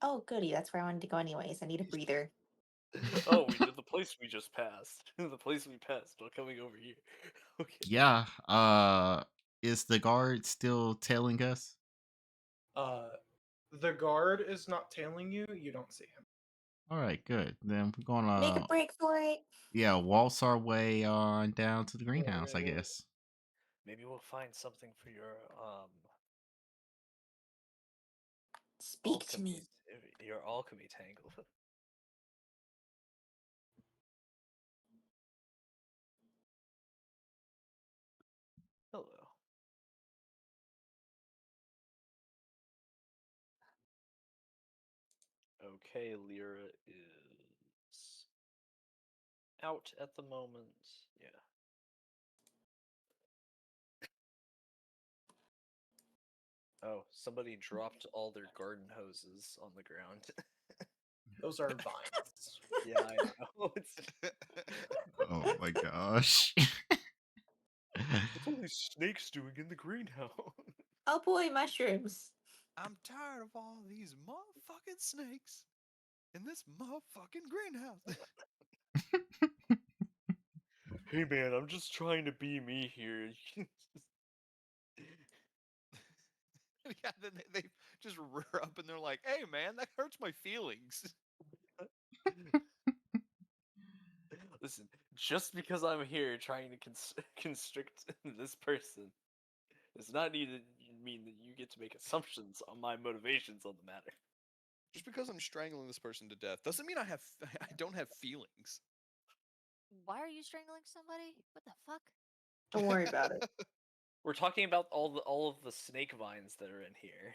Oh, goody. That's where I wanted to go anyways. I need a breather. Oh, we did the place we just passed. The place we passed while coming over here. Okay. Yeah. Is the guard still tailing us? The guard is not tailing you. You don't see him. All right, good. Then we're Make a gonna break for it. waltz our way on down to the greenhouse, I Right. guess. Maybe we'll find something for Speak to me. your alchemy tangle. Hello. Okay, Lyra is out at the moment. Yeah. Oh, somebody dropped all their garden hoses on the ground. Those are vines. Yeah, I know. Oh my gosh. What's all these snakes doing in the greenhouse? Oh boy, mushrooms. I'm tired of all these motherfucking snakes in this motherfucking greenhouse. Hey man, I'm just trying to be me here. Yeah, then they just rear up and they're like, "Hey man, that hurts my feelings." Listen, just because I'm here trying to constrict this person does not mean that you get to make assumptions on my motivations on the matter. Just because I'm strangling this person to death doesn't mean I don't have feelings. Why are you strangling somebody? What the fuck? Don't worry about it. We're talking about all of the snake vines that are in here,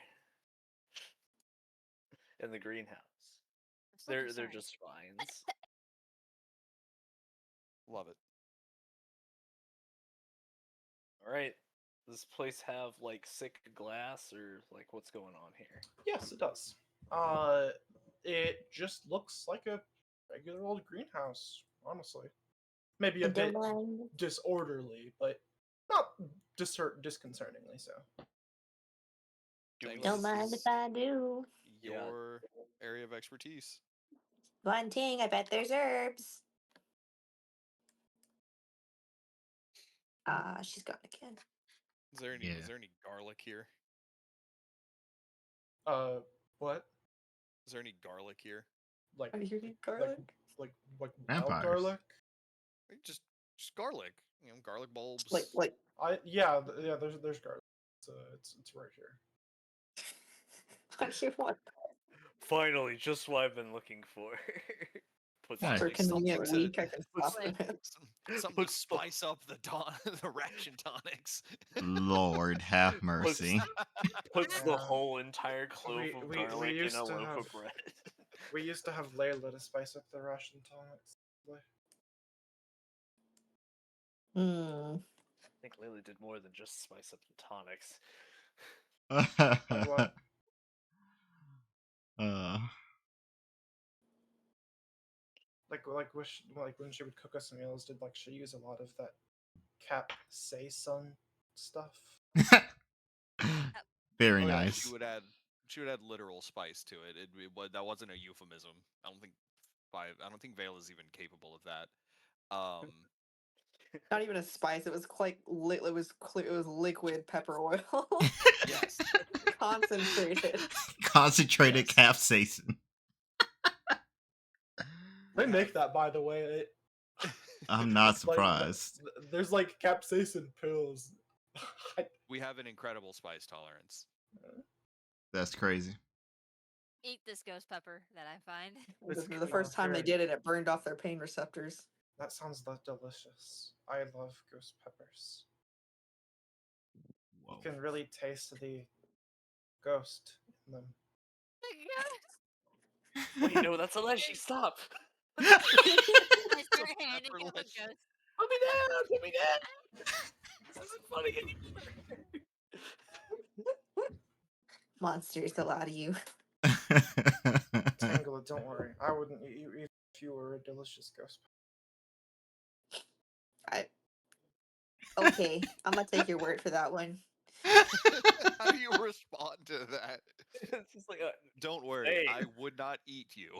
in the greenhouse. I'm so They're concerned. just vines. Love it. All right. Does this place have like sick glass or like what's going on here? Yes, it does. It just looks like a regular old greenhouse, honestly. Maybe a And don't bit mind. disorderly, but not disconcertingly so. Do we Tango, Don't this mind if is I do. Yeah. your area of expertise. One thing, I bet there's herbs. She's gone again. Is there Yeah. any garlic here? What? Is there any garlic here? Like, Are you eating like, garlic? like wild Vampires. garlic? Just garlic. You know, garlic bulbs. Like Yeah, there's garlic. It's right here. what do you want? Finally, just what I've been looking for. Puts Nice. For Finally, convenient something week, I can puts stop the- it. something to Puts the- spice up the the ration tonics. Lord have mercy. puts the Yeah. whole entire clove We- of we- we garlic in used a to loaf have- of bread. We used to have Layla to spice up the ration tonics. Hmm. I think Lily did more than just spice up the tonics. What? Like when she would cook us meals, did like she use a lot of that capsaicin stuff? Very Oh yeah, nice. she would add literal spice to it. That wasn't a euphemism. I don't think Vale is even capable of that. Not even a spice. It was like it was clear. It was liquid pepper oil. Yes. Concentrated. Concentrated Yes. capsaicin. They make that, by the way. I'm not Like, surprised. there's like capsaicin pills. We have an incredible spice tolerance. That's crazy. Eat this ghost pepper that I find. The first time they did it, it burned off their pain receptors. That sounds delicious. I love ghost peppers. Whoa. You can really taste the ghost in them. Wait, no, that's Aleshi. Stop. I start handing him a pepper-less- ghost. Put me down. Put me down. This isn't funny anymore. Monsters, a lot of you. Tango, don't worry. I wouldn't eat you if you were a delicious ghost pepper. Okay, I'm gonna take your word for that one. How do you respond to that? It's just like, Don't worry, Hey. I would not eat you.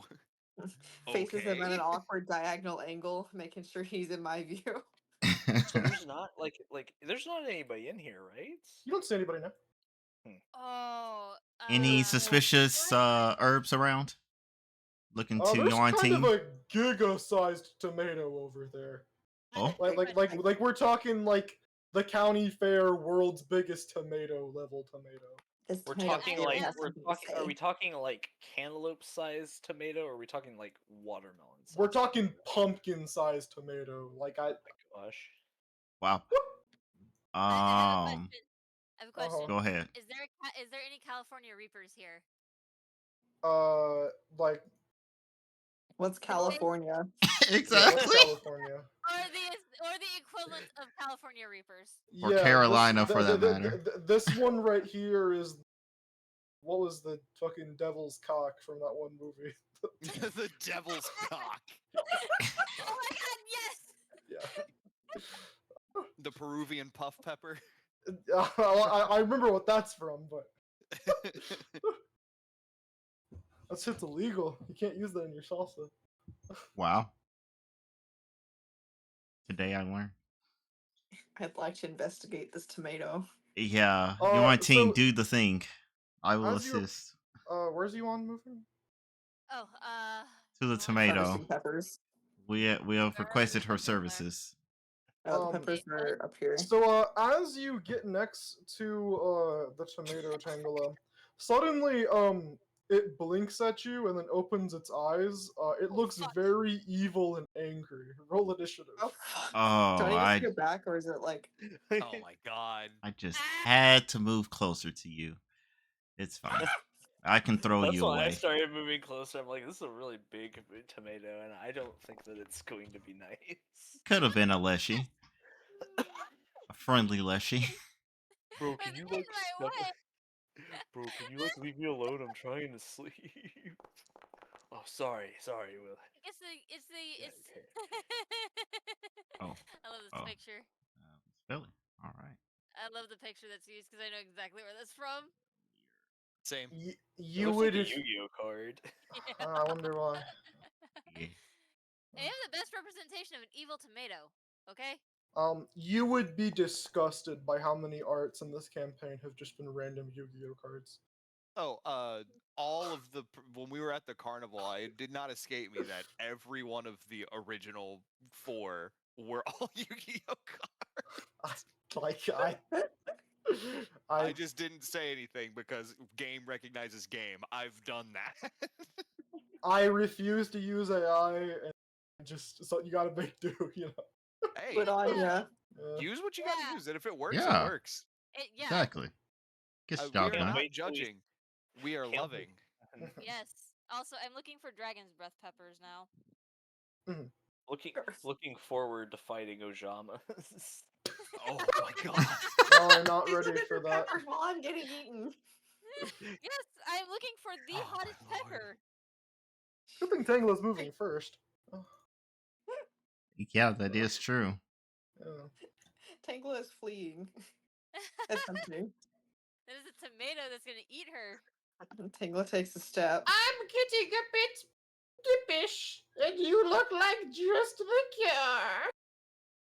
Faces him at Okay. an awkward diagonal angle, making sure he's in my view. so there's not there's not anybody in here, right? You don't see anybody now. Oh. Any suspicious herbs around? Looking to There's your kind of team? a giga-sized tomato over there. Oh. Like we're talking like the county fair world's biggest tomato level tomato. This We're tomato talking clearly like has something to are say. we talking like cantaloupe-sized tomato, or are we talking like watermelon? We're talking pumpkin-sized tomato. Like Oh my gosh. Wow. I have a question. Go ahead. Is there any California Reapers here? Like What's California? Exactly. what's California? Or the equivalent of California Reapers. Or Carolina, this, for that matter. This one right here is what was the fucking devil's cock from that one movie? The devil's cock. Oh my god, yes! Yeah. The Peruvian puff pepper. I remember what that's from, but that shit's illegal. You can't use that in your salsa. Wow. Today I learned. I'd like to investigate this tomato. Yeah. You want team, do the thing. I will assist. Where's you on moving? Oh, To the tomato. Harvesting peppers. We have requested her services. Oh, the peppers are up here. So as you get next to the tomato Tangela, suddenly it blinks at you and then opens its eyes. It looks fuck. very evil and angry. Roll initiative. Oh, Oh, do I need to go back, or is it like? Oh my god. I just had to move closer to you. It's fine. I can throw That's you why I away. started moving closer. I'm like, this is a really big tomato, and I don't think that it's going to be nice. Could have been a Leshy. A friendly Leshy. Bro, can you, like, step- Bro, can you like leave me alone? I'm trying to sleep. Oh, sorry, Will. It's Oh. I love this Oh. picture. Philly. All right. I love the picture that's used because I know exactly where that's from. Same. You It looks would. like a Yu-Gi-Oh card. I wonder why. Yeah. They have the best representation of an evil tomato. Okay. You would be disgusted by how many arts in this campaign have just been random Yu-Gi-Oh cards. All of when we were at the carnival, it did not escape me that every one of the original 4 were all Yu-Gi-Oh cards. I just didn't say anything because game recognizes game. I've done that. I refuse to use AI, and just so you gotta make do. Hey, Good on ya. use what you gotta Yeah. use, and if it works, it Yeah. works. Yeah. Exactly. Gets the We job are done. not wait till we- judging. We are Can't wait. loving. Yes. Also, I'm looking for dragon's breath peppers now. Looking forward to fighting Ojama. Oh my god. No, I'm not These ready are for the that. peppers while I'm getting eaten. Yes, I'm looking for the Oh, hottest my lord. pepper. Good thing Tangla's moving first. Oh, Yeah, that is true. yeah. Tangla is fleeing. That's something. That is a tomato that's gonna eat her. Tangla takes a step. I'm getting a bit gippish, and you look like just the cure.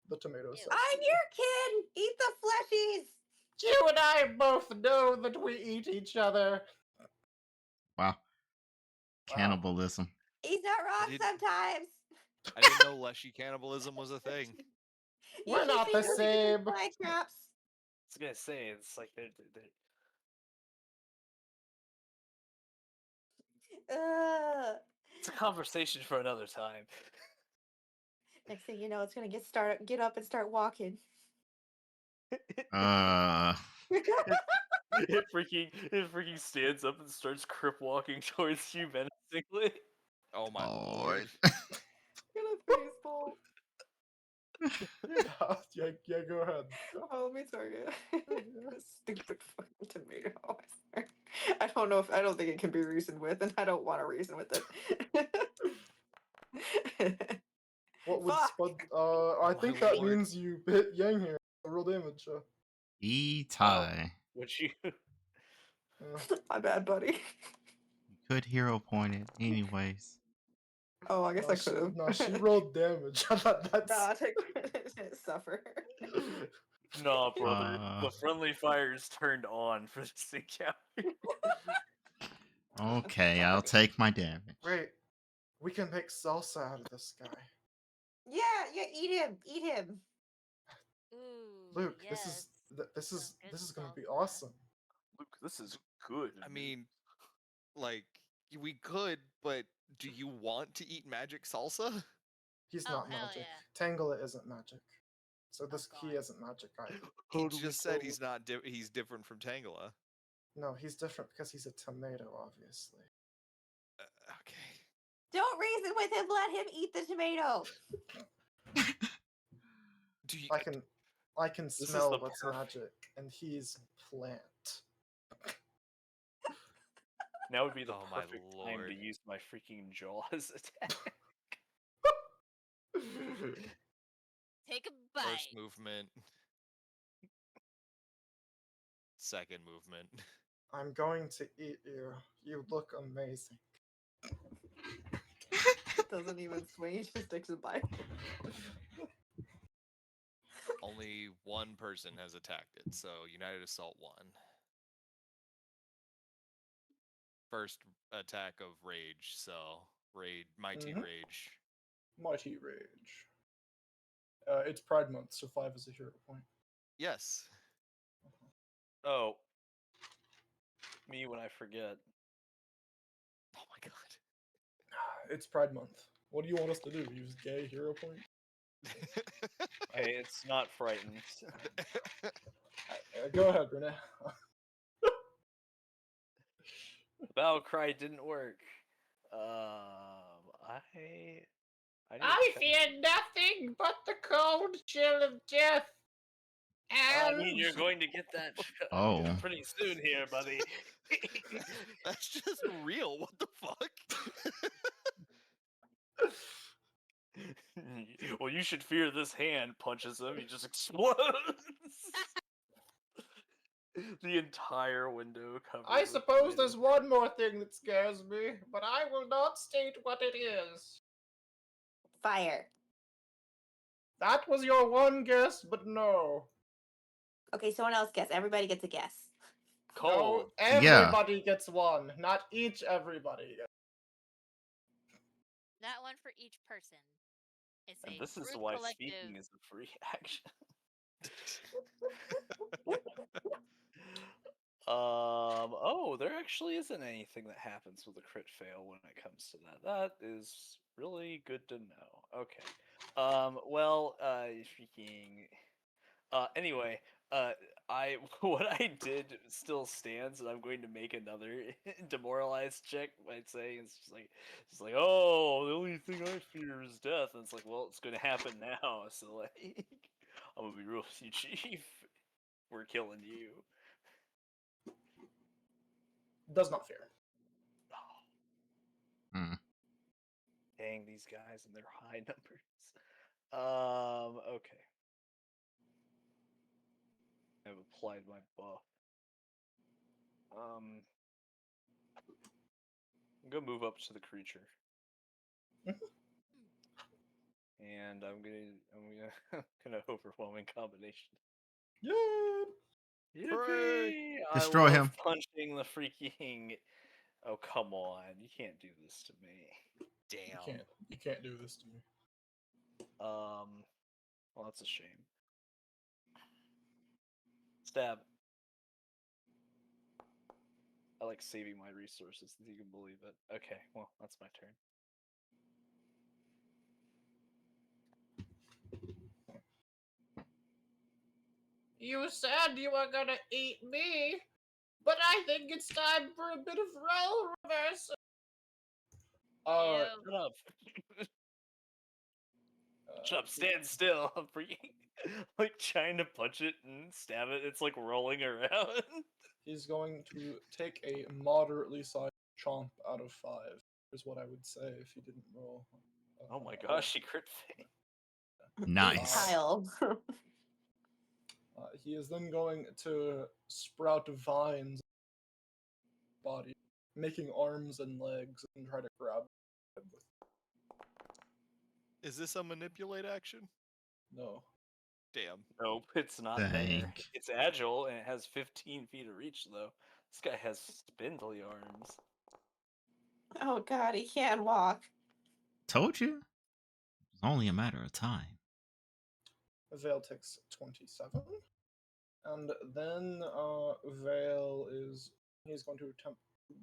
The tomato says. I'm your kid! Eat the fleshies! You and I both know that we eat each other. Wow. Cannibalism. He's not wrong sometimes. I didn't know leshy cannibalism was a thing. We're not the same. Fly traps. I was gonna say it's like they're it's a conversation for another time. Next thing you know, it's gonna get up and start walking. It freaking stands up and starts crip walking towards you menacingly. Oh my Lord. lord. Get a face full. Yeah, go ahead. Oh, me target. Stupid fucking tomato. I don't know I don't think it can be reasoned with, and I don't want to reason with it. What would Fuck. Spud? I think My that lord. means you hit Yang here. Real damage. E-tie. Which you My bad, buddy. You could hero point it anyways. Oh, I guess I could have. No, she rolled damage. That's. I'll take suffer. Nah, brother. Uh. The friendly fire is turned on for this encounter. Okay, I'll take my damage. Wait, we can make salsa out of this guy. Yeah, eat him. Eat him. Ooh, Luke, yes. this is Good gonna be salsa. awesome. Luke, this is good. I mean, like, we could, but do you want to eat magic salsa? He's Oh, not hell magic. yeah. Tangela isn't magic. So this Oh, key God. isn't magic either. He just said he's not. He's different from Tangela. No, he's different because he's a tomato, obviously. Okay. Don't reason with him. Let him eat the tomato. Do you? I can is smell the what's perfect- magic, and he's plant. Now would be the Oh, my perfect time to lord. use my freaking jaws attack. Take a bite. First movement. Second movement. I'm going to eat you. You look amazing. Doesn't even swing. He just takes a bite. Only one person has attacked it, so United Assault won. First attack of rage, so mighty rage. Mighty rage. It's Pride Month, so 5 is a hero point. Yes. Oh. Me when I forget. Oh my god. It's Pride Month. What do you want us to do? Use gay hero point? Hey, it's not frightened. Go ahead, Renee. The battle cry didn't work. I fear nothing but the cold chill of death. I mean, you're going to get that Oh. pretty soon here, buddy. That's just real. What the fuck? Well, you should fear this hand. Punches him. He just explodes. The entire window covered. I with suppose tomatoes. there's one more thing that scares me, but I will not state what it is. Fire. That was your one guess, but no. Okay, someone else guess. Everybody gets a guess. Cold. No, everybody gets one. Not each everybody. Not one for each person. It's And a this is group why collective. speaking is a free action. Oh, there actually isn't anything that happens with a crit fail when it comes to that. That is really good to know. Okay. Well, freaking anyway, I what I did still stands, and I'm going to make another demoralized check by saying it's like, oh, the only thing I fear is death, and it's like, well, it's going to happen now, so like, I'm gonna be real with you, Chief. We're killing you. Does not fear. Hmm. Dang these guys and their high numbers. Okay. I've applied my buff. I'm gonna move up to the creature. And I'm gonna overwhelming combination. Yeah. Hooray! Yippee! I Destroy love him. punching the freaking. Oh come on! You can't do this to me. Damn. You can't do this to me. Well that's a shame. Stab. I like saving my resources, if you can believe it. Okay, well that's my turn. You said you were gonna eat me, but I think it's time for a bit of role reversal. Ew. Shut up. Shut up. Stand still. I'm freaking like trying to punch it and stab it. It's like rolling around. He's going to take a moderately sized chomp out of 5, is what I would say if he didn't roll. Oh my gosh, he crit failed. Nice. Kyle. He is then going to sprout vines body, making arms and legs, and try to grab him with. Is this a manipulate action? No. Damn. Nope, it's not there. Dang. It's agile and it has 15 feet of reach though. This guy has spindly arms. Oh god, he can't walk. Told you. It's only a matter of time. Vale takes 27. And then Vale is. He's going to attempt to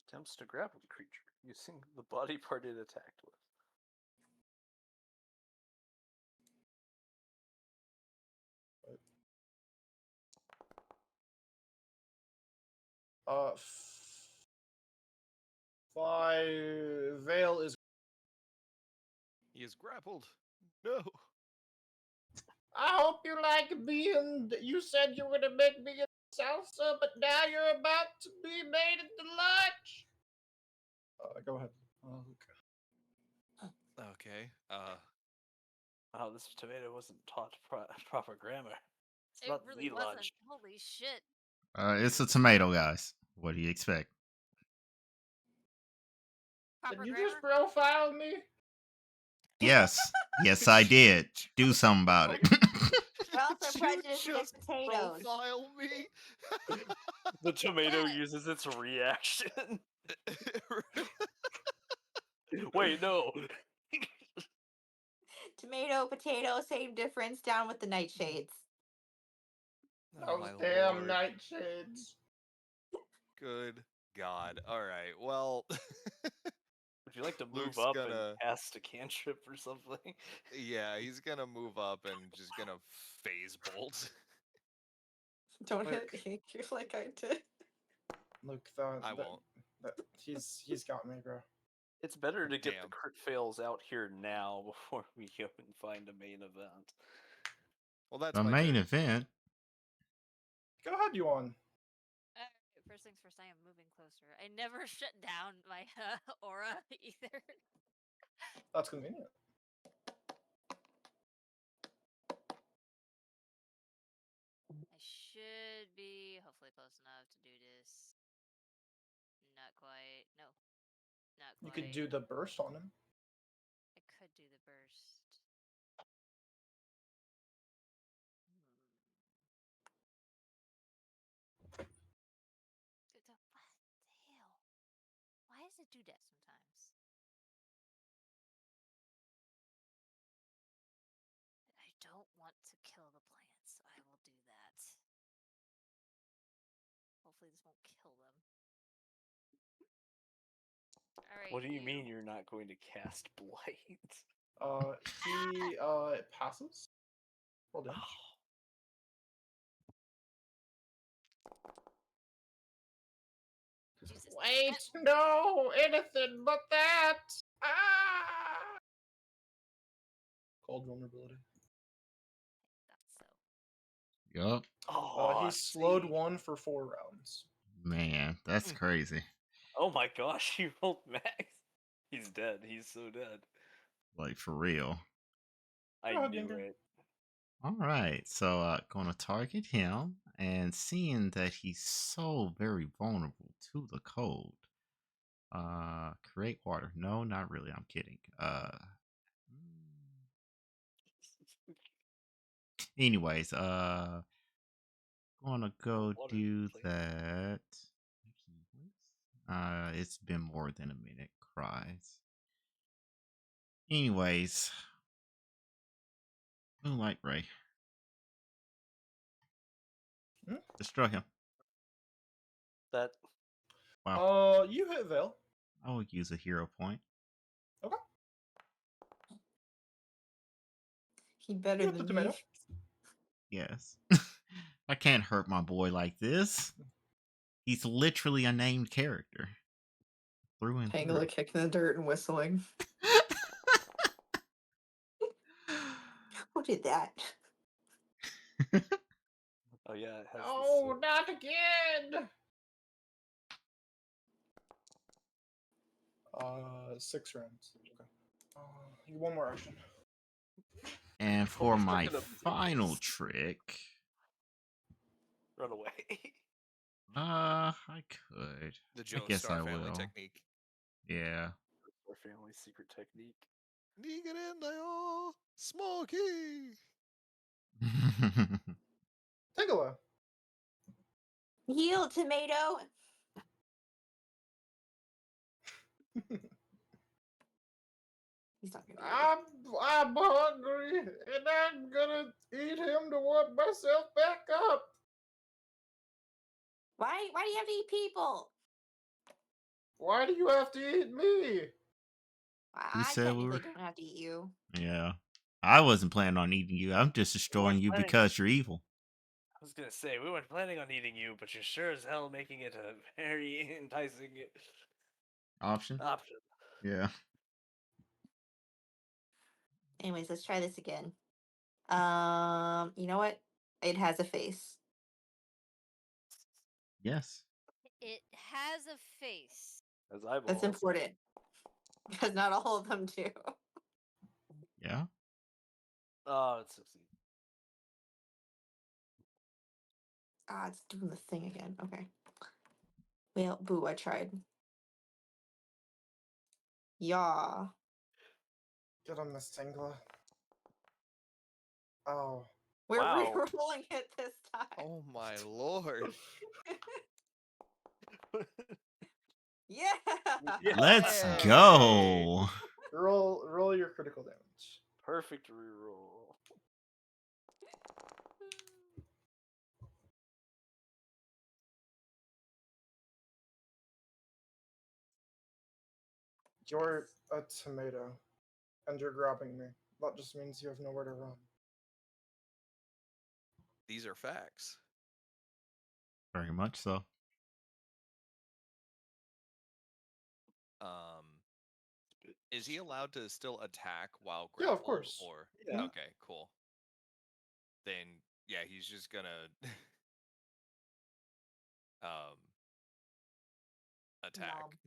Attempts to grapple the creature using the body part it attacked with. Uh, 5. Vale is. He is grappled. No. I hope you like being. You said you were gonna make me a salsa, but now you're about to be made into lunch. Go ahead. Okay. Wow, this tomato wasn't taught proper grammar. It's It not really the wasn't. lunch. Holy shit. It's a tomato, guys. What do you expect? Proper Did you grammar? just profile me? Yes. Yes, I did. Do something about it. We're also Did you prejudiced just against potatoes. profile me? The tomato Yeah. uses its reaction. Wait, no. Tomato, potato, same difference. Down with the nightshades. Oh my Those damn lord. nightshades. Good God. All right. Well, Would you like to move Luke's up and gonna. cast a cantrip or something? Yeah, he's gonna move up and just gonna phase bolt. Don't Look. hit you like I did. Look, I won't. he's got me, bro. It's better to get the Damn. crit fails out here now before we go and find a main event. Well, that's The my main turn. event. Go ahead, you on. First things first, I am moving closer. I never shut down my aura either. That's convenient. I should be hopefully close enough to do this. Not quite. No. Not You quite. could do the burst on him. I could do the burst. to do that sometimes. I don't want to kill the plants, so I will do that. Hopefully this won't kill them. Alright. What do you mean you're not going to cast Blight? He passes. Roll damage. Jesus. Wait, no, anything but that. Ah! Cold vulnerability. Thought so. Yup. Oh, He slowed see? one for 4 rounds. Man, that's crazy. Oh my gosh, he rolled max. He's dead. He's so dead. Like for real. I Oh, knew Ginger. it. All right, so gonna target him, and seeing that he's so very vulnerable to the cold, create water. No, not really. I'm kidding. Anyways, gonna go Water do plant. that. It's been more than a minute. Cries. Anyways, Moonlight Ray. Hmm? Destroy him. That Wow. You hit Vale. I will use a hero point. Okay. He better You hit the than me. tomato. Yes. I can't hurt my boy like this. He's literally a named character. Through and Tango through. kicking the dirt and whistling. Who did that? oh yeah, it has Oh, not again! 6 rounds. Okay. You get one more action. And Oh, for he's my looking up final this. trick, Run away. I could. The I Jones guess Star I family will. technique. Yeah. Our family's secret technique. Nigerendayo, Smokey. Take a look. Yield, tomato. He's not gonna yield. I'm hungry, and I'm gonna eat him to warm myself back up. Why do you have to eat people? Why do you have to eat me? Who I said we technically were? don't have to eat you. Yeah. I wasn't planning on eating you. I'm just destroying you planning- because you're evil. I was gonna say we weren't planning on eating you, but you're sure as hell making it a very enticing Option? option. Yeah. Anyways, let's try this again. You know what? It has a face. Yes. It has a face. As eyeballs. That's important. Because not all of them do. Yeah. Oh, it's succeed. Ah, it's doing the thing again. Okay. Well, boo, I tried. Yeah. Get on this Tingler. Oh. We're Wow. re-rolling it this time. Oh my lord. Yeah. Yeah. Let's Hey. go. Roll your critical damage. Perfect reroll. You're a tomato, and you're grabbing me. That just means you have nowhere to run. These are facts. Very much so. Is he allowed to still attack while Yeah, of grappled? course. Or Yeah. okay, cool. Then yeah, he's just gonna attack. Nom.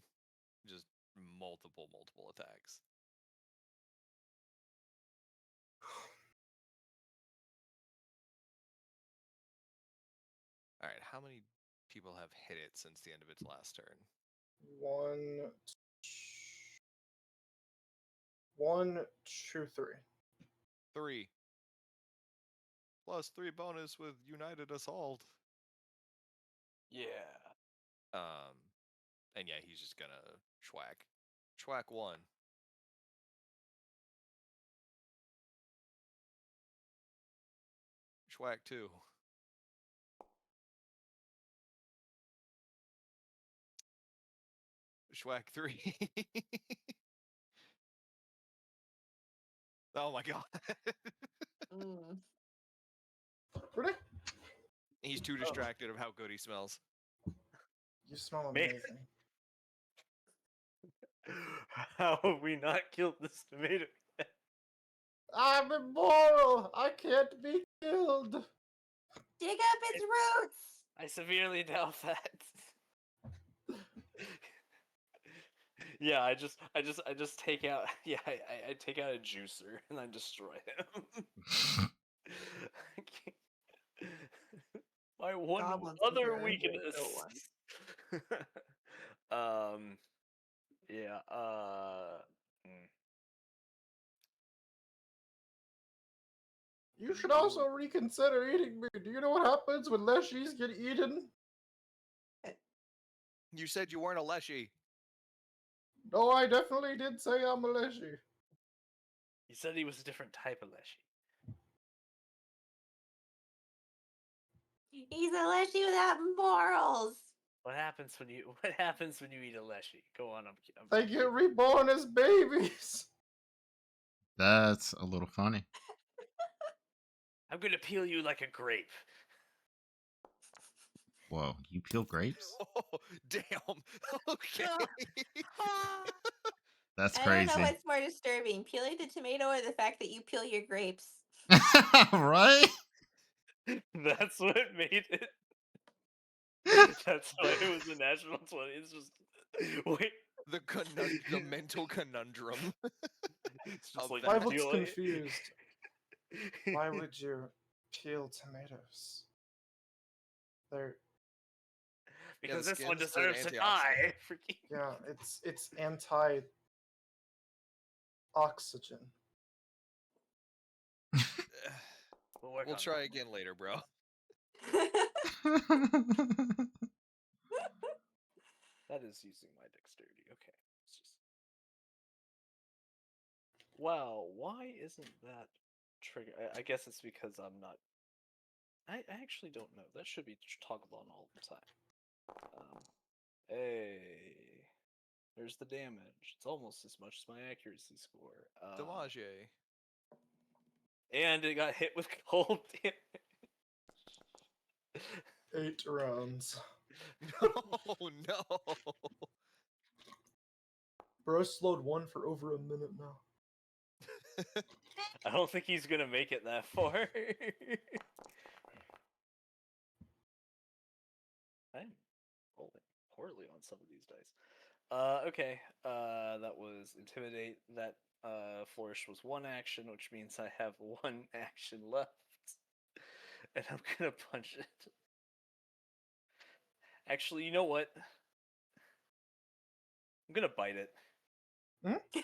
Just multiple attacks. All right, how many people have hit it since the end of its last turn? One, two, three. 3. Plus 3 bonus with United Assault. Yeah. And And yeah, he's just gonna schwack. Schwack 1. Schwack 2. Schwack 3. Oh my god. Mm. Really? He's too distracted of how good he smells. You smell Man. amazing. How have we not killed this tomato? I'm immoral! I can't be killed! Dig up its roots. I severely doubt that. Yeah, I just take out. Yeah, I take out a juicer and I destroy him. My one Goblins other prefer weakness. kill one. Yeah. You should also reconsider eating me. Do you know what happens when leshies get eaten? You said you weren't a leshy. No, I definitely did say I'm a leshy. He said he was a different type of leshy. He's a leshy without morals. What happens when you eat a leshy? Go on, I'm They get reborn as babies. That's a little funny. I'm gonna peel you like a grape. Whoa, you peel grapes? Oh, damn. Okay. That's I don't know crazy. what's more disturbing, peeling the tomato or the fact that you peel your grapes. Right? That's what made it. That's why it was the national 20. It's just wait. The mental conundrum. It's just Of like that. I was deal- confused. Why would you peel tomatoes? They're because the this one skin's good deserves to antioxidant. die. Freaking. yeah, it's anti-oxygen. We'll Try again later, bro. That is using my dexterity. Okay. It's just. Wow, why isn't that trigger? I guess it's because I'm not. I actually don't know. That should be toggled on all the time. Hey, there's the damage. It's almost as much as my accuracy score. Damage. And it got hit with cold damage. 8 rounds. No, no. Bro slowed 1 for over a minute now. I don't think he's gonna make it that far. I'm rolling poorly on some of these dice. Okay. That was intimidate. That flourish was 1 action, which means I have 1 action left, and I'm gonna punch it. Actually, you know what? I'm gonna bite it. Hmm? You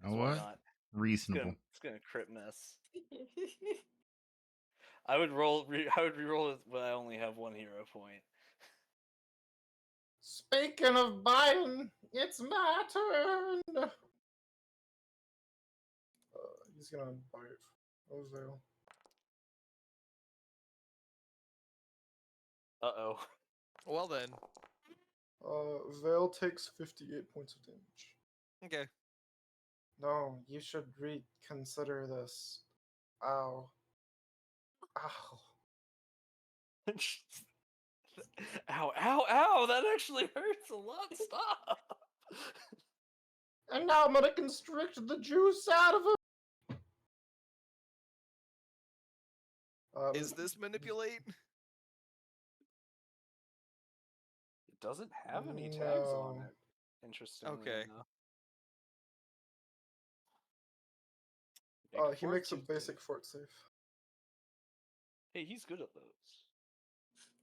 know Why what? not? Reasonable. It's gonna crit miss. I would roll. I would reroll it, but I only have 1 hero point. Speaking of biting, it's my turn. He's gonna bite Ozil. Uh-oh. Well then. Vale takes 58 points of damage. Okay. No, you should reconsider this. Ow. Ow. Ow, ow, ow! That actually hurts a lot. Stop! And now I'm gonna constrict the juice out of him. Is this manipulate? It doesn't have any tags on No. it. Interestingly Okay. enough. He makes a basic fort save. Hey, he's good at those.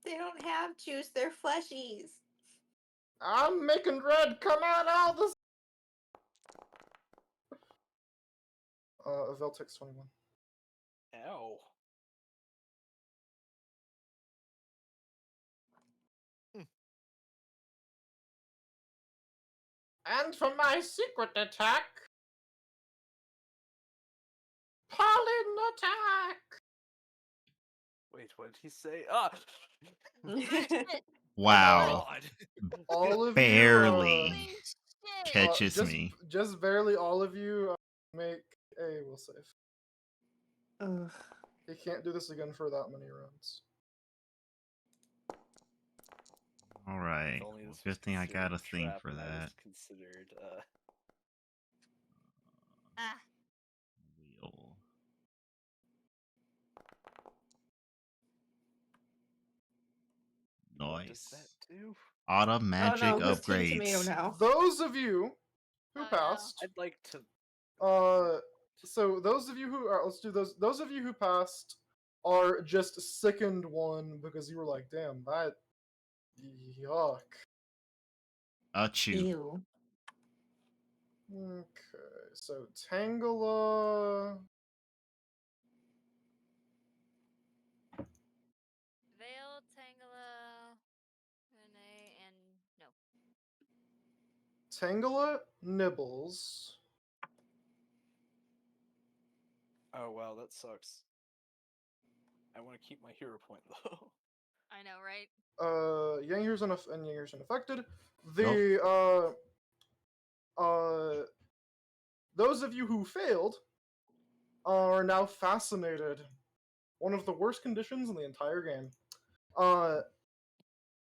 They don't have juice, they're fleshies. I'm making red come out all this. Vale takes 21. Ow. And for my secret attack, pollen attack. Wait, what did he say? Ah! Ah, shit. Oh Wow. God. All of Barely Holy shit. catches me. just barely all of you make a will save. Ugh. He can't do this again for that many rounds. All If right. only Well, this was good thing I got considered a thing trap for and I was that. considered Ah, Wheel. what does that Nice. do? Auto Oh magic no, who's Team Tomato upgrades. now? Those of you who oh no. passed, I'd like to so those of you who are, let's do those. Those of you who passed are just sickened one because you were like, damn, that yuck. Achoo. Ew. Okay, so Tangela. Veil, Tangela, Renee, and no. Tangela nibbles. Oh wow, that sucks. I want to keep my hero point though. I know, right? Yanger's and Yanger's unaffected. Nope. The those of you who failed are now fascinated. One of the worst conditions in the entire game.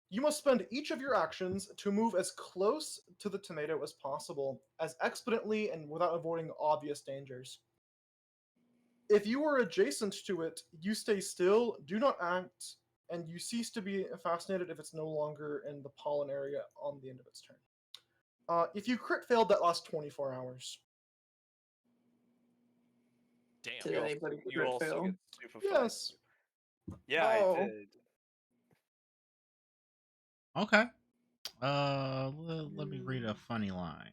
You must spend each of your actions to move as close to the tomato as possible, as expediently and without avoiding obvious dangers. If you are adjacent to it, you stay still, do not act, and you cease to be fascinated if it's no longer in the pollen area on the end of its turn. If you crit failed, that lasts 24 hours. Damn. Did anybody You crit also fail? get stupefied. Yes. Yeah, Oh. I did. Okay. Let me read a funny line.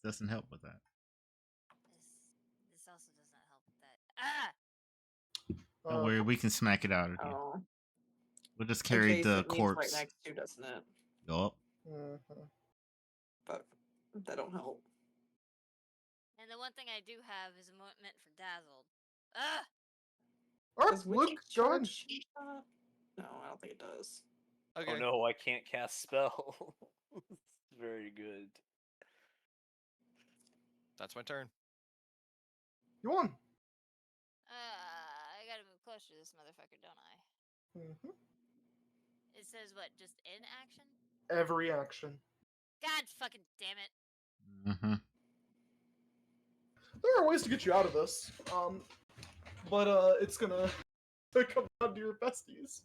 This doesn't help with that. This also does not help with that. Ah! Don't worry, we can smack it out of here. Oh. We'll just carry the Adjacent means right corpse. next to, doesn't it? Yup. Mm-hmm. But that don't help. And the one thing I do have is meant for dazzled. Ah! Does Luke, Wicked go ahead. Charge? No, I don't think it does. Okay. Oh no, I can't cast spell. Very good. That's my turn. You won. I gotta move closer to this motherfucker, don't I? Mm-hmm. It says what? Just in action? Every action. God fucking damn it. Mm-hmm. There are ways to get you out of this, but it's gonna come down to your besties.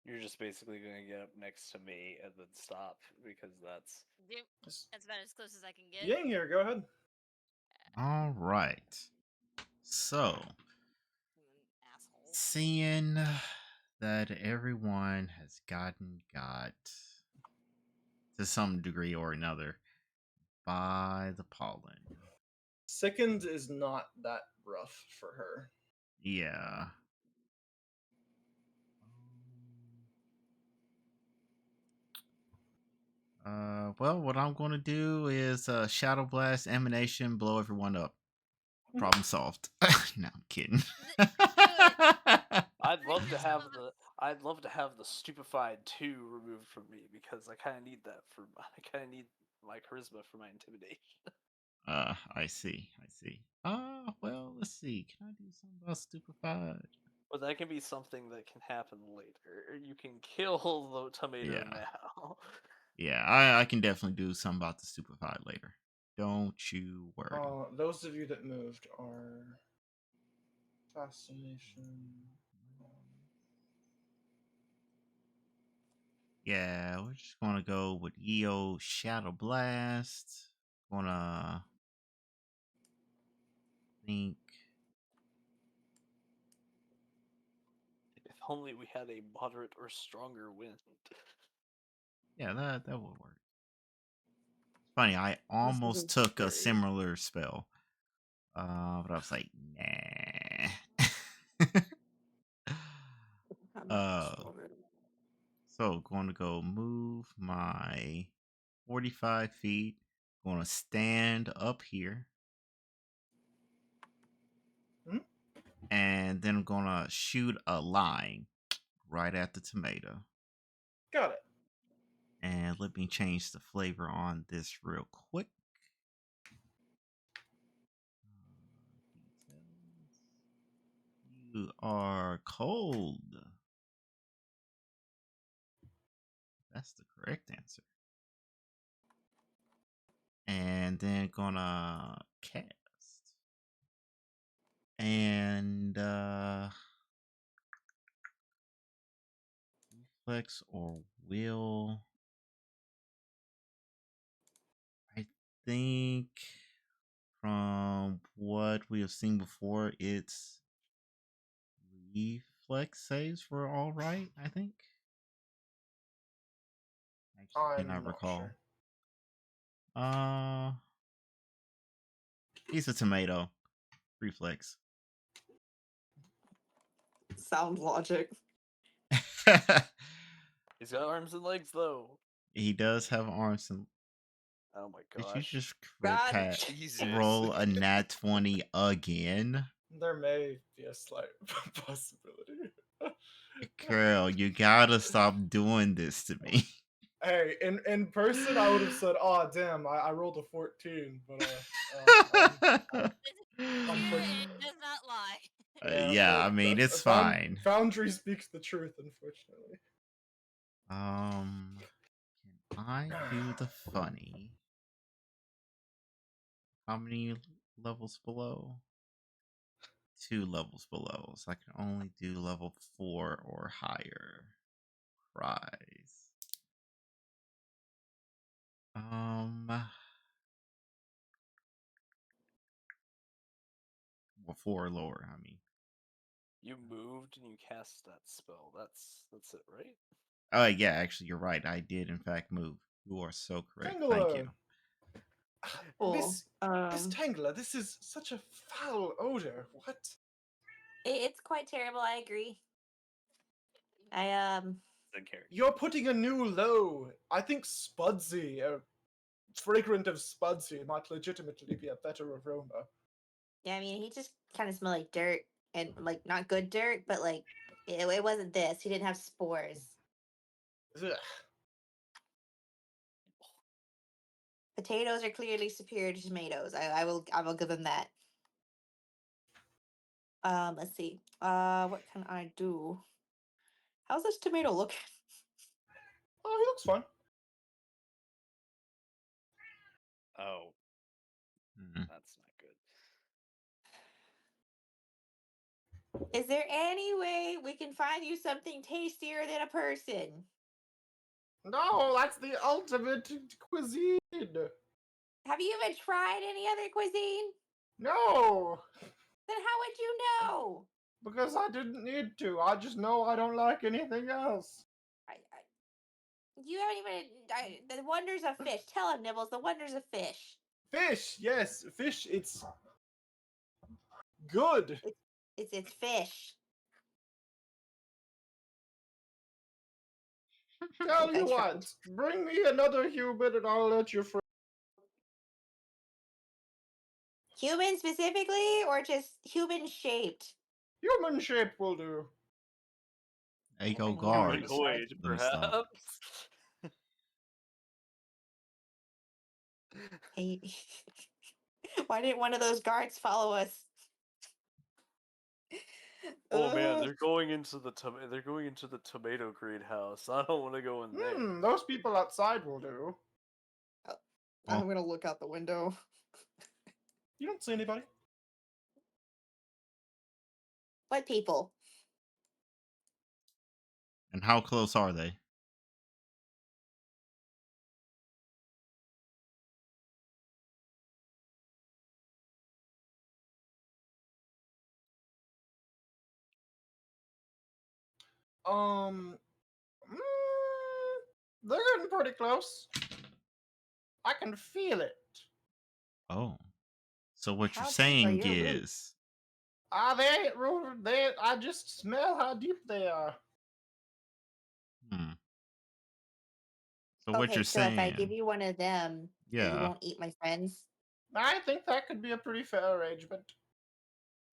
You're just basically gonna get up next to me and then stop because that's Dude, that's about as close as I can get. Yang here, go ahead. All right. So, Asshole. seeing that everyone has got to some degree or another by the pollen. Sickened is not that rough for her. Yeah. Well, what I'm going to do is Shadow Blast, Emanation, blow everyone up. Problem solved. No, I'm kidding. I'd love to have the stupefied 2 removed from me because I kind of need that for I kind of need my charisma for my intimidation. I see. Well, let's see. Can I do something about stupefied? But that can be something that can happen later. You can kill the tomato Yeah. now. Yeah, I can definitely do something about the stupefied later. Don't you worry. Those of you that moved are fascination. Yeah, we're just gonna go with EO Shadow Blast. Gonna think. If only we had a moderate or stronger wind. Yeah, that will work. Funny, I This is almost a took a very similar spell, but I was like, nah. I'm not uh, sure. so going to go move my 45 feet. Going to stand up here, Hmm? and then I'm going to shoot a line right at the tomato. Got it. And let me change the flavor on this real quick. Details. You are cold. That's the correct answer. And then gonna cast. And reflex or will. I think from what we have seen before, it's reflex saves were all right, I think. Actually I'm cannot not recall. sure. Uh he's a tomato. Reflex. Sound logic. He's got arms and legs though. He does have arms and Oh my did you gosh. just crit God. pat Jesus. roll a nat 20 again? There may be a slight possibility. Girl, you gotta stop doing this to me. Hey, in person, I would have said, "Oh, damn, I rolled a 14," but It's true, and unfortunately, it does not lie. yeah, Yeah, but I mean it's fine. Foundry speaks the truth, unfortunately. Can I do the funny? How many levels below? 2 levels below, so I can only do level 4 or higher. Prize. Well, 4 or lower. I mean. You moved and you cast that spell. That's it, right? Oh yeah, actually, you're right. I did in fact move. You are so correct. Thank you. Tangela, Cool. Miss Tangela, this is such a foul odor. What? It's quite terrible. I agree. I Then carry. You're putting a new low. I think Spudsy, fragrant of Spudsy, might legitimately be a better aroma. Yeah, I mean, he just kind of smelled like dirt and like not good dirt, but like it wasn't this. He didn't have spores. Ugh. Potatoes are clearly superior to tomatoes. I will give him that. Let's see. What can I do? How's this tomato look? Oh, he looks fun. Oh, Mhm. that's not good. Is there any way we can find you something tastier than a person? No, that's the ultimate cuisine. Have you even tried any other cuisine? No, Then how would you know? because I didn't need to. I just know I don't like anything else. You haven't even the wonders of fish. Tell him, Nibbles, the wonders of fish. Fish, yes, fish. It's good. It's fish. Tell I you tried. what, bring me another human and I'll let you free. Human specifically, or just human shaped? Human shape will do. There you go, Oh my god. guards. Humanoid, Let me stop. perhaps. Hey, why didn't one of those guards follow us? Oh man, Ugh. they're going into the tomato greenhouse. I don't want to go in there. Those people outside will do. Well, I'm gonna look out the window. You don't see anybody. What people? and how close are they? Um, they're getting pretty close. I can feel it. Oh. So what you're How deep are saying your is roots? They ain't rooted. I just smell how deep they are. hmm. So what Okay, you're so if I give saying, you one of them, you yeah. won't eat my friends? I think that could be a pretty fair arrangement.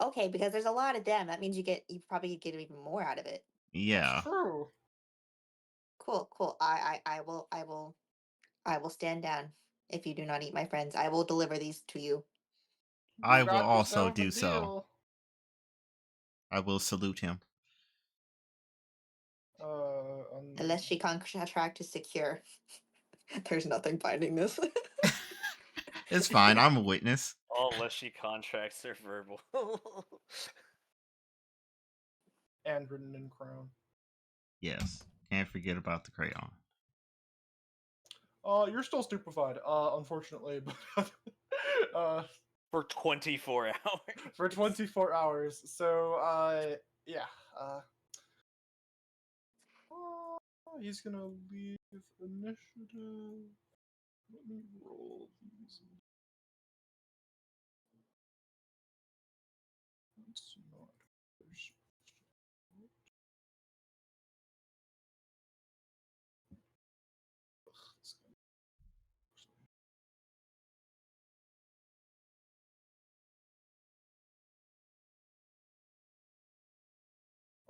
Okay, because there's a lot of them. That means you probably get even more out of it. That's Yeah. true. Cool, cool. I will stand down if you do not eat my friends. I will deliver these to you. I You will got also yourself a do so. deal. I will salute him. Unless she contract is secure. There's nothing binding this. It's fine. I'm a witness. Unless she contracts are verbal. and written in crown. Yes. Can't forget about the crayon. You're still stupefied, unfortunately, but For 24 hours. for 24 hours. So, yeah. Uh, he's gonna leave initiative. Let me roll these. That's not. There's.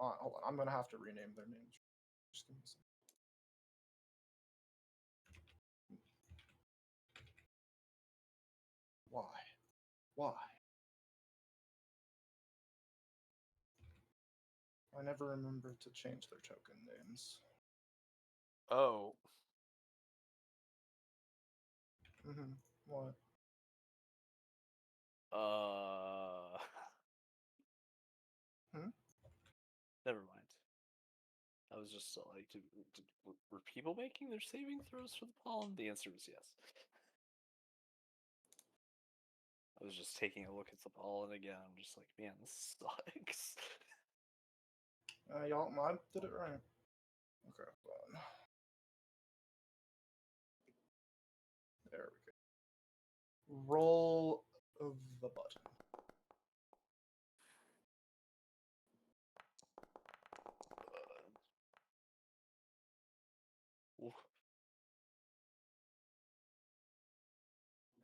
Hold on, I'm gonna have to rename their names. Just give me a second. Why? Why? I never remember to change their token names. Oh. What? Hmm? Never mind. I was just like, were people making their saving throws for the pollen? The answer was yes. I was just taking a look at the pollen again. I'm just like, man, this sucks. Y'all, I did it right. Okay, fine. There we go. Roll of the button.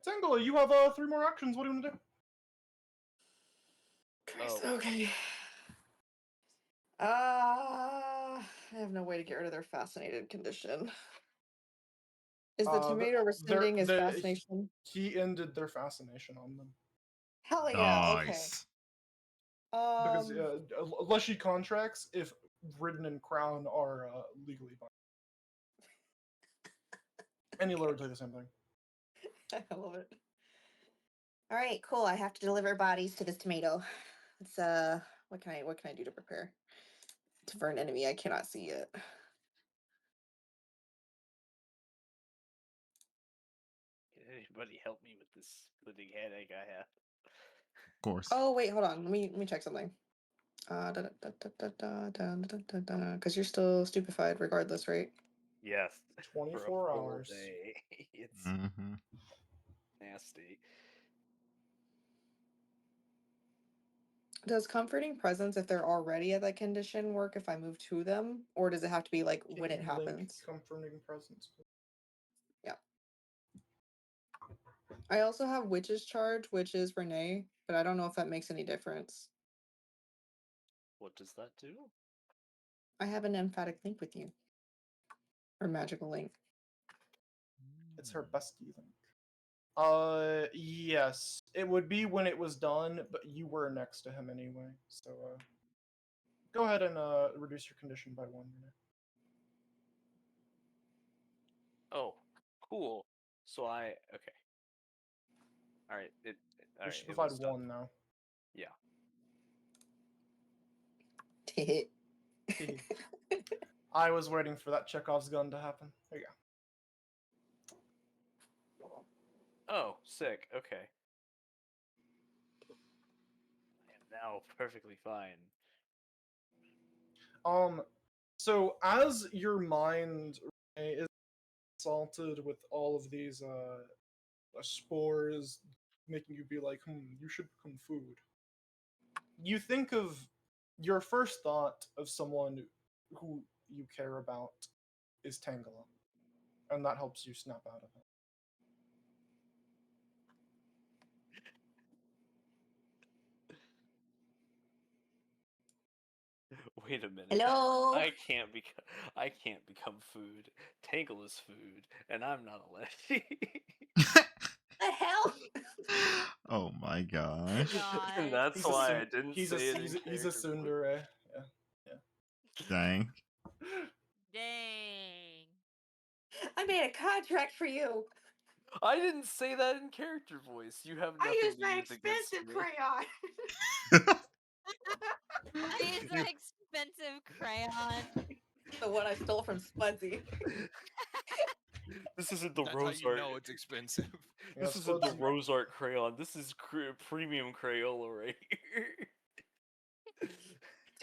Tango, you have 3 more actions. What do you want to do? Christ, Oh. okay. I have no way to get rid of their fascinated condition. Is the tomato rescinding his fascination? He ended their fascination on them. Hell yeah, okay. Nice. Because leshy contracts, if written in crown, are legally binding. Any lord would say the same thing. I love it. All right, cool. I have to deliver bodies to this tomato. It's what can I do to prepare? For an enemy I cannot see yet. Can anybody help me with this splitting headache I have? Of course. Oh wait, hold on. Let me check something. Because you're still stupefied regardless, right? Yes. 24 for a full hours. day. It's Mm-hmm. nasty. Does comforting presence, if they're already at that condition, work if I move to them? Or does it have to be like Can when it you link happens? comforting presence? Yeah. I also have Witch's Charge, which is Renee, but I don't know if that makes any difference. What does that do? I have an emphatic link with you. Or magical link. It's her bestie link. Yes. It would be when it was done, but you were next to him anyway. So, go ahead and reduce your condition by 1 minute. Oh, cool. So okay. All right. You It should provide was done. 1 now. Yeah. I was waiting for that Chekhov's gun to happen. There you go. Oh, sick. Okay. I am now perfectly fine. So as your mind is salted with all of these spores, making you be like, you should become food. You think of your first thought of someone who you care about is Tango, and that helps you snap out of it. Wait a minute. Hello. I can't become food. Tangle is food, and I'm not a Leshy. The hell? Oh my gosh. God. That's why I didn't say it in He's a character voice. tsundere. Yeah. Dang. Dang. I made a contract for you. I didn't say that in character voice. You have I nothing used to my use against expensive me. crayon. I used my expensive crayon. The one I stole from Spudsy. This isn't the That's how rose you art. know it's expensive. Yeah, This isn't the Spudsy. rose art crayon. This is premium Crayola right here. It's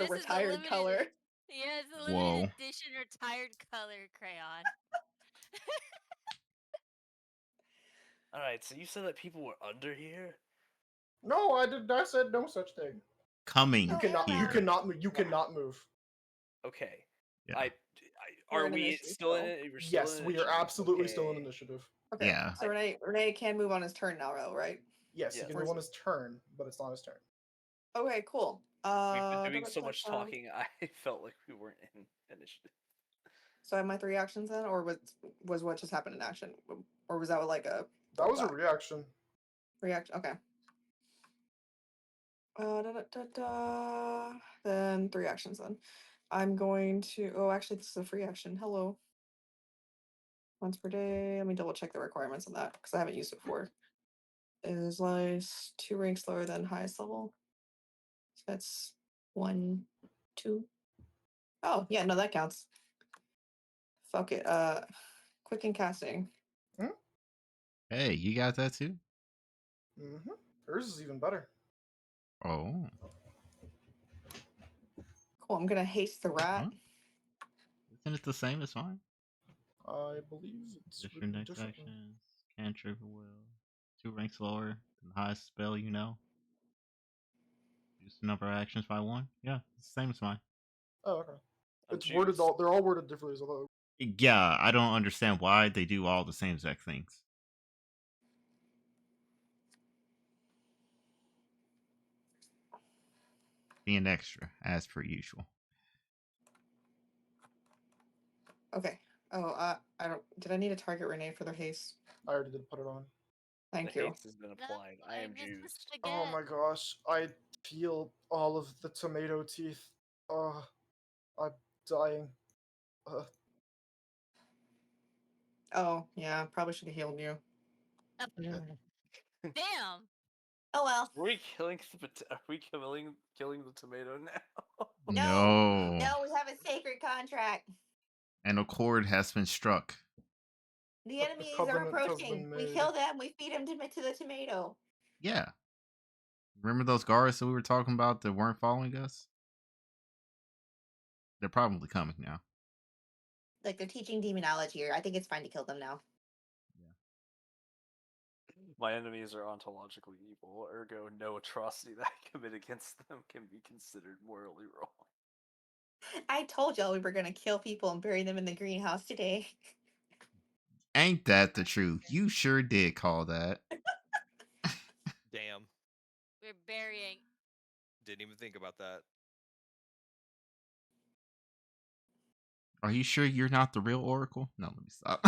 a This is the retired limited. color. Yeah, it's a Whoa. limited edition retired color crayon. All right, so you said that people were under here. No, I did. I said no such thing. Coming You cannot. here. You cannot. You cannot move. Okay. Yeah. Are We're in we initiative still in still. it? We're still Yes, in we are initiative? absolutely still in Okay. initiative. Okay. Yeah. So Renee can move on his turn now, though, right? Yes, he Yes. can move on his turn, but it's not his turn. Okay, cool. We've been doing so much talking, I felt like we weren't in initiative. So I have my 3 actions then, or was what just happened in action, or was that like a That was a throwback? reaction. Reaction? Okay. Then 3 actions then. I'm going to. Oh, actually, this is a free action. Hello. Once per day. Let me double check the requirements on that because I haven't used it before. Is like 2 ranks lower than highest level. So that's 1, 2. Oh yeah, no, that counts. Fuck it. Quick and casting. Hey, you got that too? Mm-hmm. Hers is even better. Oh. Cool. I'm gonna haste the rat. Huh? Isn't it the same as mine? I believe it's Just your written next differently. actions. Cantrip at will. 2 ranks lower than the highest spell you know. Reduce the number of actions by 1. Yeah, it's the same as mine. Oh, okay. I'm It's worded juiced. they're all worded differently. Although Yeah, I don't understand why they do all the same exact things. Being extra, as per usual. Okay. Oh, I don't. Did I need to target Renee for the haste? I already did put it on. Thank The you. haste has been applied. I am missed the juiced. Oh spaghetti. my gosh, I feel all of the tomato teeth. I'm dying. Oh yeah, probably should have healed you. Damn. Oh well. Are we killing Are we killing the tomato now? No. No, we have a sacred contract. An accord has been struck. The The enemies are covenant has approaching. been We made. kill them. We feed them to the tomato. Yeah. Remember those guards that we were talking about that weren't following us? They're probably coming now. Like they're teaching demonology, or I think it's fine to kill them now. My enemies are ontologically evil, ergo no atrocity that I commit against them can be considered morally wrong. I told y'all we were gonna kill people and bury them in the greenhouse today. Ain't that the truth? You sure did call that. Damn. We're burying. Didn't even think about that. Are you sure you're not the real Oracle? No, let me stop.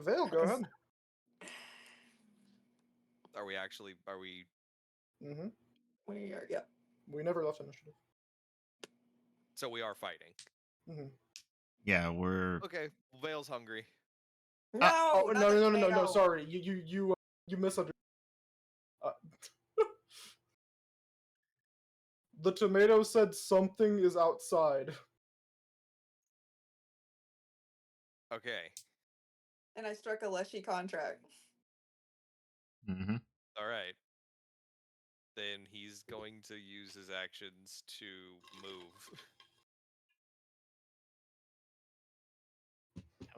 Vale, go ahead. Are we Mm-hmm. We are, yep. We never left initiative. so we are fighting. Mm-hmm. Yeah, we're Okay, Vale's hungry. No, Oh not no the no no no no! tomato. Sorry, you misunderstood. The tomato said something is outside. Okay. And I struck a Leshy contract. mm-hmm. All right. Then he's going to use his actions to move.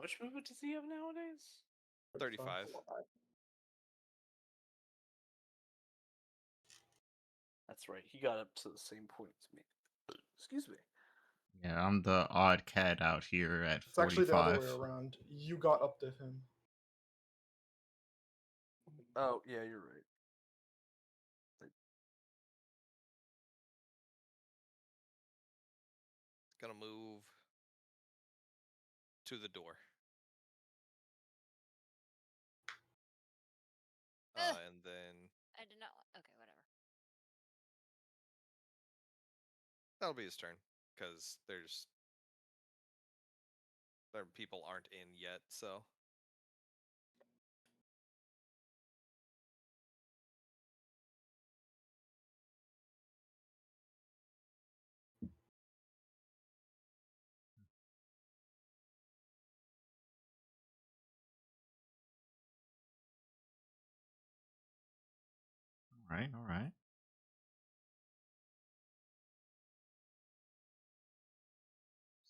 much movement does he have nowadays? 35. That's right. He got up to the same point as me. Excuse me. Yeah, I'm the odd cat out here at It's actually the other way 45. around. You got up to him. Oh, yeah, you're right. Gonna move to the door. And then I did not. Okay, whatever. that'll be his turn because their people aren't in yet. So All right, all right.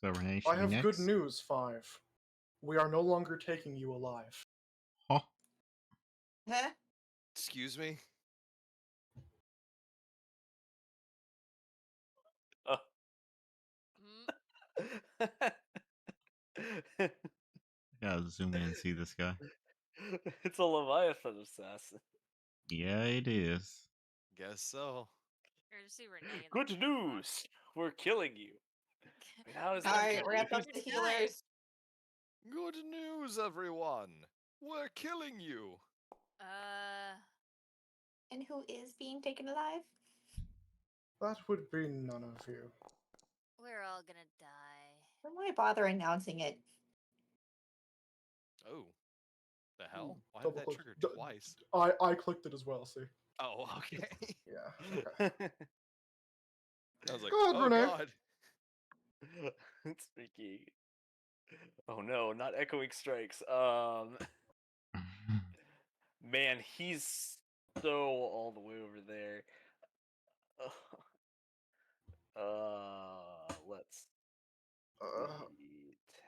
So Renee I should be have good next. news, 5. We are no longer taking you alive. Huh? Huh? excuse me. Gotta zoom in and see this guy. It's a Leviathan assassin. Yeah, it is. Guess so. Or to see Renee. in the Good chat news! box. We're killing you. Wait, how is that Alright, good ramp up news? the You're dying. healers. Good news, everyone. We're killing you. And who is being taken alive? That would be none of you. We're all gonna die. Why bother announcing it? Oh, the hell? Why did Double that click. trigger twice? I clicked it as well, see. Oh, okay. Yeah, okay. I was like, Go ahead, oh Renee. god. It's freaky. Oh no, not echoing strikes. Man, he's so all the way over there. Let's Uh, see. 10,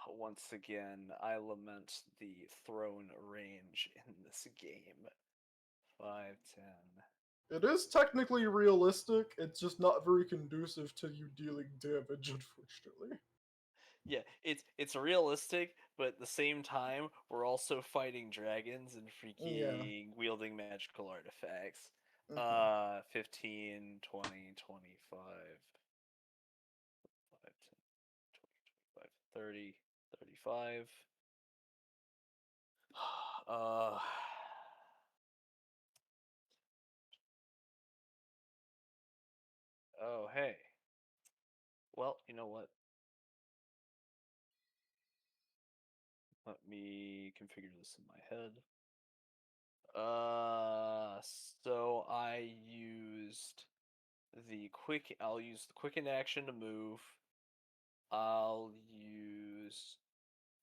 35. Once again, I lament the throne range in this game. 5, 10. it is technically realistic, it's just not very conducive to you dealing damage, unfortunately. Yeah, it's realistic, but at the same time, we're also fighting dragons and Yeah. freaking wielding magical artifacts. 15, 20, 25, 5, 10, 20, 25, 30, 35. Uh, oh, hey. Well, you know what? Let me configure this in my head. So I'll use the quicken action to move. I'll use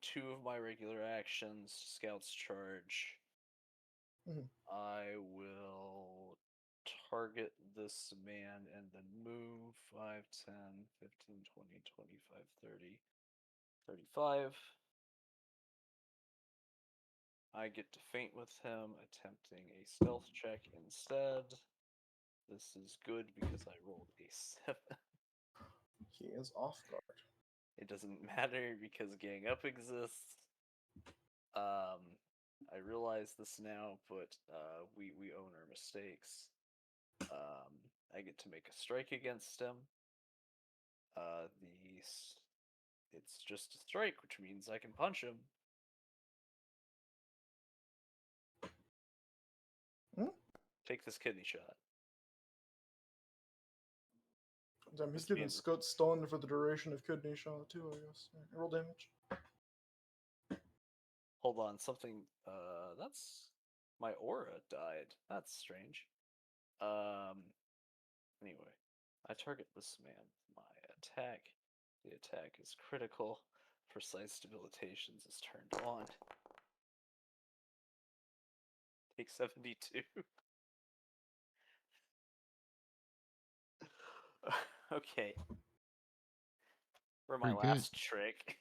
2 of my regular actions, Scout's Charge. Mhm. I will target this man and then move 5, 10, 15, 20, 25, 30, 35. I get to feint with him, attempting a stealth check instead. This is good because I rolled a 7. He is off guard. It doesn't matter because gang up exists. I realize this now, but we own our mistakes. I get to make a strike against him. It's just a strike, which means I can punch him. Take this kidney shot. Damn, he's This getting means stoned for the duration of kidney shot too, I guess. Roll damage. hold on, something. That's my aura died. That's strange. Anyway, I target this man with my attack. The attack is critical. Precise debilitations is turned on. Take 72. Okay. for my Pretty good. last trick.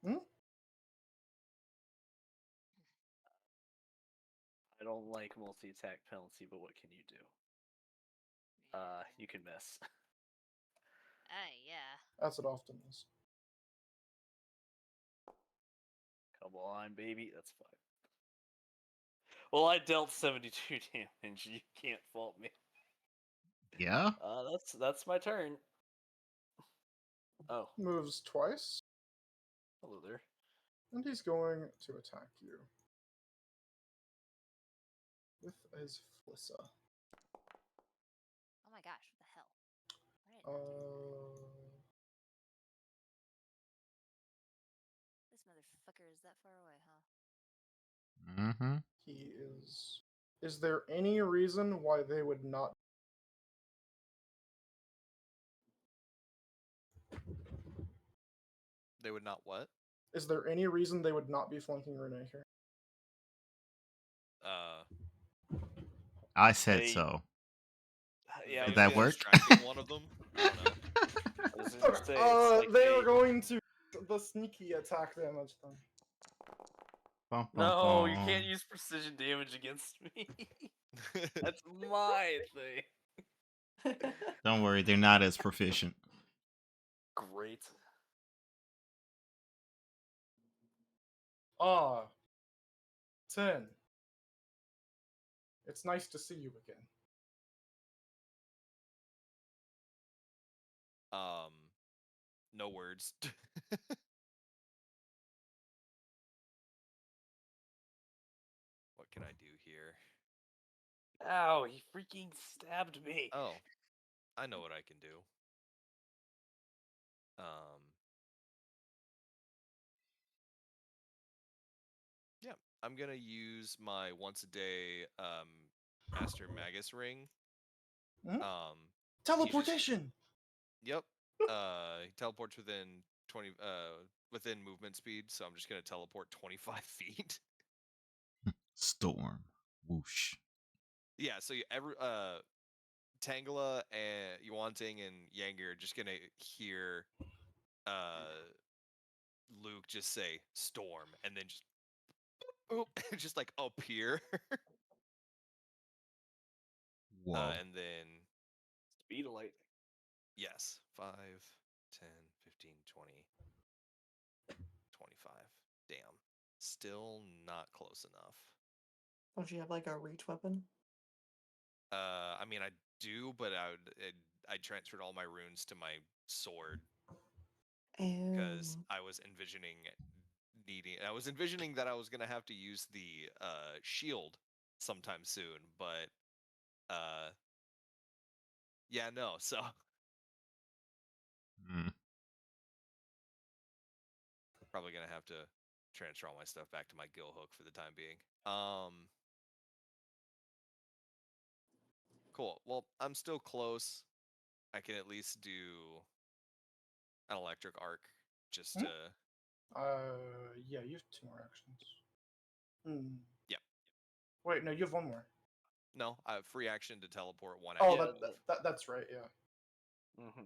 Hmm? I don't like multi-attack penalty, but what can you do? You can miss. Yeah. As it often is. Come on, baby. That's fine. Well, I dealt 72 damage. You can't fault me. Yeah. That's my turn. Oh, Moves twice, hello there. and he's going to attack you with his Flissa. Oh my gosh, what the hell? Why did I not do that? This motherfucker is that far away, huh? Mm-hmm. He is. Is there any reason why they would not? They would not what? Is there any reason they would not be flanking Renee here? I said They- so. Yeah, Did Maybe that I work? distracted one of them. I don't know. I was gonna say it's like they are going to the sneaky attack damage then. Bum, bum, No, you can't bum. use precision damage against me. That's my thing. Don't worry, they're not as proficient. Great. Ah, 10. It's nice to see you again. No words. What can I do here? Ow, he freaking stabbed me. Oh, I know what I can do. Yeah, I'm gonna use my once a day Master Magus ring. Hmm? He just, Teleportation! yep. He teleports within 20 within movement speed, so I'm just gonna teleport 25 feet. Storm. Whoosh. Yeah, so Tangela and Yuanting and Yanger are just gonna hear Luke just say storm and then just just like appear. Whoa. And then Speed of lightning. yes, 5, 10, 15, 20, 25. Damn. Still not close enough. Don't you have like a reach weapon? I mean I do, but I transferred all my runes to my sword because Oh. I was envisioning that I was gonna have to use the shield sometime soon, but yeah, no, so Mm. probably gonna have to transfer all my stuff back to my gill hook for the time being. Cool. Well, I'm still close. I can at least do an electric arc just Hmm? to Yeah, you have 2 more actions. Hmm. yeah. Wait, no, you have 1 more. No, I have free action to teleport one Oh, action. Yeah, that's right, yeah. Mm-hmm.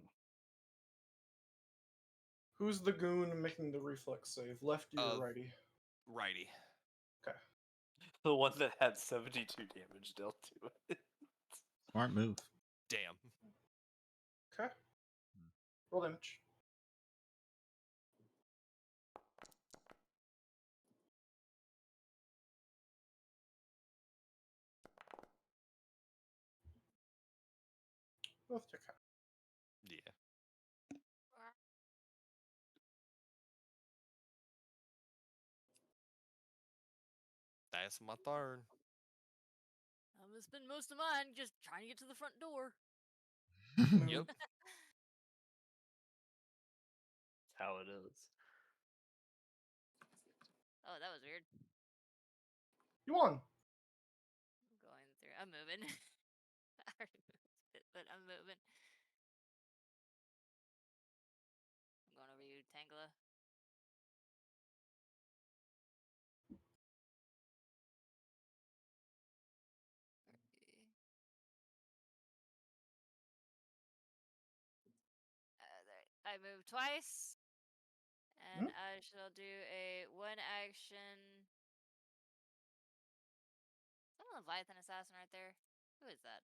Who's the goon making the reflex save? Lefty or righty? Righty. Okay. The one that had 72 damage dealt to it. Smart move. Damn. Okay. Roll damage. Both take half. Yeah. That's my turn. I'm gonna spend most of mine just trying to get to the front door. Yep. That's how it is. Oh, that was weird. You won. I'm going through. I'm moving. I already moved it, but I'm moving. I'm going over you, Tangela. I move twice, and I shall do a one action. Is that a Leviathan assassin right there? Who is that?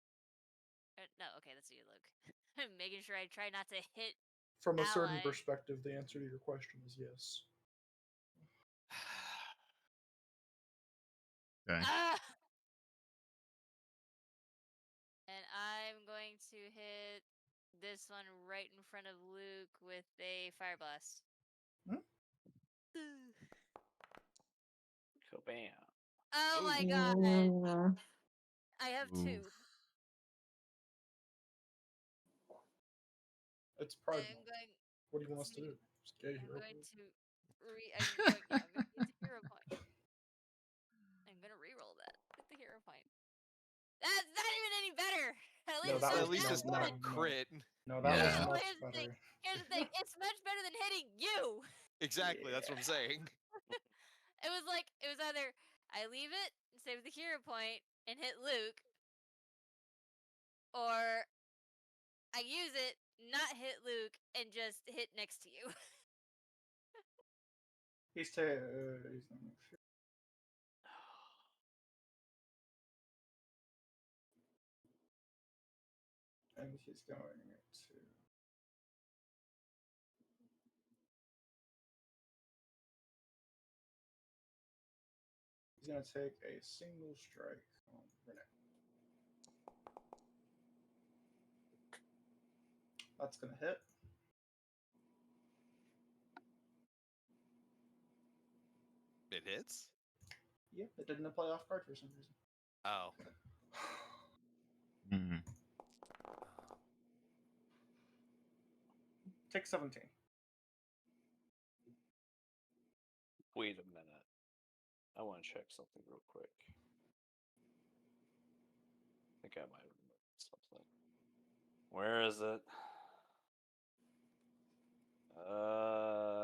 No, okay, that's you, Luke. I'm making sure I try not to hit. From a certain Ally. perspective, the answer to your question is yes. Okay. Ah! And I'm going to hit this one right in front of Luke with a fire blast. Kabam. Oh my god. I have Ooh. 2. It's Pride I'm Month. going. What do you want us to do? Just get a I'm hero going point? to I'm going to use a hero point. I'm gonna reroll that with the hero point. That's not even any better. At No, least that it's At was least not it's no, not a good. crit. no, that Yeah. was much Here's the thing. better. Here's the thing. It's much better than hitting you. Exactly, that's what I'm saying. It was either I leave it and save the hero point and hit Luke, or I use it, not hit Luke, and just hit next to you. He's not sure. And he's going to. He's going to take a single strike on Renee. That's going to hit. It hits? Yep, it didn't apply off guard for some reason. Oh. Mm. Take 17. Wait a minute. I want to check something real quick. I think I might have removed something. Where is it?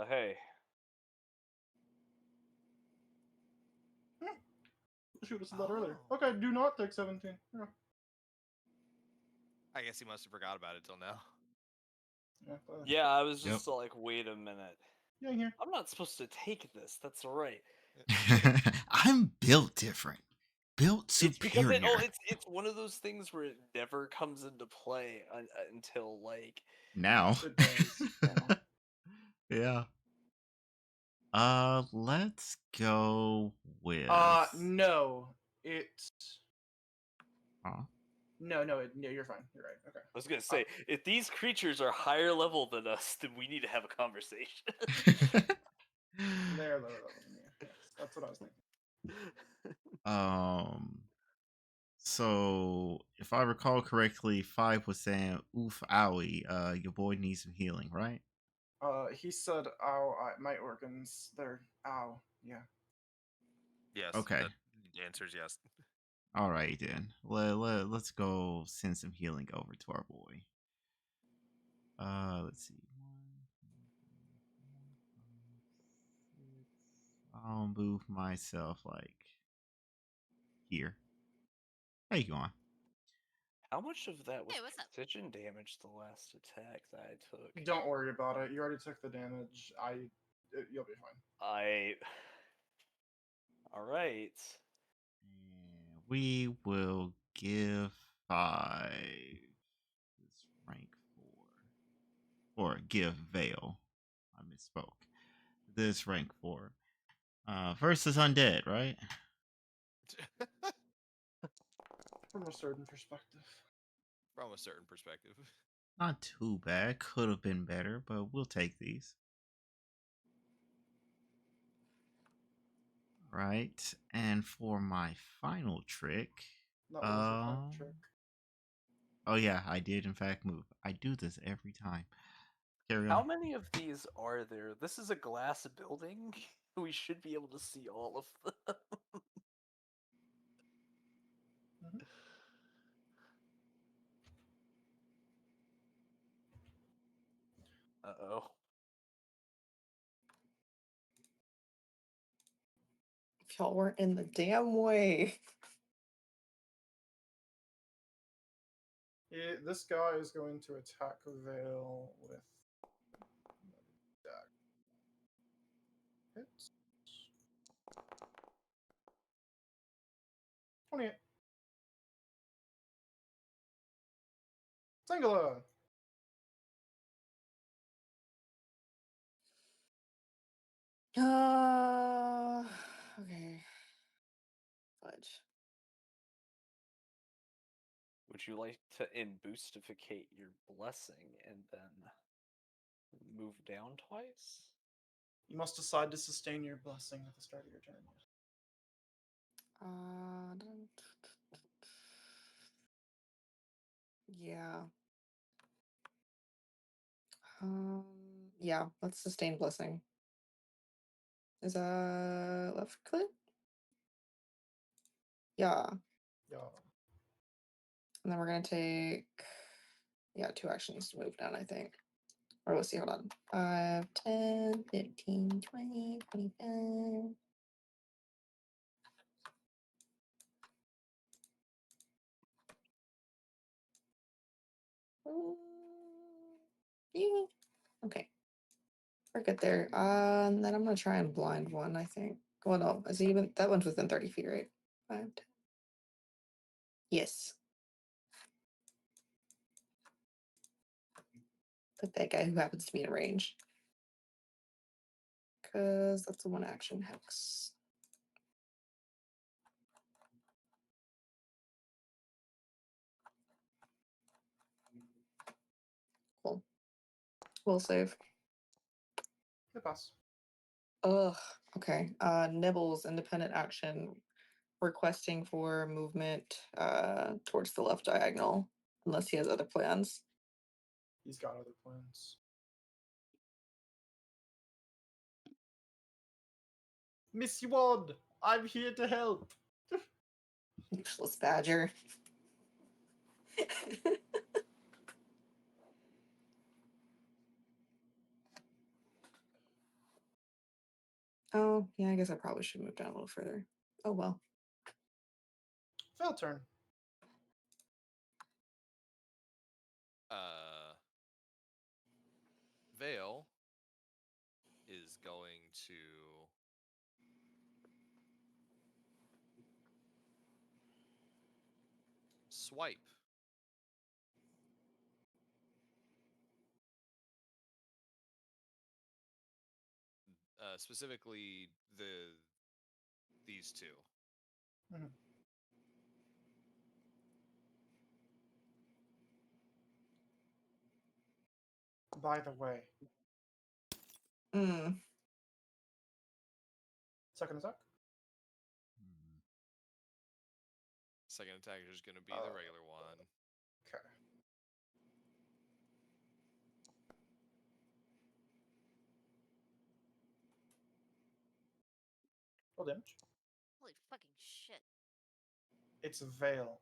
Hey. Shoot us that earlier. Okay, do not take 17. Yeah. I guess he must have forgot about it till now. Yeah, I was Yep. just like, wait a minute. Yeah, here. I'm not supposed to take this. That's right. I'm built different. Built It's because superior. it's one of those things where it never comes into play until like Now. It does. Yeah. Let's go with. No. It's. Huh? No, you're fine. You're right. Okay. I was gonna say, if these creatures are higher level than us, then we need to have a conversation. They're lower level than you. Yes, that's what I was thinking. So if I recall correctly, 5 was saying, "Oof, owie, your boy needs some healing," right? He said, "Ow, my organs, they're ow." Yeah. Yes. Okay. The answer is yes. All right then. Let's go send some healing over to our boy. Let's see. 1, 2, 3, 4, 5, 6. I'll move myself like here. How you going? How much of that was Hey, what's up? precision damage the last attack that I took? Don't worry about it. You already took the damage. You'll be fine. All right. And we will give 5 this rank 4. Or give Veil. I misspoke. This rank 4. Versus undead, right? From a certain perspective. From a certain perspective. Not too bad. Could have been better, but we'll take these. Right. And for my final trick. That was your final trick. Oh yeah, I did in fact move. I do this every time. Carry How on. many of these are there? This is a glass building. We should be able to see all of them. Uh-oh. If y'all weren't in the damn way. This guy is going to attack Vale with Hits. 28. Singular. Okay. Fudge. Would you like to emboostificate your blessing and then move down twice? You must decide to sustain your blessing at the start of your turn. Yeah. Yeah, let's sustain blessing. Is left click? Yeah. Yeah. And then we're gonna take 2 actions to move down, I think. Or let's see, hold on. 5, 10, 15, 20, 25. Yeah. Okay. We're good there. And then I'm gonna try and blind one, I think. Well, no, is he even that one's within 30 feet, right? 5, 10. Yes. Put that guy who happens to be in range. Because that's a 1 action hex. Cool. We'll save. Good pass. Ugh. Okay. Nibbles, independent action, requesting for movement towards the left diagonal, unless he has other plans. He's got other plans. Miss Ward, I'm here to help. Useless badger. Oh, yeah, I guess I probably should move down a little further. Oh well. Fail turn. Vale is going to swipe. Specifically these two. Mm-hmm. By the way, second attack. Second attack is going to be the regular one. Okay. Roll damage. Holy fucking shit. It's a veil.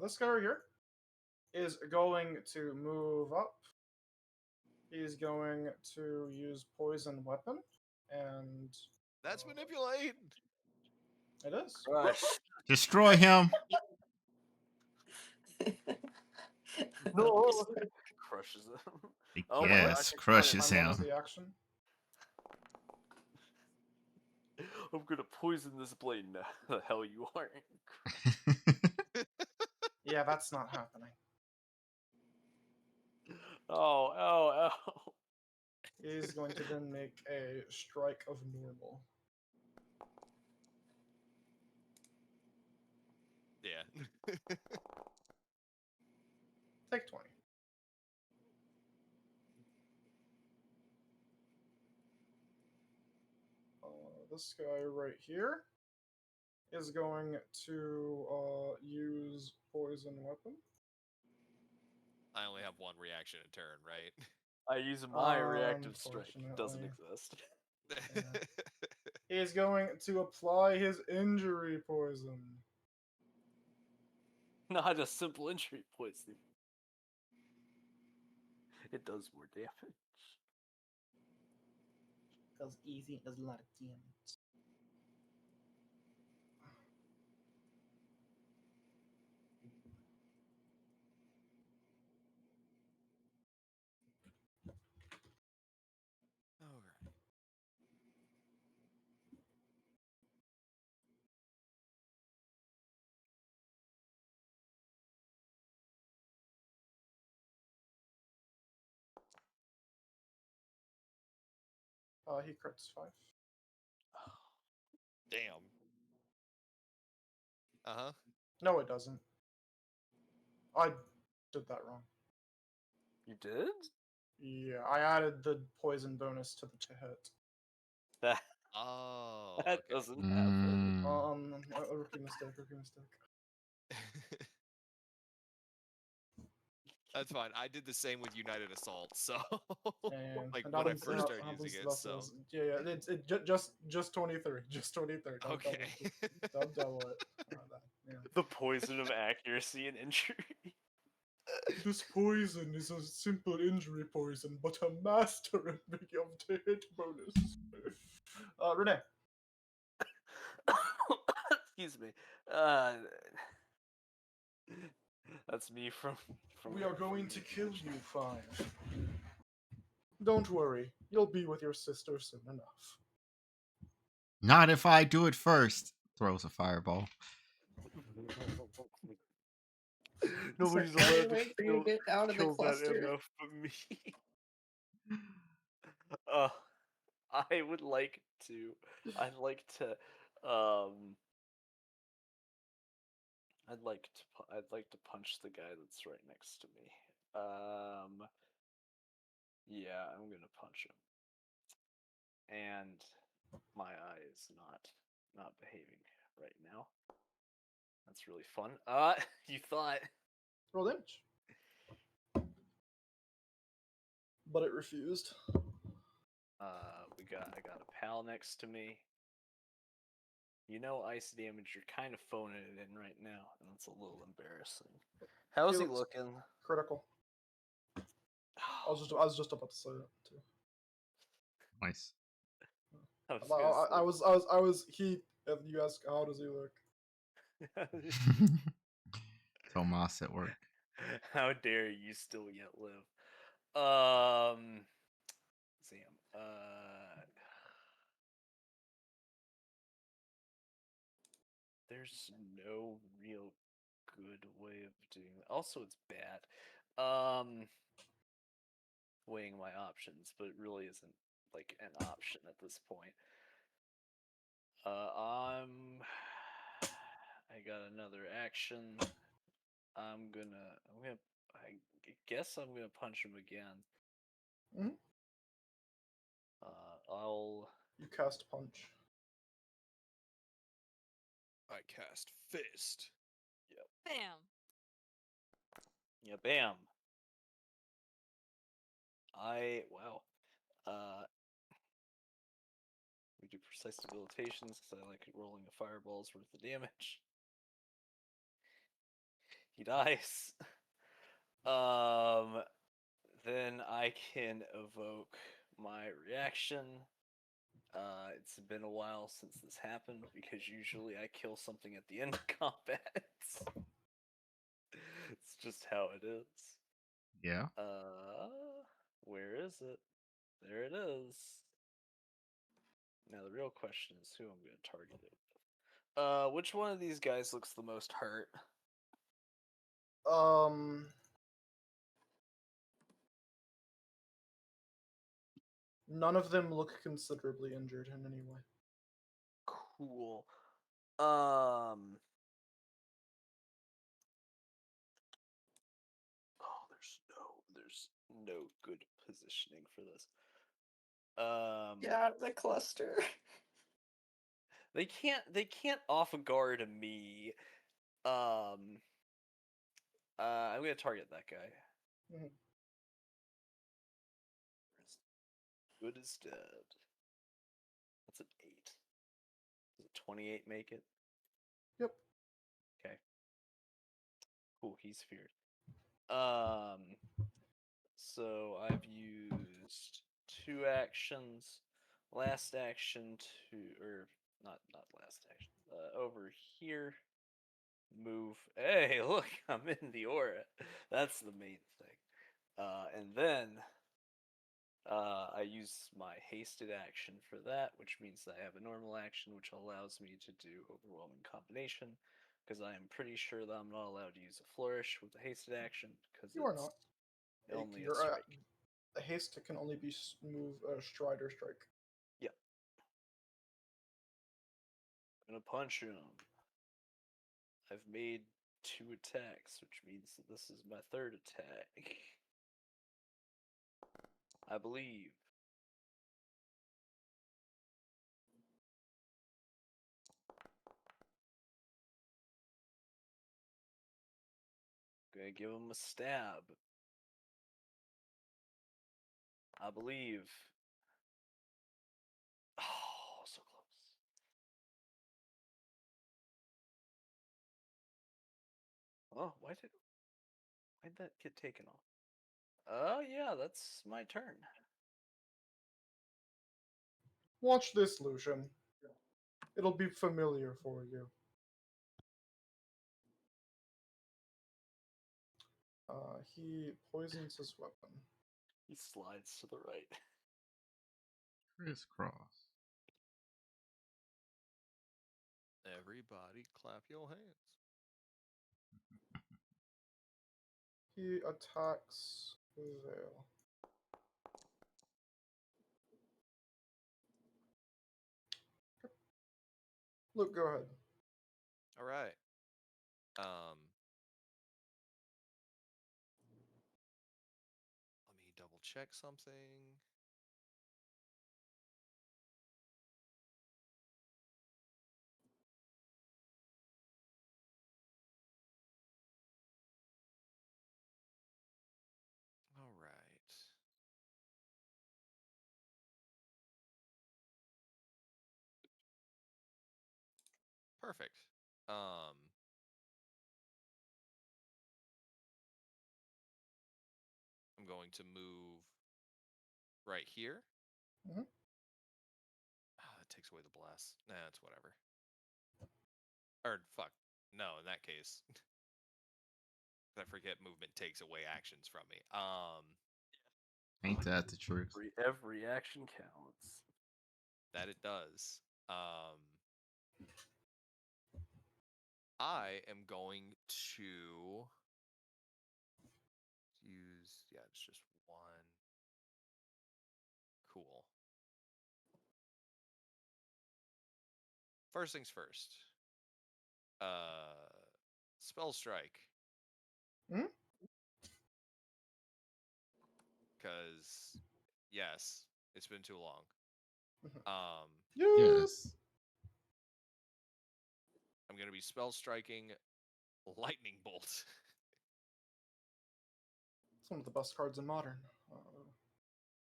This guy right here is going to move up. He's going to use poison weapon, and That's manipulate. it is. Crush. Destroy him. No. Crushes him. Oh my gosh, Yes, it's crushes My him. bonus action. I'm gonna poison this blade now. The hell you aren't. Yeah, that's not happening. Oh, oh, oh. He's going to then make a strike of normal. Yeah. Take 20. This guy right here is going to use poison weapon. I only have one reaction a turn, right? I use my reactive strike. Doesn't Unfortunately. exist. Yeah. He is going to apply his injury poison. Not a simple injury poison. It does more damage. Does easy, does a lot of damage. He crits 5. Damn. Uh-huh. No, it doesn't. I did that wrong. You did? Yeah, I added the poison bonus to the to hit. That Oh, that okay. doesn't happen. A rookie mistake. That's fine. I did the same with United Assault, so And like it when I happens, first started happens using it. less So less- yeah, just 23, just 23. Don't okay. double it. Yeah. The poison of accuracy and injury. This poison is a simple injury poison, but a master at making of the hit bonus. Renee. Excuse me. That's me from. We are going to kill you, 5. Don't worry, you'll be with your sister soon enough. Not if I do it first. Throws a fireball. Nobody's Sorry, allowed to wait for you to get out of the kill that cluster. MF but me. uh, I would like to. I'd like to. I'd like to punch the guy that's right next to me. Yeah, I'm gonna punch him. And my eye is not behaving right now. That's really fun. You thought. Roll damage. But it refused. I got a pal next to me. You know, ice damage, you're kind of phoning it in right now, and it's a little embarrassing. How's he looks looking? Critical. I was just about to say that too. Nice. He. If you ask, how does he look? Tomas at work. How dare you still yet live? Sam. There's no real good way of doing that. Also, it's bad. Weighing my options, but it really isn't like an option at this point. I got another action. I guess I'm gonna punch him again. Mhm. You cast punch. I cast fist. Bam. Yeah, bam. Wow. We do precise debilitations because I like rolling a fireball's worth of damage. He dies. Then I can evoke my reaction. It's been a while since this happened because usually I kill something at the end of combat. It's just how it is. Yeah. Where is it? There it is. Now the real question is who I'm going to target it with. Which one of these guys looks the most hurt? None of them look considerably injured in any way. Cool. There's no good positioning for this. Get out of the cluster. They can't off guard me. I'm gonna target that guy. Mhm. Good is dead. That's an 8. Does a 28 make it? Yep. Okay. Cool, he's feared. So I've used 2 actions. Last action or not last action. Over here. Move. Hey, look, I'm in the aura. That's the main thing. And then I use my hasted action for that, which means that I have a normal action, which allows me to do overwhelming combination. Because I am pretty sure that I'm not allowed to use a flourish with a hasted action because You are it's not. only a Your strike. the haste can only be move stride or strike. gonna punch him. I've made 2 attacks, which means that this is my 3rd attack. I believe. Gonna give him a stab. I believe. Oh, so close. Oh, why'd that get taken off? Oh, yeah, that's my turn. Watch this, Lucian. It'll be familiar for you. He poisons his weapon. He slides to the right. Crisscross. Everybody clap your hands. He attacks Vale. Look, go ahead. All right. Let me double check something. All right. Perfect. I'm going to move right here. Mhm. That takes away the blast. Nah, it's whatever. Or fuck. No, in that case. I forget movement takes away actions from me. Ain't that the truth? Every action counts. That it does. I am going to use, yeah, it's just one. Cool. First things first. Spell strike. Hmm? Because yes, it's been too long. Yes. I'm gonna be spell striking lightning bolt. It's one of the best cards in Modern.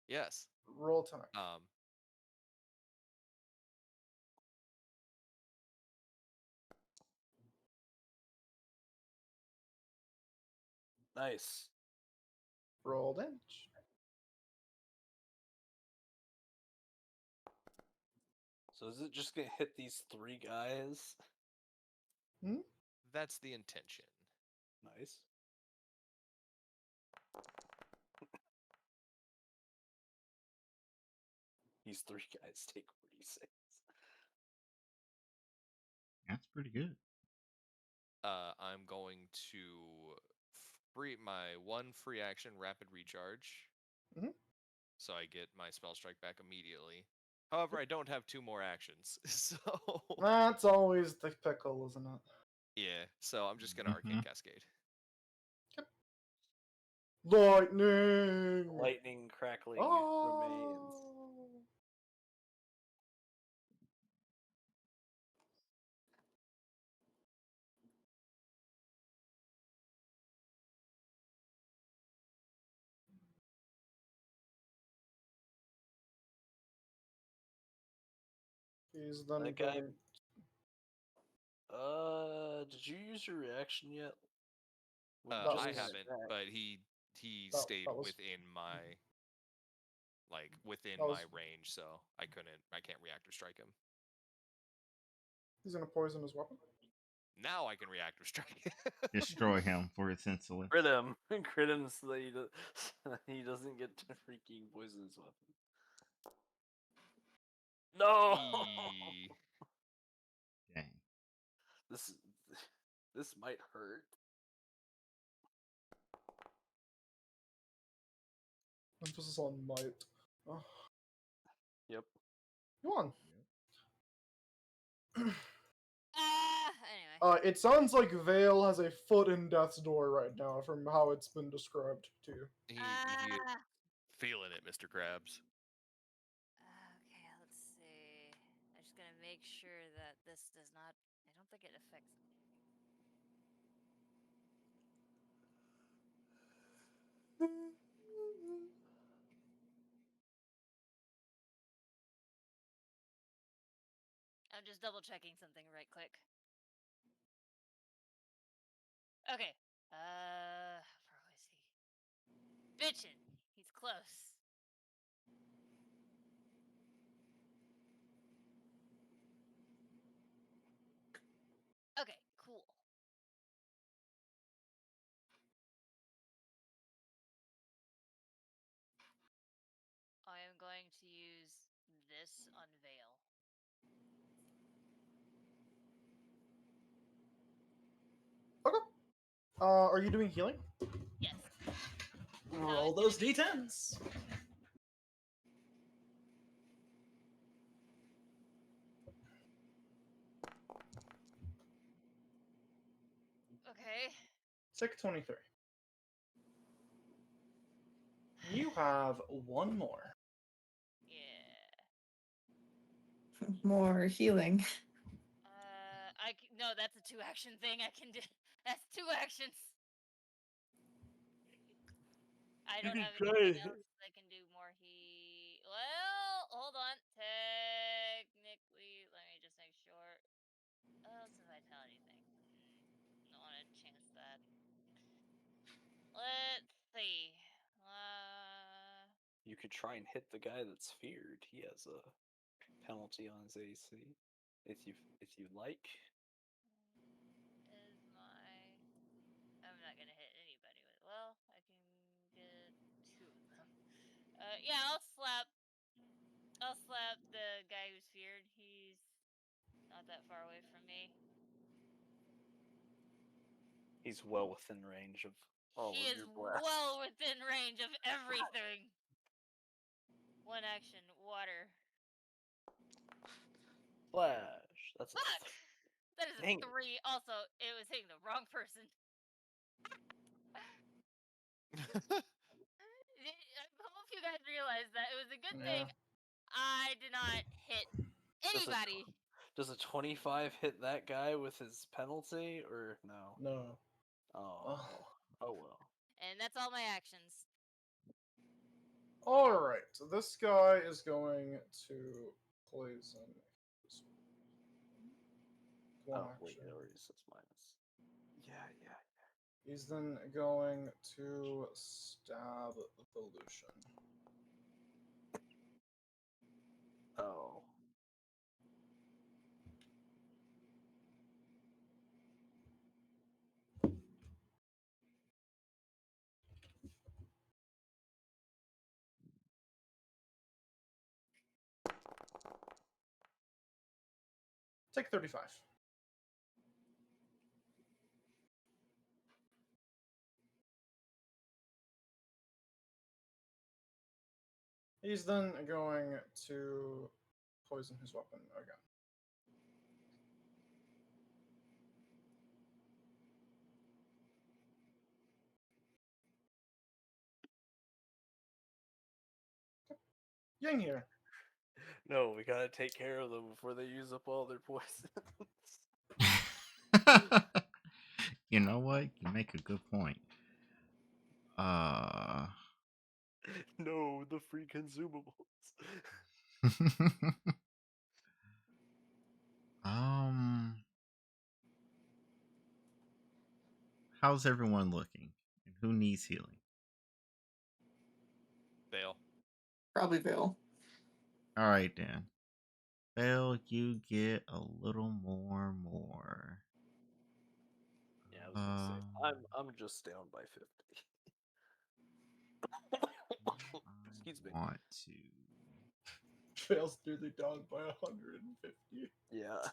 Yes. Roll attack. Nice. Roll damage. So is it just gonna hit these 3 guys? Hmm? That's the intention. Nice. These 3 guys take 46. That's pretty good. I'm going to free my 1 free action rapid recharge. Mhm. So I get my spell strike back immediately. However, I don't have 2 more actions. So That's always the pickle, isn't it? yeah, so I'm just gonna Arcane Cascade. Lightning! Lightning crackling remains. Oh! He's then That guy. going. Did you use your reaction yet? When you That I was- haven't, attacked? but he That- stayed that was- within my within That my was- range, so I can't reactor strike him. He's gonna poison his weapon. Now I can reactor strike. Destroy him for his insolence. Crit him. Crit him so that he doesn't get to freaking poison his weapon. No! Eee. Dang. This might hurt. Emphasis on might. Oh. Yep. Go on. Anyway. It sounds like Vale has a foot in death's door right now, from how it's been described to you. He feeling it, Mr. Krabs. Okay, let's see. I'm just gonna make sure that this does not. I don't think it affects. I'm just double checking something right quick. Okay. How far away is he? Bitchin'. He's close. Okay, cool. I am going to use this on Veil. Okay. Are you doing healing? Yes. Roll those d10s. Okay. Take 23. You have one more. Yeah. More healing. No, that's a 2-action thing I can do. That's 2 actions. I don't have anything else I can do more Well, hold on. Technically, let me just make sure. Oh, it's a vitality thing. Don't want to chance that. Let's see. You could try and hit the guy that's feared. He has a penalty on his AC. If you like. Is my... I'm not gonna hit anybody with. Well, I can get 2 of them. Yeah, I'll slap the guy who's feared. He's not that far away from me. He's well within range of all He of is your blasts. well within range of everything. 1 action, water. Flash. That's a Fuck! That is a Dang it. 3. Also, it was hitting the wrong person. I hope you guys realize that it was a good thing I did not hit anybody. Does a 25 hit that guy with his penalty or no? No. Oh well. And that's all my actions. Alright, so this guy is going to poison. One Wait, action. it already says minus. Yeah. He's then going to stab the Lucian. Oh. Take 35. He's then going to poison his weapon again. Yang here. No, we gotta take care of them before they use up all their poisons. You know what? You make a good point. No, the free consumables. um, how's everyone looking? And who needs healing? Fail. Probably Vale. All right, then. Well, you get a little more. Yeah, I was gonna say I'm just down by 50. Excuse me. I want to. Fails nearly down by 150. Yeah.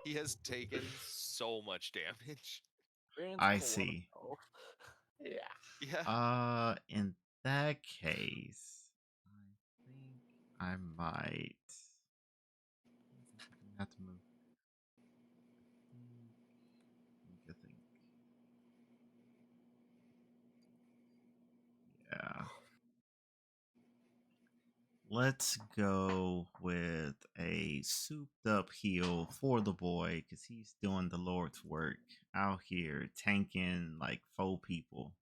He has taken so much damage. I see. Yeah. Yeah. In that case, I think I might have to move. Let's go with a souped up heal for the boy because he's doing the Lord's work out here tanking like 4 people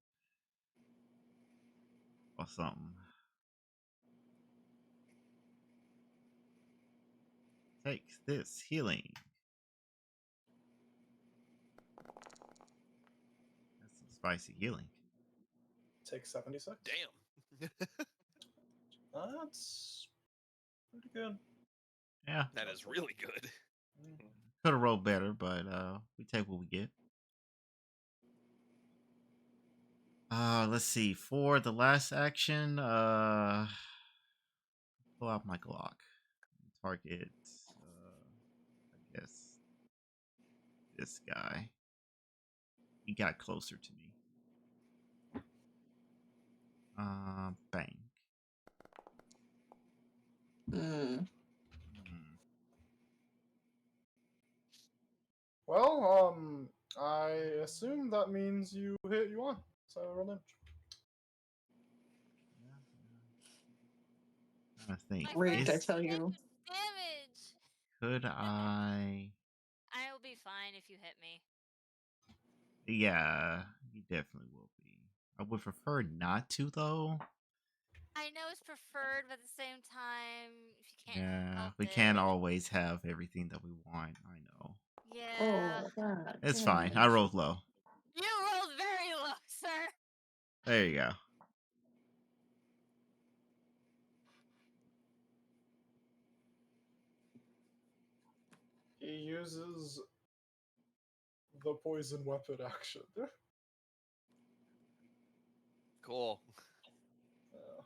or something. Take this healing. That's some spicy healing. Take 76. Damn. That's pretty good. Yeah, That is really good. could have rolled better, but we take what we get. Let's see. For the last action, pull out my Glock. Target, I guess this guy. He got closer to me. Bang. Mm. Hmm. Well, I assume that means you hit you on. So roll damage. I think. My Rigged, I first tell hit you. damage. Could I? I will be fine if you hit me. Yeah, you definitely will be. I would prefer not to, though. I know it's preferred, but at the same time, if you can't Yeah, help we can't it. always have everything that we want. I know. Yeah. Oh, God. It's fine. I Damage. rolled low. You rolled very low, sir. There you go. He uses the poison weapon action. Cool. Uh,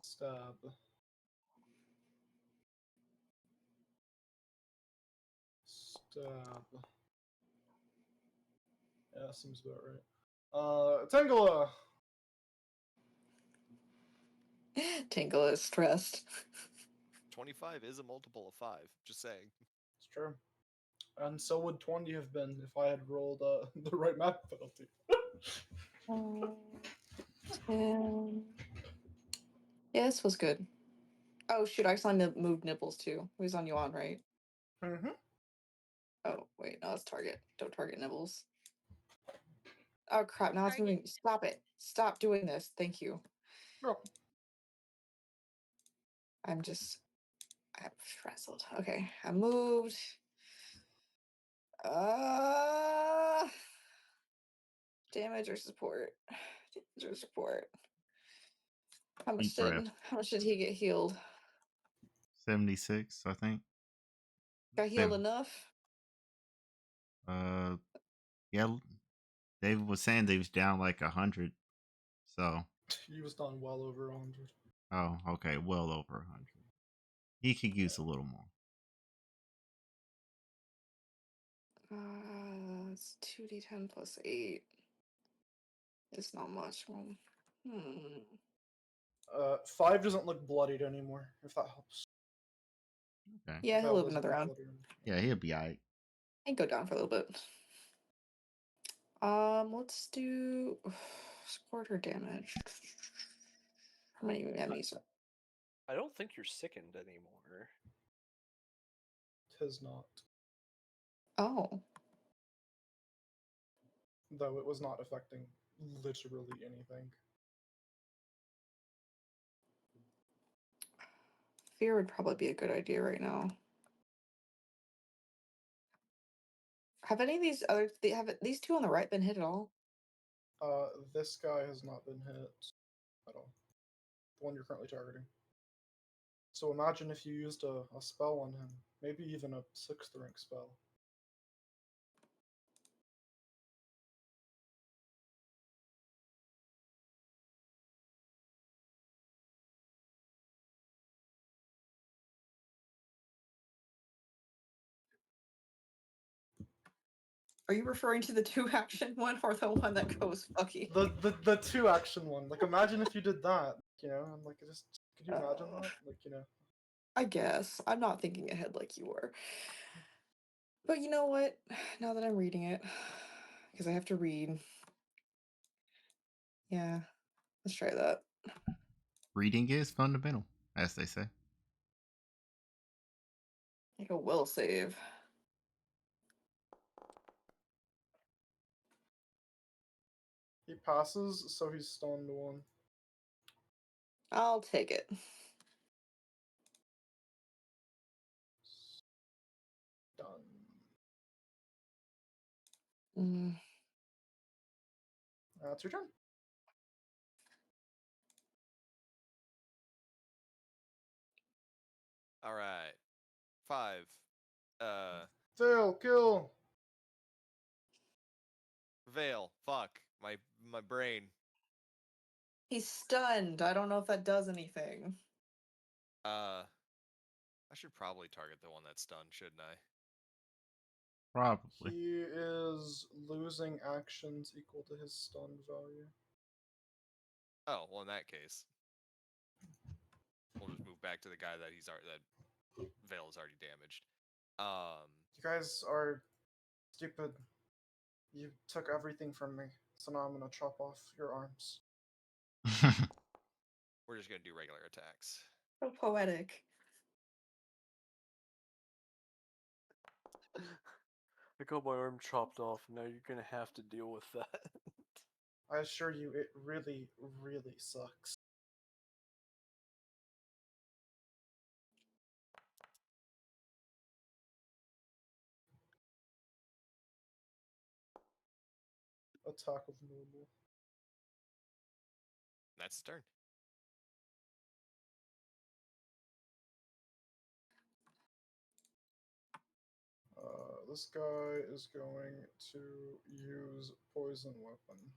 stab. Stab. Yeah, seems about right. Tango. Tangle is stressed. 25 is a multiple of 5. Just saying. It's true. And so would 20 have been if I had rolled the right map penalty. 10. Yeah, this was good. Oh, shoot. I saw moved nipples too. He was on Yuan, right? Mm-hmm. Oh, wait. No, it's target. Don't target nibbles. Oh, crap. Now it's Target. moving. Stop it. Stop doing this. Thank you. I'm frazzled. Okay. I moved. Damage or support? Damage or support? Deep breath. How much did he get healed? 76, I think. Got healed enough? Uh, yeah. David was saying they was down like 100. So. He was down well over 100. Oh, okay. Well over 100. He could use a little more. It's 2d10 plus 8. It's not much. Hmm. 5 doesn't look bloodied anymore, if that helps. Okay. Yeah, he'll live wasn't another round. bloodied. Yeah, he'll be alright. And go down for a little bit. Let's do support or damage. How many enemies? I don't think you're sickened anymore. Tis not. Oh, Though it was not affecting literally anything. fear would probably be a good idea right now. Have any of these these two on the right been hit at all? This guy has not been hit at all. The one you're currently targeting. So imagine if you used a spell on him, maybe even a 6th rank spell. Are you referring to the 2-action one or the one that goes fucky? The 2-action one. Like imagine if you did that, and like just could you imagine that? Like. I guess. I'm not thinking ahead like you were. But you know what? Now that I'm reading it, because I have to read, Yeah, let's try that. Reading is fundamental, as they say. Make a will save. He passes, so he's stunned 1. I'll take it. Done. That's your turn. All right. 5. Fail, kill. Veil. Fuck. My brain. He's stunned. I don't know if that does anything. I should probably target the one that's stunned, shouldn't I? Probably. He is losing actions equal to his stun value. Oh, well, in that case, we'll just move back to the guy that that Veil is already damaged. You guys are stupid. You took everything from me, so now I'm gonna chop off your arms. We're just gonna do regular attacks. So poetic. I got my arm chopped off, and now you're gonna have to deal with that. I assure you, it really, really sucks. Attack of normal. That's the turn. This guy is going to use poison weapon.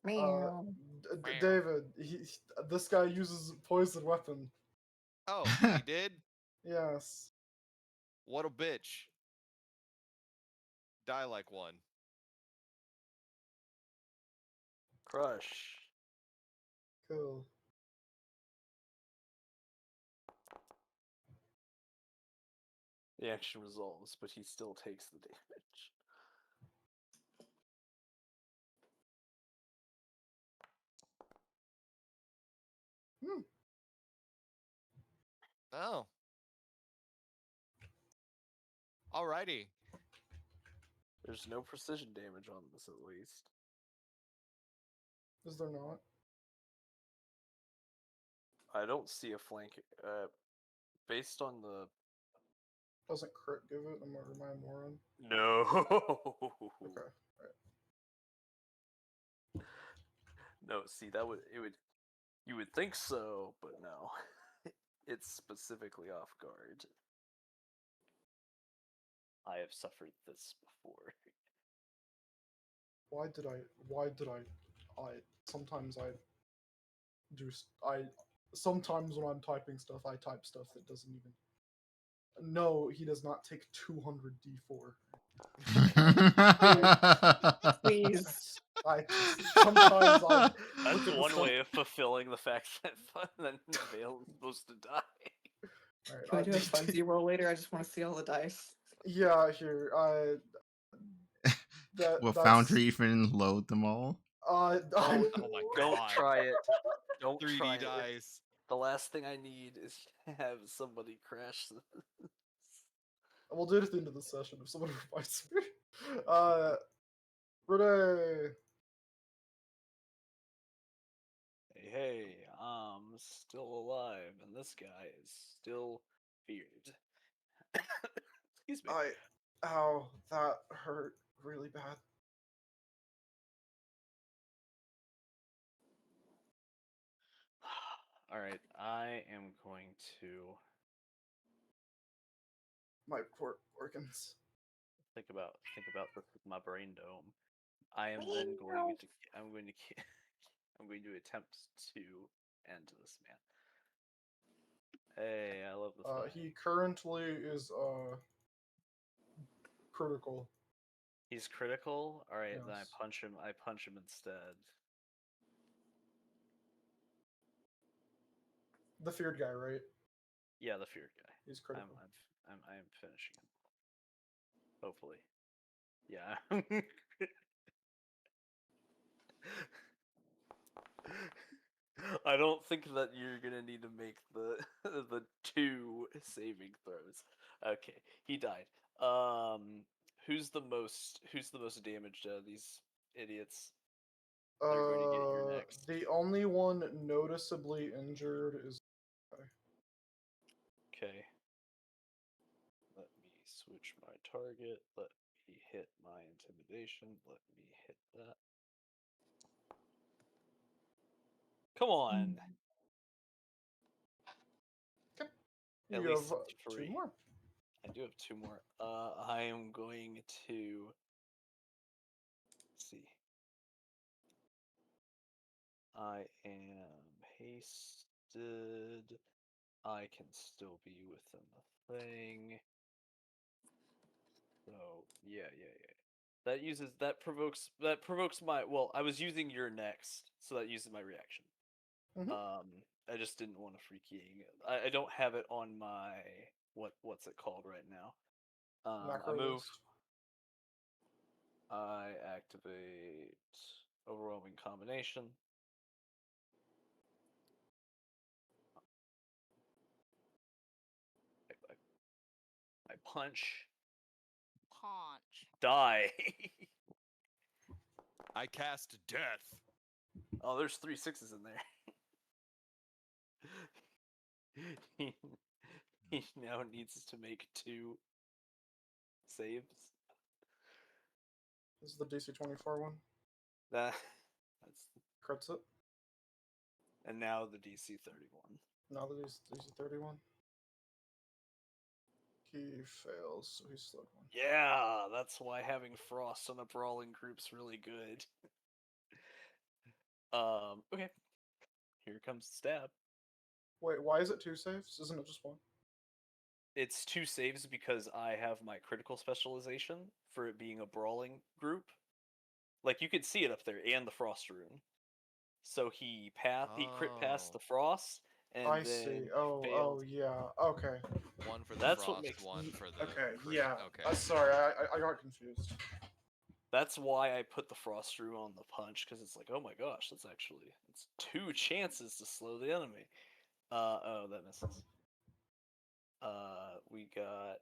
Meow. David, this guy uses poison weapon. Oh, he did? Yes. What a bitch. Die like one. Crush. Cool. The action resolves, but he still takes the damage. Oh. Alrighty. There's no precision damage on this, at least. Is there not? I don't see a flank. Based on the. Doesn't crit give it? Am I a moron? No. Okay. No, see that would you would think so, but no. It's specifically off guard. I have suffered this before. Why did I sometimes sometimes when I'm typing stuff I type stuff that doesn't even. No, he does not take 200 d4. Please. I sometimes I That's look at one this way of fulfilling the fact that then Vale is supposed to die. Can we do a funsy roll later? I just want to see all the dice. Yeah, here. Will That's Foundry even load them all? Oh my Don't god. try it. Don't 3D try it. dice. The last thing I need is to have somebody crash this. We'll do it at the end of the session if someone revives me. Renee. Hey, I'm still alive, and this guy is still feared. Excuse me. Ow, that hurt really bad. All right, I am going to My poor organs. think about this with my brain dome. I am then going to I'm going to attempt to end this man. Hey, I love this guy. He currently is critical. He's critical. All right, then I Yes. punch him. I punch him instead. The feared guy, right? Yeah, the feared guy. He's critical. I am finishing him. Hopefully. Yeah. I don't think that you're gonna need to make the the 2 saving throws. Okay, he died. Who's the most damaged out of these idiots? They're going to get your next. The only one noticeably injured is. Okay. Let me switch my target. Let me hit my intimidation. Let me hit that. Come on. At You least have 3. 2 more. I do have 2 more. I am going to see. I am hasted. I can still be within the thing. So yeah. That provokes my, well, I was using your next, so that uses my reaction. Mhm. I just didn't want to freaking. I don't have it on my what's it called right now. I Macro move. list. I activate overwhelming combination. I punch. Paunch. Die. I cast death. Oh, there's 3 6s in there. he, he now needs to make 2 saves. This is the DC 24 one. That's Crits it. and now the DC 31. Now that he's DC 31. He fails, so he's slowed 1. Yeah, that's why having Frost on a brawling group's really good. Okay. Here comes the stab. Wait, why is it 2 saves? Isn't it just 1? It's 2 saves because I have my critical specialization for it being a brawling group. Like you could see it up there, and the Frost rune. So he crit past the Frost, and I then see. failed. Yeah. Okay. One for the That's what frost, makes. one for the Okay. crit. Yeah. Okay. Sorry, I got confused. That's why I put the Frost rune on the punch, because it's like, oh my gosh, it's 2 chances to slow the enemy. Oh, that misses. We got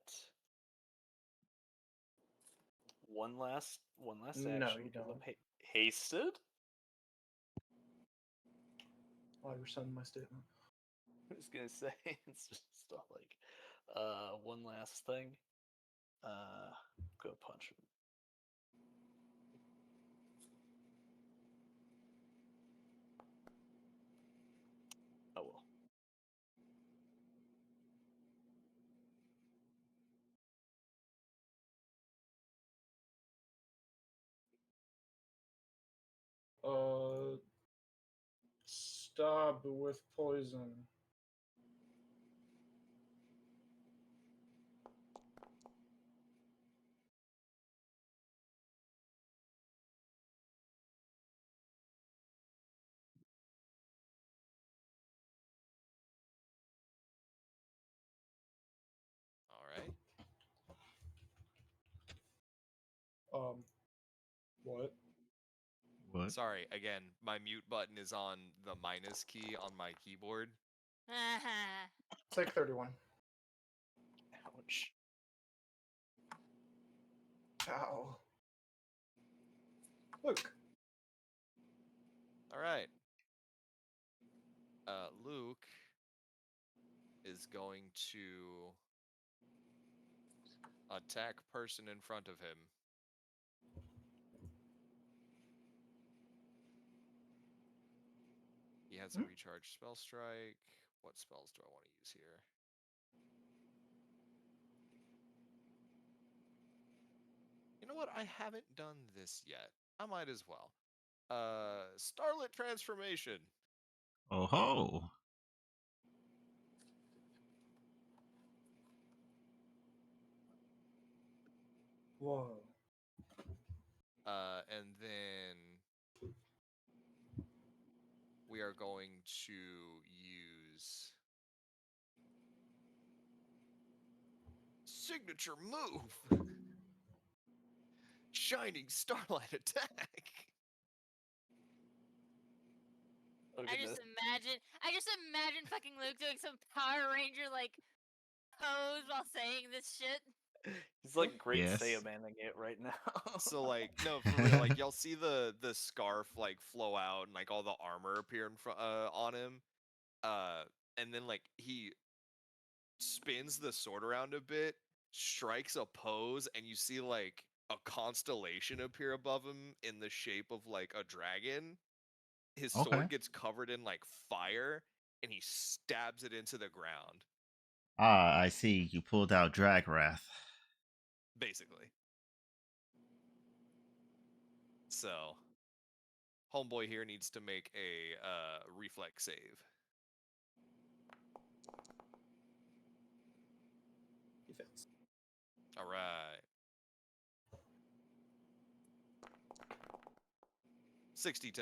one last No, action you because I'm don't. hasted. I'll resend my statement. I was gonna say it's just stuff like one last thing. Go punch him. Oh well. Stab with poison. All right. What? What? Sorry, again, my mute button is on the minus key on my keyboard. Take 31. Ouch. Ow. Luke. All right. Luke is going to attack person in front of him. He has a recharge spell strike. What spells do I want to use here? You know what? I haven't done this yet. I might as well. Starlit transformation. Oh ho! Whoa. And then we are going to use signature move. Shining Starlight attack. Oh I goodness. just imagine fucking Luke doing some Power Ranger like pose while saying this shit. He's like great Yes. Saiyamanning it right now. So like, no, for real, like y'all see the scarf like flow out and like all the armor appear in front on him, and then like he spins the sword around a bit, strikes a pose, and you see like a constellation appear above him in the shape of like a dragon. His Okay. sword gets covered in like fire, and he stabs it into the ground. Ah, I see. You pulled out Drag Wrath. Basically. So, homeboy here needs to make a reflex save. He fails. All right. 60-10.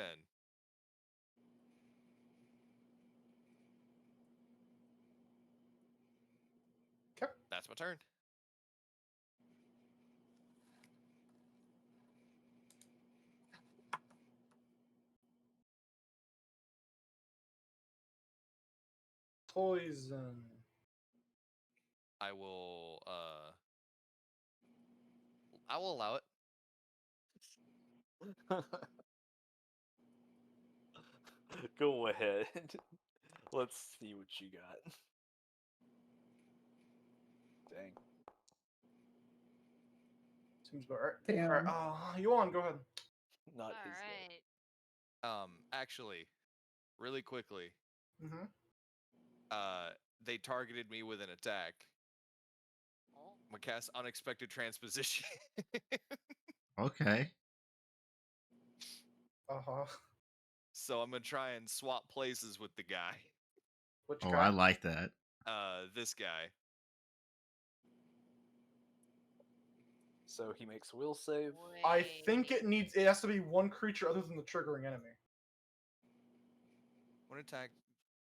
Okay. That's my turn. Poison. I will allow it. Go ahead. Let's see what you got. Dang. Seems about right. Damn. Alright, you on, go ahead. Not All his day. right. Actually, really quickly, Mm-hmm. they targeted me with an attack. Oh. I'm gonna cast Unexpected Transposition. Okay. Uh-huh. So I'm gonna try and swap places with the guy. Which Oh, guy? I like that. This guy. So he makes will save. I think Wait. it has to be one creature other than the triggering enemy. When attack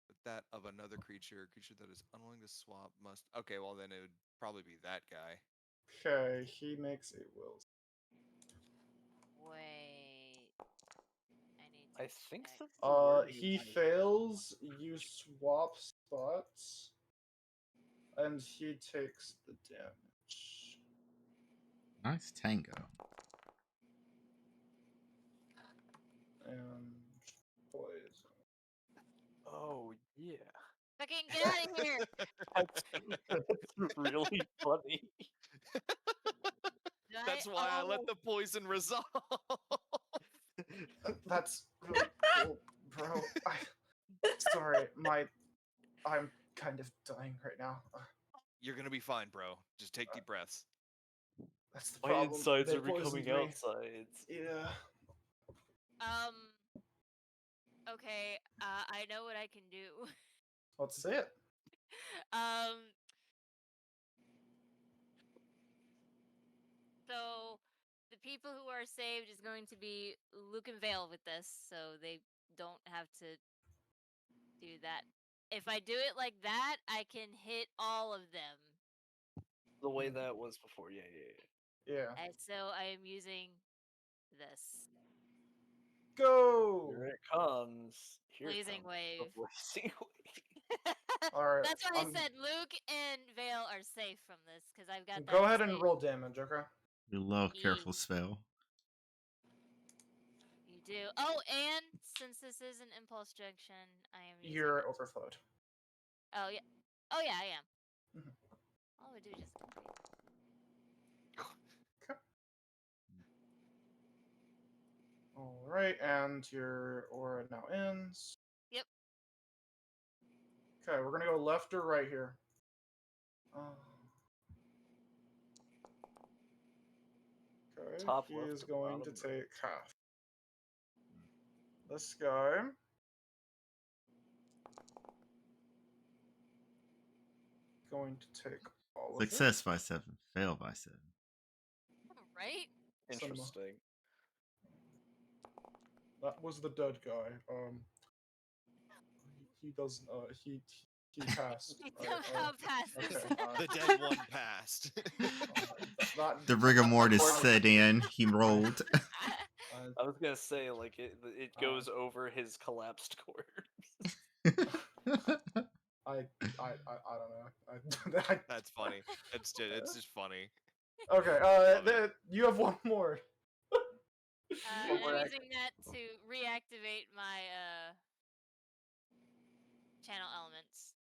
with that of another creature, a creature that is unwilling to swap must. Okay, well then it would probably be that guy. Okay, he makes a will. Wait. I need to I think check. that's the word you He wanted. fails, you swap spots, and he takes the damage. Nice Tango. And poison. Oh yeah. Fucking get out of here! That's really funny. That's why I let the poison resolve. That's really cool, bro. Sorry, I'm kind of dying right now. You're gonna be fine, bro. Just take deep breaths. That's the My problem. insides They are poisoned becoming me. outsides. Yeah. Okay, I know what I can do. Let's see it. So the people who are saved is going to be Luke and Vale with this, so they don't have to do that. If I do it like that, I can hit all of them. The way that was before, yeah. Yeah. And so I am using this. Go! Here it comes. Here Blazing comes Wave. the blazing wave. Alright. That's why I said Luke and Vale are safe from this, because I've got that. Go ahead and safe. roll damage, okay? We love careful spell. You do. Oh, and since this is an impulse junction, I am using. You're overflowed. Oh yeah. Oh yeah, I am. Mhm. All I would do is just. Okay. Alright, and your aura now ends. Yep. Okay, we're gonna go left or right here. Okay, Top he left is or going to bottom take half. This guy going to take all of Success by 7, fail by 7. Right? it. Cinema. Interesting. That was the dead guy. He doesn't. He passed. He Alright, somehow passes. okay. The dead one passed. The rigor mortis Or- set in. He rolled. I was gonna say, like, it goes over his collapsed corpse. I don't know. That's funny. It's just funny. Okay, Love it. you have one more. And more I'm using that to reactivate my channel elements.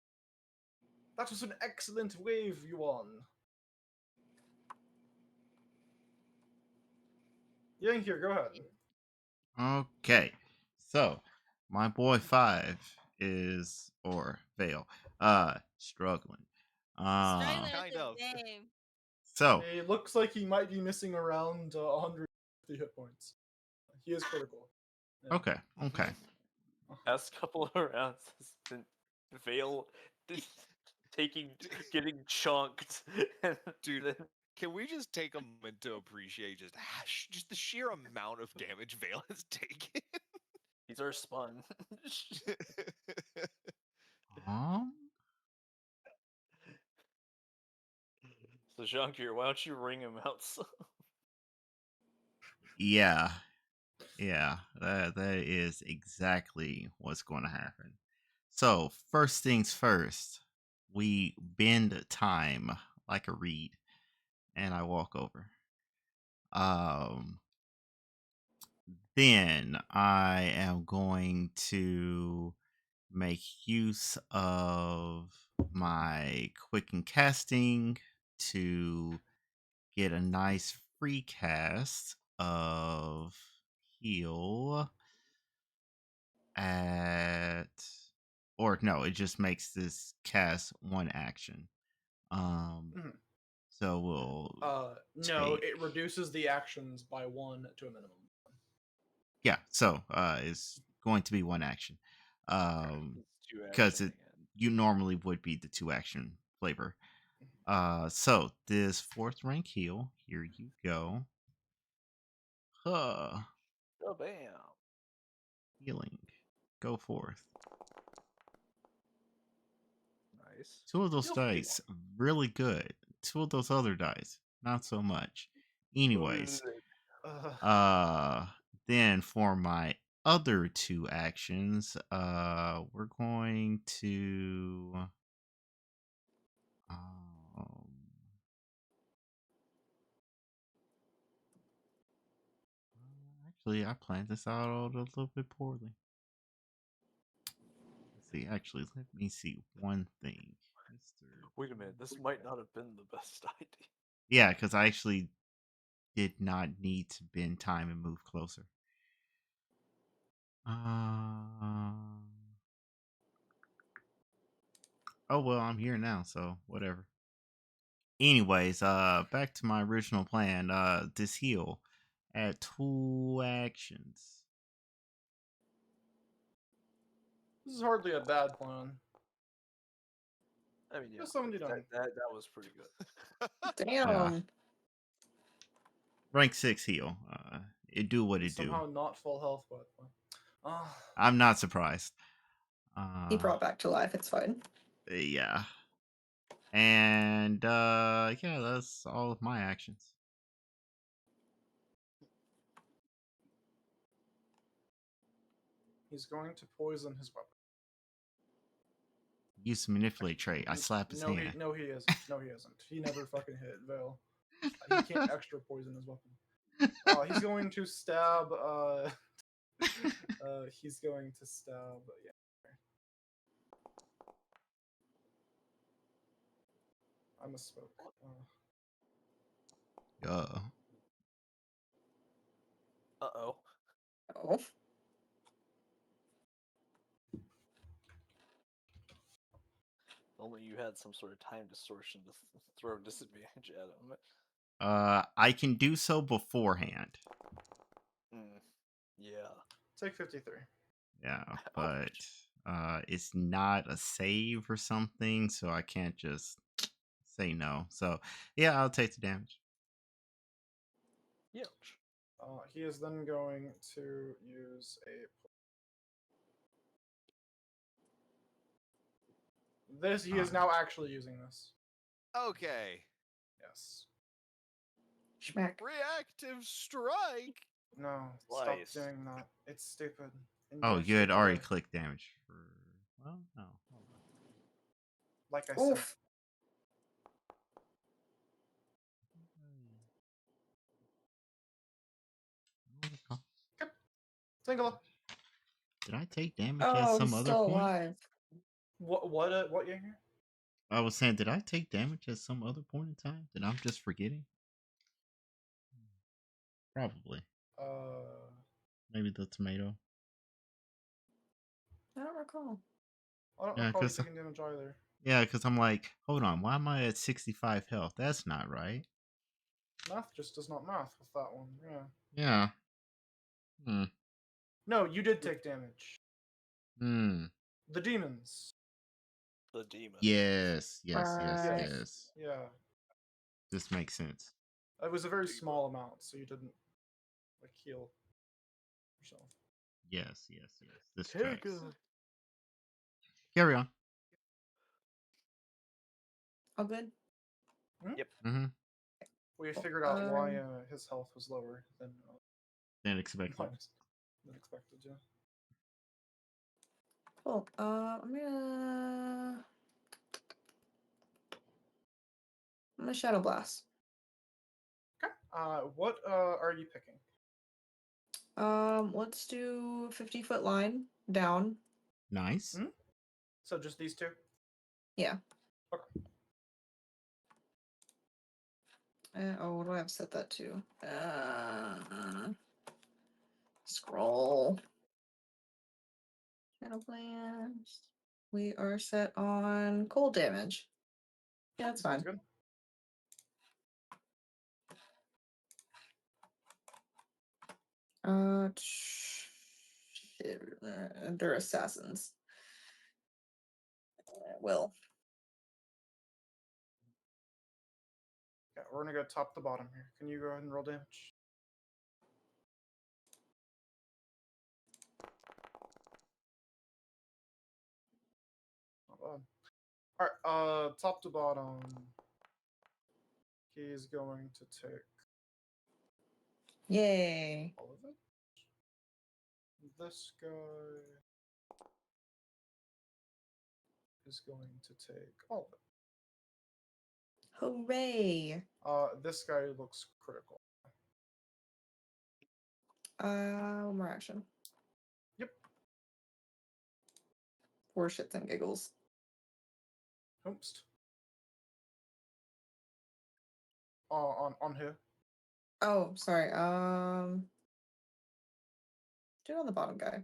That was an excellent wave, Yuan. Yankir, go ahead. Okay. So, my boy 5 is, or Vale, struggling. Struggling with kind his of. name. So, It looks like he might be missing around 150 hit points. He is critical. Yeah. okay. Past couple of rounds has been Vale getting chunked. And Dude, then can we just take a moment to appreciate just the sheer amount of damage Vale has taken? he's our sponge. Um, So Jean-Pierre, why don't you ring him out? yeah. That is exactly what's going to happen. So, first things first, we bend time like a reed, and I walk over. Then I am going to make use of my quicken casting to get a nice free cast of heal at, or no, it just makes this cast one action. Mhm. So we'll No, take, it reduces the actions by 1 to a minimum. yeah. So it's going to be one action. Two Because actioning it you normally would be the 2 action flavor. So this 4th rank heal, here you go. Oh bam! Healing, go forth. Nice. 2 of those Heal 51. dice, really good. 2 of those other dice, not so much. Anyways, then for my other 2 actions, we're going to actually, I planned this out a little bit poorly. Let's see. Actually, let me see one thing. Wait a minute, this might not have been the best idea. Yeah, because I actually did not need to bend time and move closer. Oh well, I'm here now, so whatever. Anyways, back to my original plan. This heal at 2 actions. This is hardly a bad plan. I mean, yeah, Just somebody done. that was pretty good. Damn. Yeah. Rank 6 heal. It do what it do. Somehow not full health, but I'm not surprised. He brought back to life. It's fine. Yeah. And yeah, that's all of my actions. he's going to poison his weapon. Use the manipulate trait. I slap his hand. No, he isn't. No, he isn't. He never fucking hit Vale. He can't extra poison his weapon. He's going to stab. He's going to stab. Yeah. I misspoke. Uh-oh. Oh. Only you had some sort of time distortion to throw disadvantage at him. I can do so beforehand. Yeah. Take 53. Yeah, but it's not a save or something, so I can't just say no. So yeah, I'll take the damage. Ouch. He is then going to use a. This he is now actually using this. Okay. Yes. Schmack. Reactive strike. No, Slice. stop doing that. It's stupid. And Oh, you're a you had stupid already guy. clicked damage for. Well, no. Hold on. Like I said. Oof. Single. Did I take damage at Oh, some he's other still point? alive. What you hear? I was saying, did I take damage at some other point in time that I'm just forgetting? Probably. Maybe the tomato. I don't recall. I don't Yeah, recall you because taking damage either. I'm like, hold on, why am I at 65 health? That's not right. Math just does not math with that one. Yeah. Yeah. Hmm. No, you did take damage. Hmm. The demons. The demons. Yes. Right. Yeah. This makes sense. It was a very small amount, so you didn't like heal yourself. Yes. This Tango. tracks. Carry on. All good? Yep. Mm-hmm. We figured out Um, why his health was lower than Didn't expect that. than expected. Yeah. Cool. I'm gonna Shadow Blast. Okay. What are you picking? Let's do 50-foot line down. Nice. Hmm? So just these two? Yeah. Okay. What do I have set that to? Scroll. Shadow Blast. We are set on cold damage. Yeah, that's Sounds fine. good. They're assassins. Will. Yeah, we're gonna go top to bottom here. Can you go ahead and roll damage? Not bad. Alright, top to bottom. He's going to take Yay. all of it. This guy is going to take all of it. Hooray. This guy looks critical. One more action. Yep. For shits and giggles. Oops. On who? Oh, sorry. Do it on the bottom guy.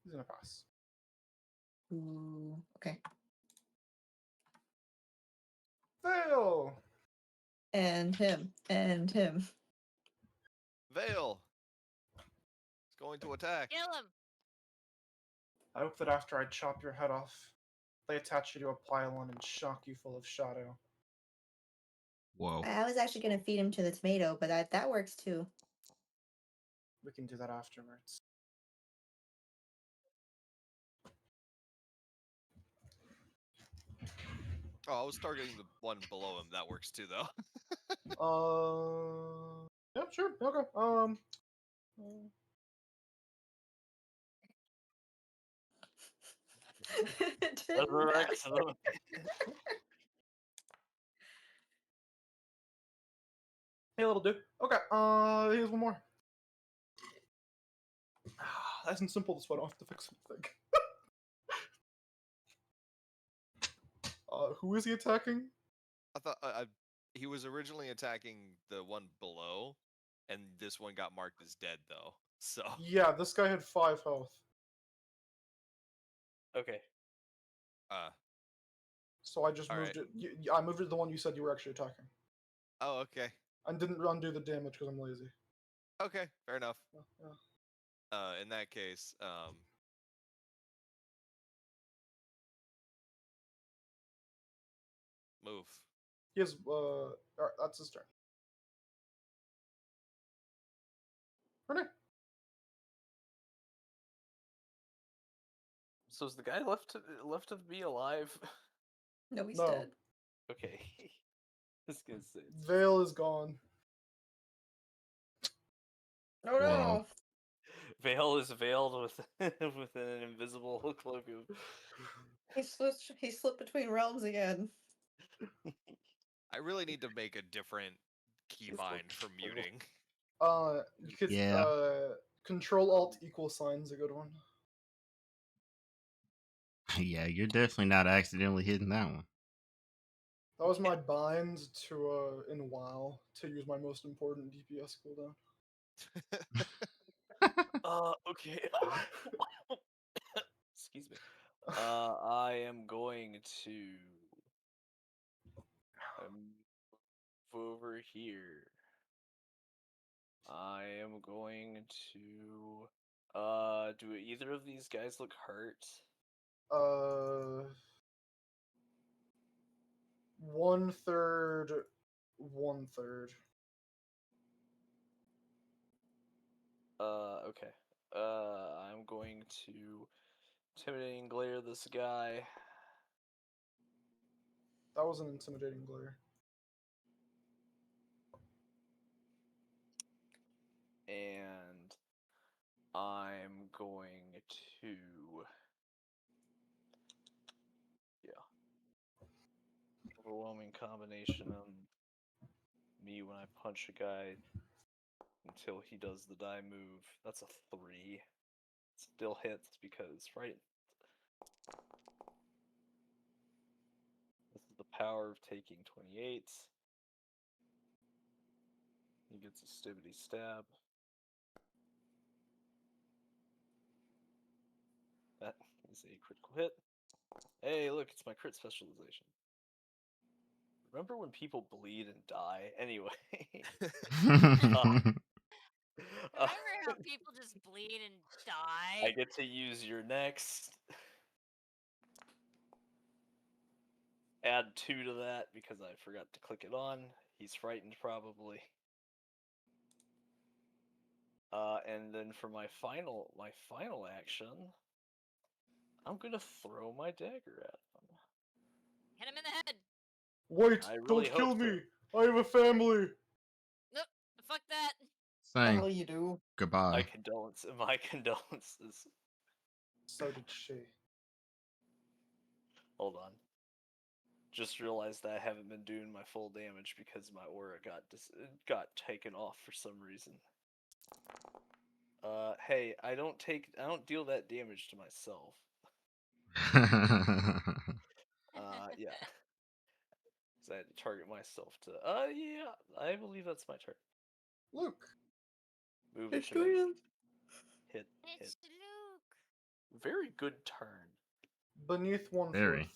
He's gonna pass. Ooh, okay. Fail! And him. And him. Vale. It's going to attack. Kill him. I hope that after I chop your head off, they attach you to a pylon and shock you full of shadow. Whoa. I was actually gonna feed him to the tomato, but that works too. We can do that afterwards. Oh, I was targeting the one below him. That works too, though. Yeah, sure. Okay. Resurrect them. Hey, little dude. Okay. Here's one more. Nice and simple. This one. I don't have to fix something. Who is he attacking? I thought he was originally attacking the one below, and this one got marked as dead, though. So Yeah, this guy had 5 health. Okay. So I just All moved right. it. I moved it to the one you said you were actually attacking. Oh, okay. And didn't undo the damage because I'm lazy. Okay, fair enough. Yeah. In that case, move. He has. Alright, that's his turn. Renee. So is the guy left of me alive? No, he's No. dead. Okay. I was gonna say. Vale is gone. Oh no! Whoa. Vale is veiled with with an invisible cloak of. He slipped between realms again. I really need to make a different keybind for muting. You could Yeah. Control Alt equal sign's a good one. Yeah, you're definitely not accidentally hitting that one. That was my bind to in WoW to use my most important DPS cooldown. Okay. Excuse me. I am going to move over here. I am going to do either of these guys look hurt? 1/3, 1/3. Okay. I'm going to intimidating glare this guy. That was an intimidating glare. And I'm going to overwhelming combination of me when I punch a guy until he does the die move. That's a 3. Still hits because this is the power of taking 28. He gets a stivity stab. That is a critical hit. Hey, look, it's my crit specialization. Remember when people bleed and die? Anyway. Remember how people just bleed and die? I get to use your next. Add 2 to that because I forgot to click it on. He's frightened probably. And then for my final action, I'm gonna throw my dagger at him. Hit him in the head. Wait! I really Don't kill hope so. me! I have a family! Nope. Fuck that. The Saying hell you do? My goodbye. condolences. So did she. Hold on. Just realized that I haven't been doing my full damage because my aura got taken off for some reason. Hey, I don't deal that damage to myself. Yeah. So I had to target myself to. Yeah, I believe that's my turn. Luke! Move It's into make doing hit. It's Luke. Very good turn. Beneath 1/4. Very.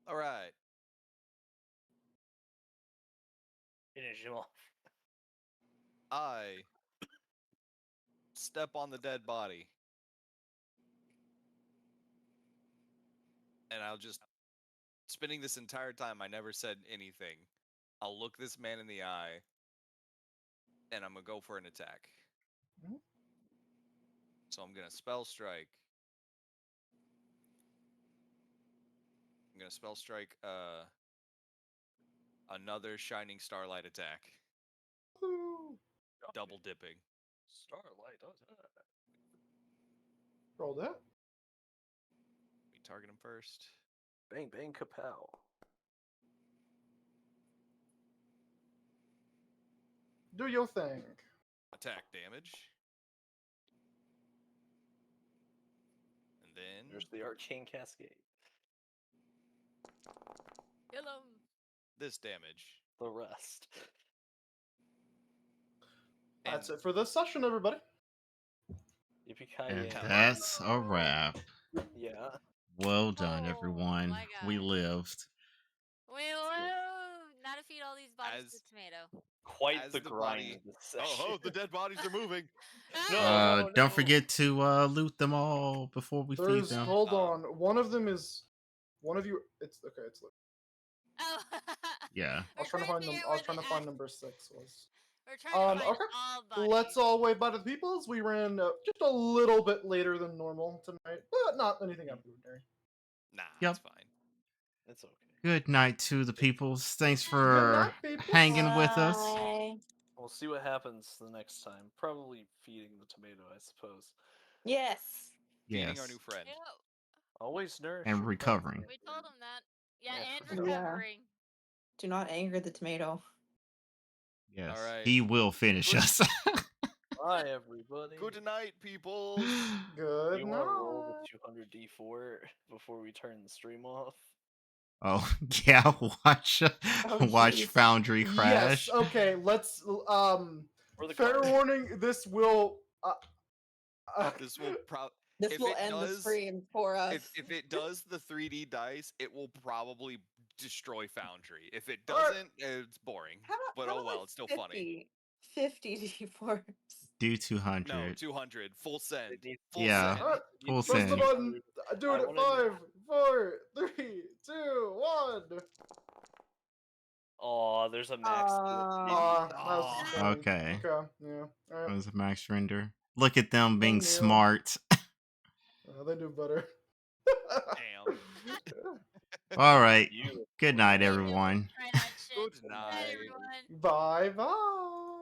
All right. Finish him off. I step on the dead body. And I'll just spending this entire time I never said anything. I'll look this man in the eye and I'm gonna go for an attack. Mhm. So I'm gonna spell strike. I'm gonna spell strike another shining starlight attack. Woo. Double dipping. Starlight attack. Roll that. We target him first. Bang bang kapow. Do your thing. Attack damage. And then There's the arcane cascade. Kill him. this damage. The rest. That's it for this session, everybody. And Yippee-ki-yay. that's a wrap. Yeah. Well done, Oh, everyone. my We God. lived. We live. Now to feed all these bodies As- to tomato. Quite As the the grind body- of this session. Oh, the dead bodies are moving. No. Don't forget to loot them all before we feed There's them. hold on. One of them is one of you. It's okay. It's Luke. Oh. Yeah. I was trying to find them. I was trying to find number 6 was. We're trying to find Okay. all bodies. Let's all wave bye to the peoples. We ran just a little bit later than normal tonight, but not anything out of the ordinary. Nah, Yep. it's fine. It's okay. Good night to the peoples. Thanks Good for night, peoples. hanging with us. Bye. We'll see what happens the next time. Probably feeding the tomato, I suppose. Yes. Feeding our Yes. new friend. Ew, Always nourish And your friends, recovering. right? we told him that. Yeah, Yeah, and for sure. Yeah. recovering. Do not anger the tomato. Yes. All right. He will finish Good- us. Bye, everybody. Good night, peoples. Good You want to roll night. the 200 d4 before we turn the stream off? Oh yeah, watch watch jeez. Foundry Yes. crash. Okay. Let's. Or the Fair card? warning. This will. This will This if will it end the does stream for us. if it does the 3D dice, it will probably destroy Foundry. If it Alright. doesn't, it's boring. How about, But how oh about well, like it's still 50? funny. 50 d4s. Do No, 200. 200. Full send. It needs- Full Yeah. send. Alright. it Full needs Press the send. button. 200. Do it I at wanna know- 5, 4, 3, 2, 1. Aw, there's a max. to it. That was Aw. disappointing. Okay. Okay. Yeah. That Alright. was a max render. Look at them being knew. smart. They do better. Damn. All right. Beautiful. Good night, Maybe we'll everyone. try that shit. Good Good night, night. everyone. Bye bye.